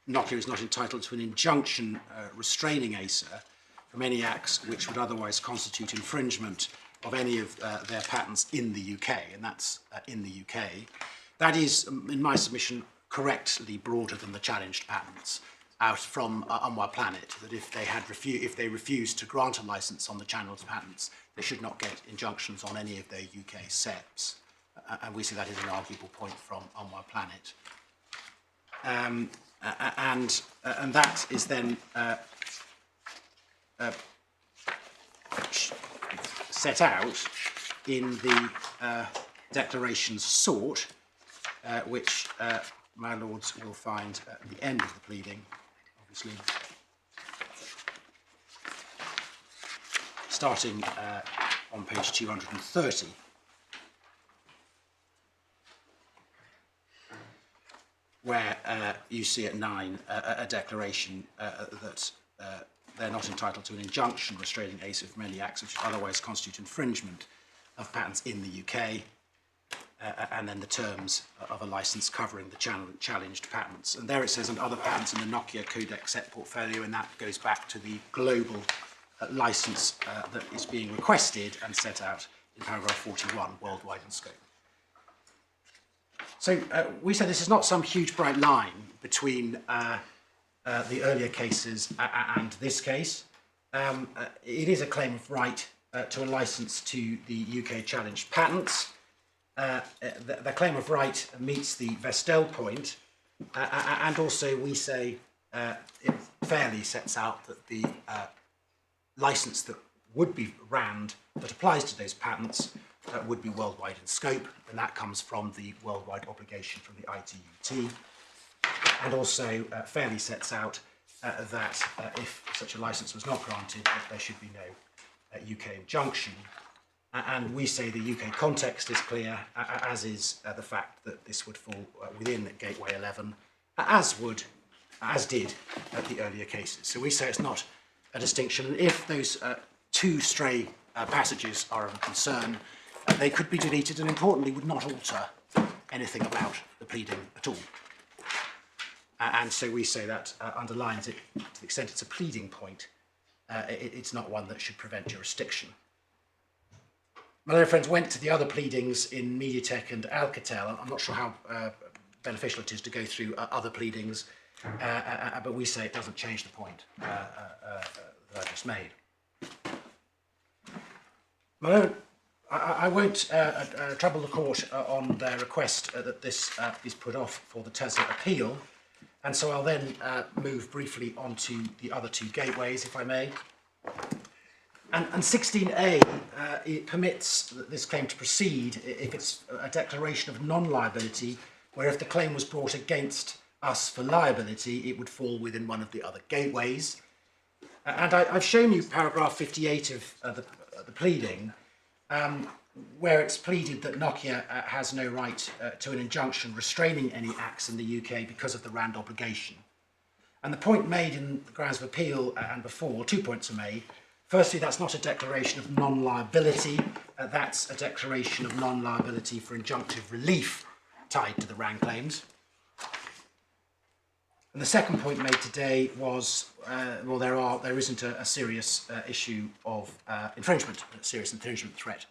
Nokia is not entitled to an injunction restraining Acer from any acts which would otherwise constitute infringement of any of their patents in the UK, and that's in the UK. That is, in my submission, correctly broader than the challenged patents out from On My Planet, that if they refused to grant a license on the challenged patents, they should not get injunctions on any of their UK SEPs. And we see that as an arguable point from On My Planet. And that is then set out in the declarations sought, which my lords will find at the end of the pleading, obviously, starting on page 230. Where you see at 9 a declaration that they're not entitled to an injunction restraining Acer from any acts which otherwise constitute infringement of patents in the UK, and then the terms of a license covering the challenged patents. And there it says, and other patents in the Nokia codec set portfolio, and that goes back to the global license that is being requested and set out in paragraph 41, worldwide in scope. So we say this is not some huge bright line between the earlier cases and this case. It is a claim of right to a license to the UK challenged patents. The claim of right meets the Vestel point, and also we say fairly sets out that the licence that would be RAND that applies to those patents would be worldwide in scope, and that comes from the worldwide obligation from the ITUT, and also fairly sets out that if such a licence was not granted, that there should be no UK injunction. And we say the UK context is clear, as is the fact that this would fall within Gateway 11, as did the earlier cases. So we say it's not a distinction. And if those two stray passages are of concern, they could be deleted and importantly would not alter anything about the pleading at all. And so we say that underlines it to the extent it's a pleading point, it's not one that should prevent jurisdiction. My other friends went to the other pleadings in MediaTek and Alcatel. I'm not sure how beneficial it is to go through other pleadings, but we say it doesn't change the point that I just made. I won't trouble the court on their request that this is put off for the Tesla appeal, and so I'll then move briefly on to the other two gateways, if I may. And 16A, it permits this claim to proceed if it's a declaration of non-liability, where if the claim was brought against us for liability, it would fall within one of the other gateways. And I've shown you paragraph 58 of the pleading, where it's pleaded that Nokia has no right to an injunction restraining any acts in the UK because of the RAND obligation. And the point made in the grounds of appeal and before, 2 points are made. Firstly, that's not a declaration of non-liability, that's a declaration of non-liability for injunctive relief tied to the RAND claims. And the second point made today was, well, there isn't a serious issue of infringement, a serious infringement threat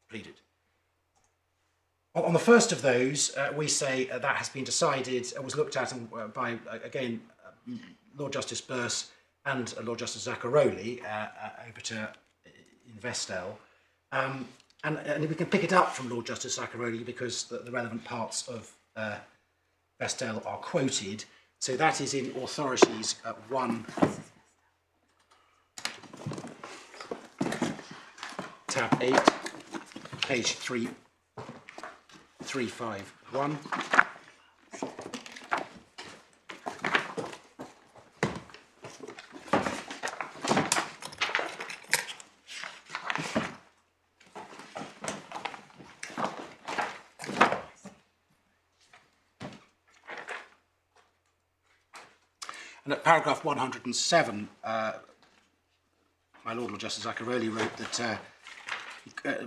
pleaded. On the first of those, we say that has been decided, was looked at by, again, Lord Justice Burse and Lord Justice Zacaroli over to Vestel. And we can pick it up from Lord Justice Zacaroli because the relevant parts of Vestel are quoted. So that is in Authorities 1, tab 8, page 351. And at paragraph 107, my Lord Justice Zacaroli wrote that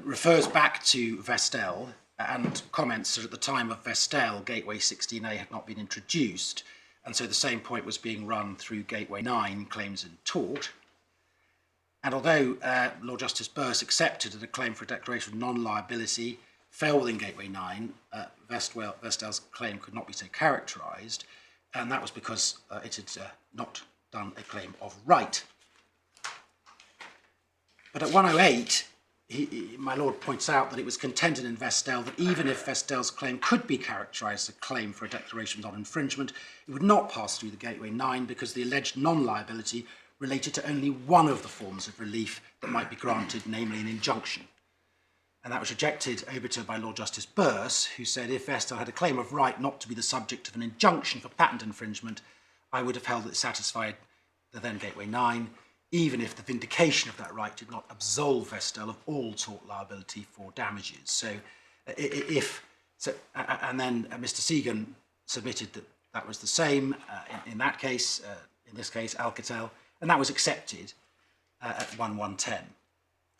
refers back to Vestel and comments that at the time of Vestel, Gateway 16A had not been introduced, and so the same point was being run through Gateway 9, claims in tort. And although Lord Justice Burse accepted that a claim for a declaration of non-liability fell within Gateway 9, Vestel's claim could not be so characterised, and that was because it had not done a claim of right. But at 108, my Lord points out that it was contended in Vestel that even if Vestel's claim could be characterised as a claim for a declaration of non-infringement, it would not pass through the Gateway 9 because the alleged non-liability related to only one of the forms of relief that might be granted, namely an injunction. And that was rejected over to by Lord Justice Burse, who said if Vestel had a claim of right not to be the subject of an injunction for patent infringement, I would have held that it satisfied the then Gateway 9, even if the vindication of that right did not absolve Vestel of all tort liability for damages. So, and then Mr. Segan submitted that that was the same in that case, in this case, Alcatel, and that was accepted at 1110.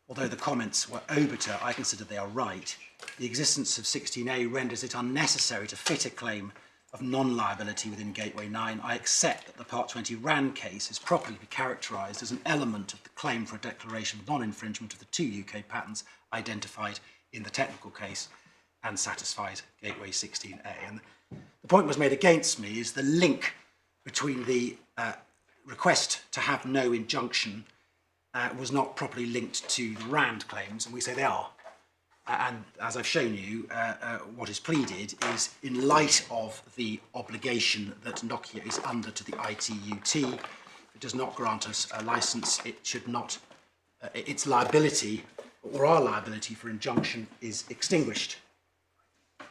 Although the comments were obiter, I consider they are right. The existence of 16A renders it unnecessary to fit a claim of non-liability within Gateway 9. I accept that the Part 20 RAND case is properly characterised as an element of the claim for a declaration of non-infringement of the two UK patents identified in the technical case and satisfied Gateway 16A. And the point was made against me is the link between the request to have no injunction was not properly linked to the RAND claims, and we say they are. And as I've shown you, what is pleaded is in light of the obligation that Nokia is under to the ITUT, it does not grant us a licence, it should not, its liability, or our liability for injunction, is extinguished.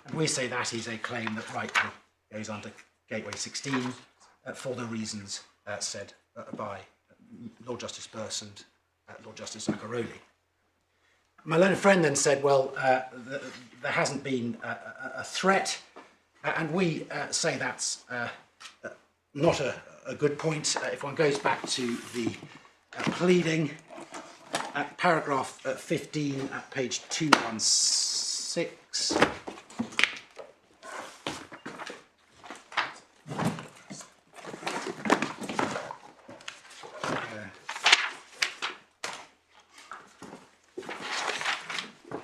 And we say that is a claim that rightly goes under Gateway 16 for the reasons said by Lord Justice Burse and Lord Justice Zacaroli. My learned friend then said, well, there hasn't been a threat, and we say that's not a good point. If one goes back to the pleading, at paragraph 15 at page 216,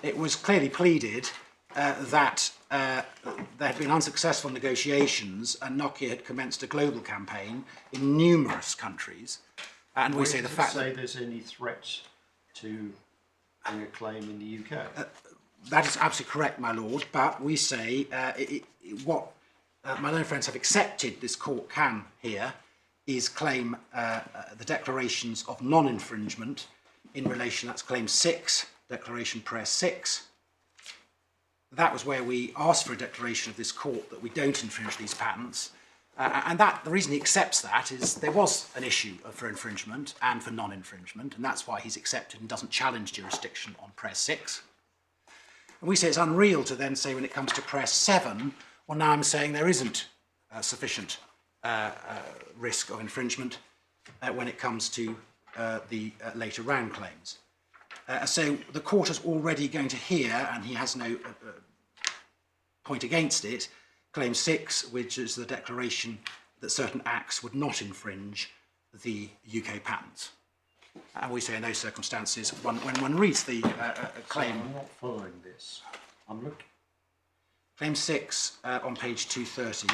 it was clearly pleaded that there had been unsuccessful negotiations and Nokia had commenced a global campaign in numerous countries. And we say the fact that there's any threat to bring a claim in the UK. That is absolutely correct, my lord, but we say what my learned friends have accepted this court can hear is claim the declarations of non-infringement in relation, that's claim 6, declaration prayer 6. That was where we asked for a declaration of this court that we don't infringe these patents. And the reason he accepts that is there was an issue for infringement and for non-infringement, and that's why he's accepted and doesn't challenge jurisdiction on prayer 6. And we say it's unreal to then say when it comes to prayer 7, well, now I'm saying there isn't sufficient risk of infringement when it comes to the later round claims. So the court is already going to hear, and he has no point against it, claim 6, which is the declaration that certain acts would not infringe the UK patents. And we say in those circumstances, when one reads the claim... I'm not following this. I'm looking. Claim 6 on page 230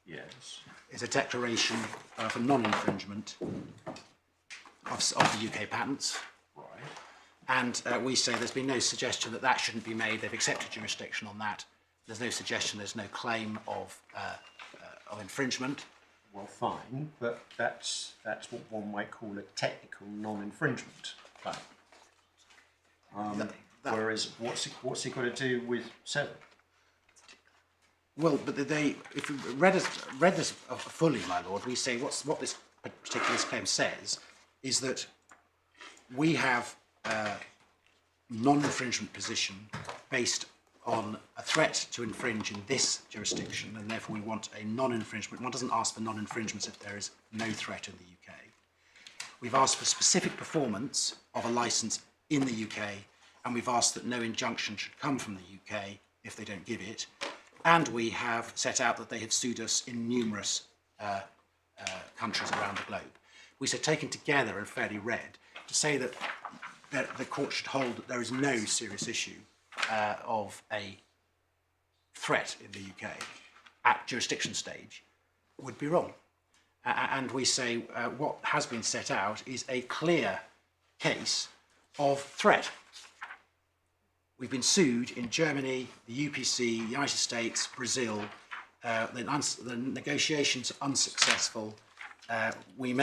Yes. is a declaration for non-infringement of the UK patents. Right. And we say there's been no suggestion that that shouldn't be made. They've accepted jurisdiction on that. There's no suggestion, there's no claim of infringement. Well, fine, but that's what one might call a technical non-infringement claim. Whereas, what's he got to do with 7? Well, but if you read this fully, my lord, we say what this particular claim says is that we have a non-infringement position based on a threat to infringe in this jurisdiction, and therefore we want a non-infringement. One doesn't ask for non-infringements if there is no threat in the UK. We've asked for specific performance of a licence in the UK, and we've asked that no injunction should come from the UK if they don't give it. And we have set out that they have sued us in numerous countries around the globe. We said, taken together and fairly read, to say that the court should hold that there is no serious issue of a threat in the UK at jurisdiction stage would be wrong. And we say what has been set out is a clear case of threat. We've been sued in Germany, the UPC, the United States, Brazil. The negotiations are unsuccessful. We've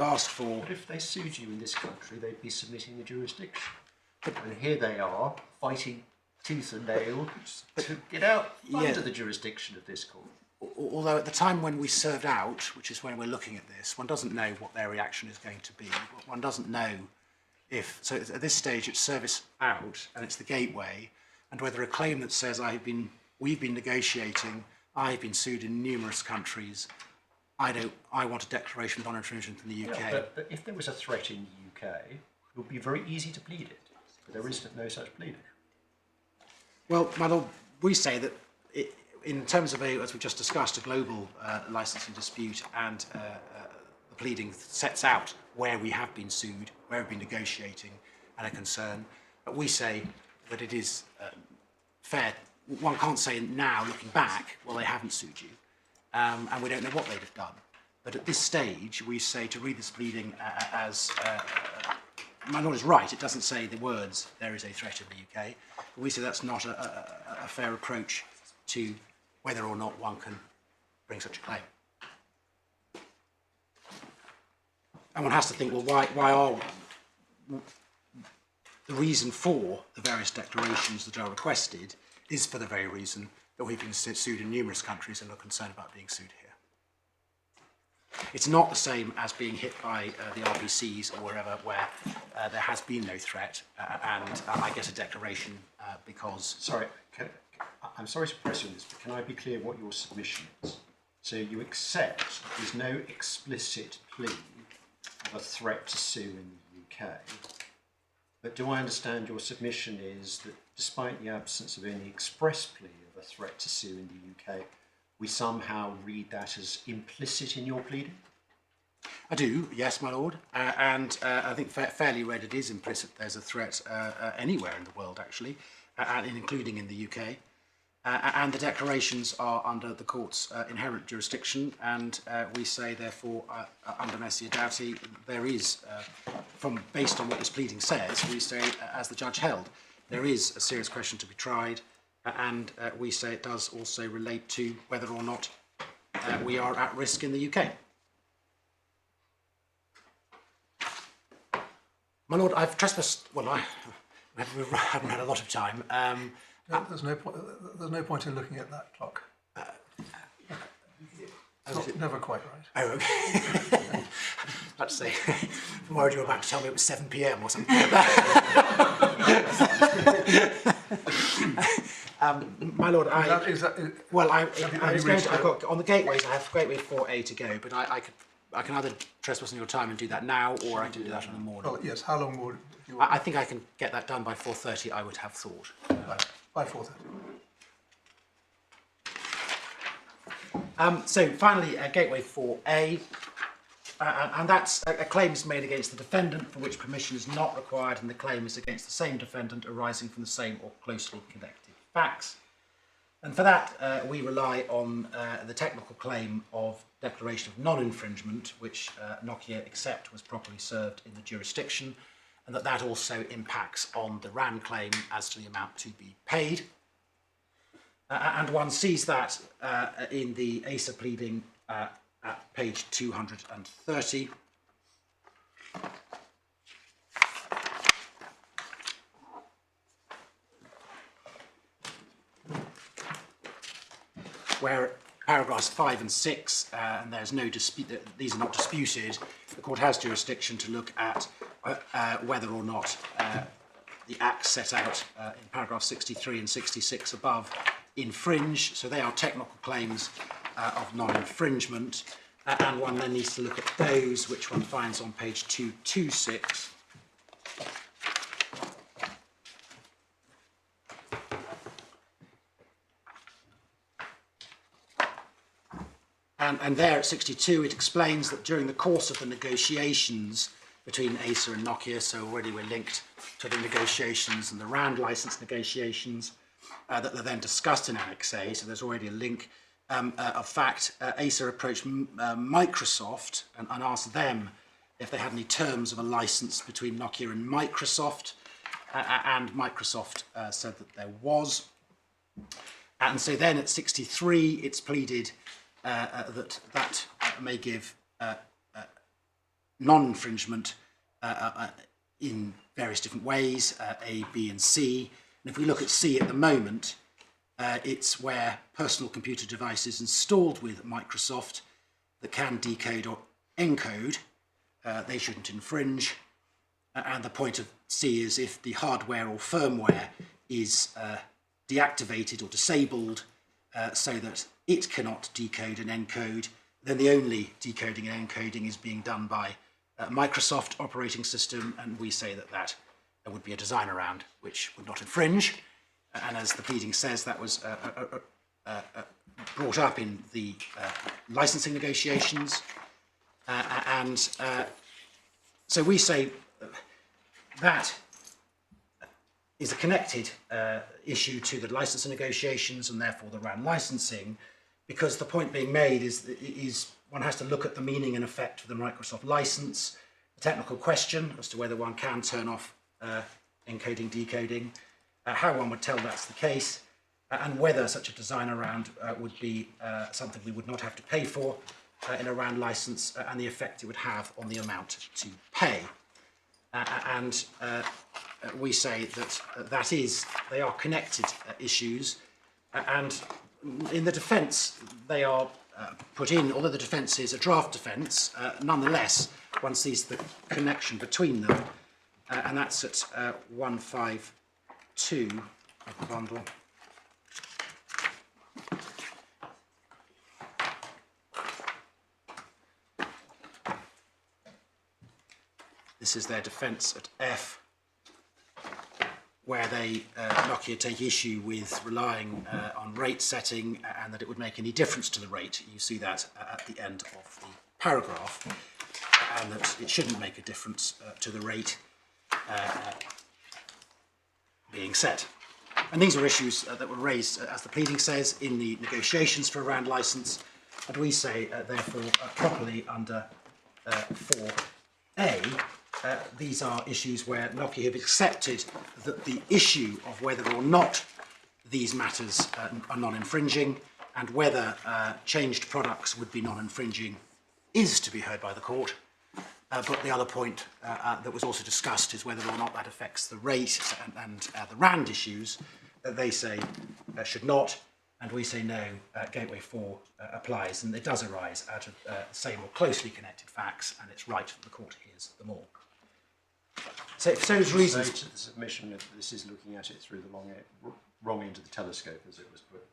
asked for... But if they sued you in this country, they'd be submitting the jurisdiction. And here they are, fighting tooth and nail to get out under the jurisdiction of this court. Although at the time when we served out, which is when we're looking at this, one doesn't know what their reaction is going to be. One doesn't know if... So at this stage, it's service out, and it's the gateway, and whether a claim that says we've been negotiating, I've been sued in numerous countries, I want a declaration of non-infringement in the UK. Yeah, but if there was a threat in the UK, it would be very easy to plead it. But there is no such pleading. Well, my lord, we say that in terms of, as we just discussed, a global licensing dispute, and the pleading sets out where we have been sued, where we've been negotiating, and a concern. But we say that it is fair. One can't say now, looking back, well, they haven't sued you. And we don't know what they'd have done. But at this stage, we say to read this pleading as... my lord is right, it doesn't say the words, there is a threat in the UK. But we say that's not a fair approach to whether or not one can bring such a claim. And one has to think, well, why are the reason for the various declarations that are requested is for the very reason that we've been sued in numerous countries and are concerned about being sued here. It's not the same as being hit by the RPCs or wherever where there has been no threat and I get a declaration because... Sorry, I'm sorry to press you on this, but can I be clear what your submission is? So you accept there's no explicit plea of a threat to sue in the UK, but do I understand your submission is that despite the absence of any express plea of a threat to sue in the UK, we somehow read that as implicit in your pleading? I do, yes, my lord, and I think fairly read it is implicit there's a threat anywhere in the world, actually, including in the UK. And the declarations are under the court's inherent jurisdiction, and we say, therefore, under Messier Doughty, there is, based on what this pleading says, we say, as the judge held, there is a serious question to be tried, and we say it does also relate to whether or not we are at risk in the UK. My lord, I've trespassed. Well, we haven't had a lot of time. No, there's no point in looking at that clock. It's never quite right. Oh, okay. About to say, I'm worried you were about to tell me it was 7 p.m. or something. My lord, I was going to. I've got on the gateways. I have gateway 4A to go, but I can either trespass on your time and do that now, or I can do that in the morning. Well, yes. How long would you? I think I can get that done by 4:30. I would have thought. By 4:30. So finally, gateway 4A, and that's a claim is made against the defendant for which permission is not required, and the claim is against the same defendant arising from the same or closely connected facts. And for that, we rely on the technical claim of declaration of non-infringement, which Nokia accept was properly served in the jurisdiction, and that also impacts on the RAN claim as to the amount to be paid. And one sees that in the Acer pleading at page 230. Where paragraphs 5 and 6, and there's no dispute, these are not disputed, the court has jurisdiction to look at whether or not the acts set out in paragraph 63 and 66 above infringe, so they are technical claims of non-infringement, and one then needs to look at those which one finds on page 226. And there at 62 it explains that during the course of the negotiations between Acer and Nokia, so already we're linked to the negotiations and the RAND license negotiations that are then discussed in Annex A, so there's already a link. Of fact, Acer approached Microsoft and asked them if they had any terms of a license between Nokia and Microsoft, and Microsoft said that there was. And so then at 63 it's pleaded that may give non-infringement in various different ways, A, B and C. And if we look at C at the moment, it's where personal computer devices installed with Microsoft that can decode or encode, they shouldn't infringe. And the point of C is if the hardware or firmware is deactivated or disabled so that it cannot decode and encode, then the only decoding and encoding is being done by Microsoft operating system, and we say that there would be a design around which would not infringe. And as the pleading says, that was brought up in the licensing negotiations. So we say that is a connected issue to the licensing negotiations and therefore the RAN licensing, because the point being made is one has to look at the meaning and effect of the Microsoft license, the technical question as to whether one can turn off encoding, decoding, how one would tell that's the case, and whether such a design around would be something we would not have to pay for, in a RAND licence and the effect it would have on the amount to pay. We say that they are connected issues, and in the defence they are put in, although the defence is a draft defence, nonetheless one sees the connection between them, and that's at 152 of the bundle. This is their defence at F, where they, Nokia, take issue with relying on rate setting and that it would make any difference to the rate. You see that at the end of the paragraph, and that it shouldn't make a difference to the rate being set. And these are issues that were raised, as the pleading says, in the negotiations for a RAND licence, and we say, therefore, properly under 4A, these are issues where Nokia have accepted that the issue of whether or not these matters are non-infringing and whether changed products would be non-infringing is to be heard by the court. But the other point that was also discussed is whether or not that affects the rate and the RAND issues that they say should not, and we say no, Gateway 4 applies, and it does arise out of the same or closely connected facts, and it's right that the court hears them all. So for those reasons... Say to the submission that this is looking at it through the wrong end of the telescope, as it was put.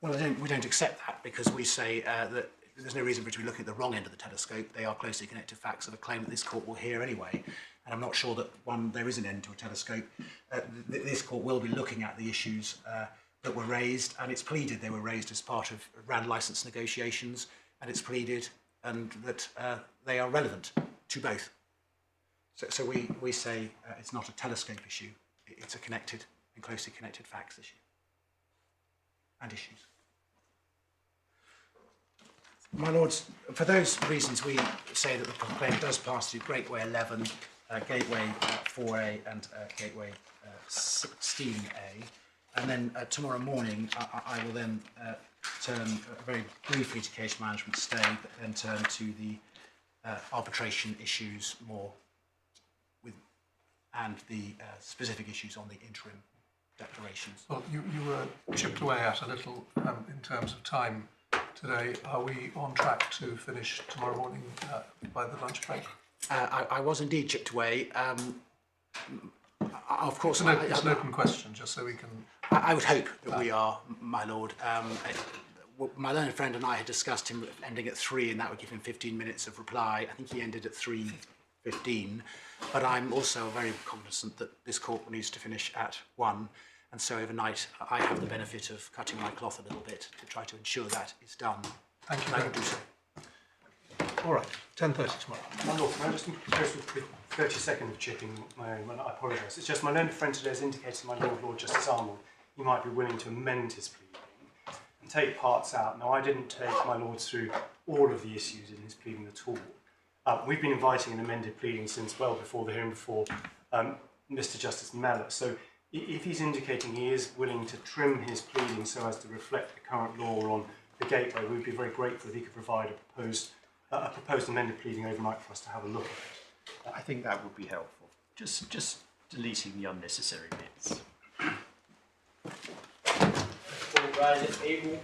Well, we don't accept that, because we say that there's no reason for it to be looking at the wrong end of the telescope. They are closely connected facts of a claim that this court will hear anyway. And I'm not sure that there is an end to a telescope. This court will be looking at the issues that were raised, and it's pleaded they were raised as part of RAND licence negotiations, and it's pleaded and that they are relevant to both. So we say it's not a telescope issue, it's a connected and closely connected facts issue and issues. My Lords, for those reasons we say that the claim does pass through Gateway 11, Gateway 4A and Gateway 16A, and then tomorrow morning I will then turn very briefly to case management stay, but then turn to the arbitration issues more and the specific issues on the interim declarations. Well, you were chipped away at a little in terms of time today. Are we on track to finish tomorrow morning by the lunch break? I was indeed chipped away. Of course, it's an open question, just so we can... I would hope that we are, my Lord. My learned friend and I had discussed him ending at 3, and that would give him 15 minutes of reply. I think he ended at 3:15, but I'm also very cognizant that this court needs to finish at 1, and so overnight I have the benefit of cutting my cloth a little bit to try to ensure that is done. Thank you. And I will do so. All right, 10:30 tomorrow. My Lord, can I just impose with 30 seconds of chipping my own? I apologise. It's just my learned friend today has indicated to my Lord Justice Arnold he might be willing to amend his pleading and take parts out. Now, I didn't take my Lords through all of the issues in his pleading at all. We've been inviting an amended pleading since well before the hearing before Mr. Justice Mellor. So if he's indicating he is willing to trim his pleading so as to reflect the current law on the Gateway, we'd be very grateful if he could provide a proposed amended pleading overnight for us to have a look at it. I think that would be helpful. Just deleting the unnecessary bits. All rise at table.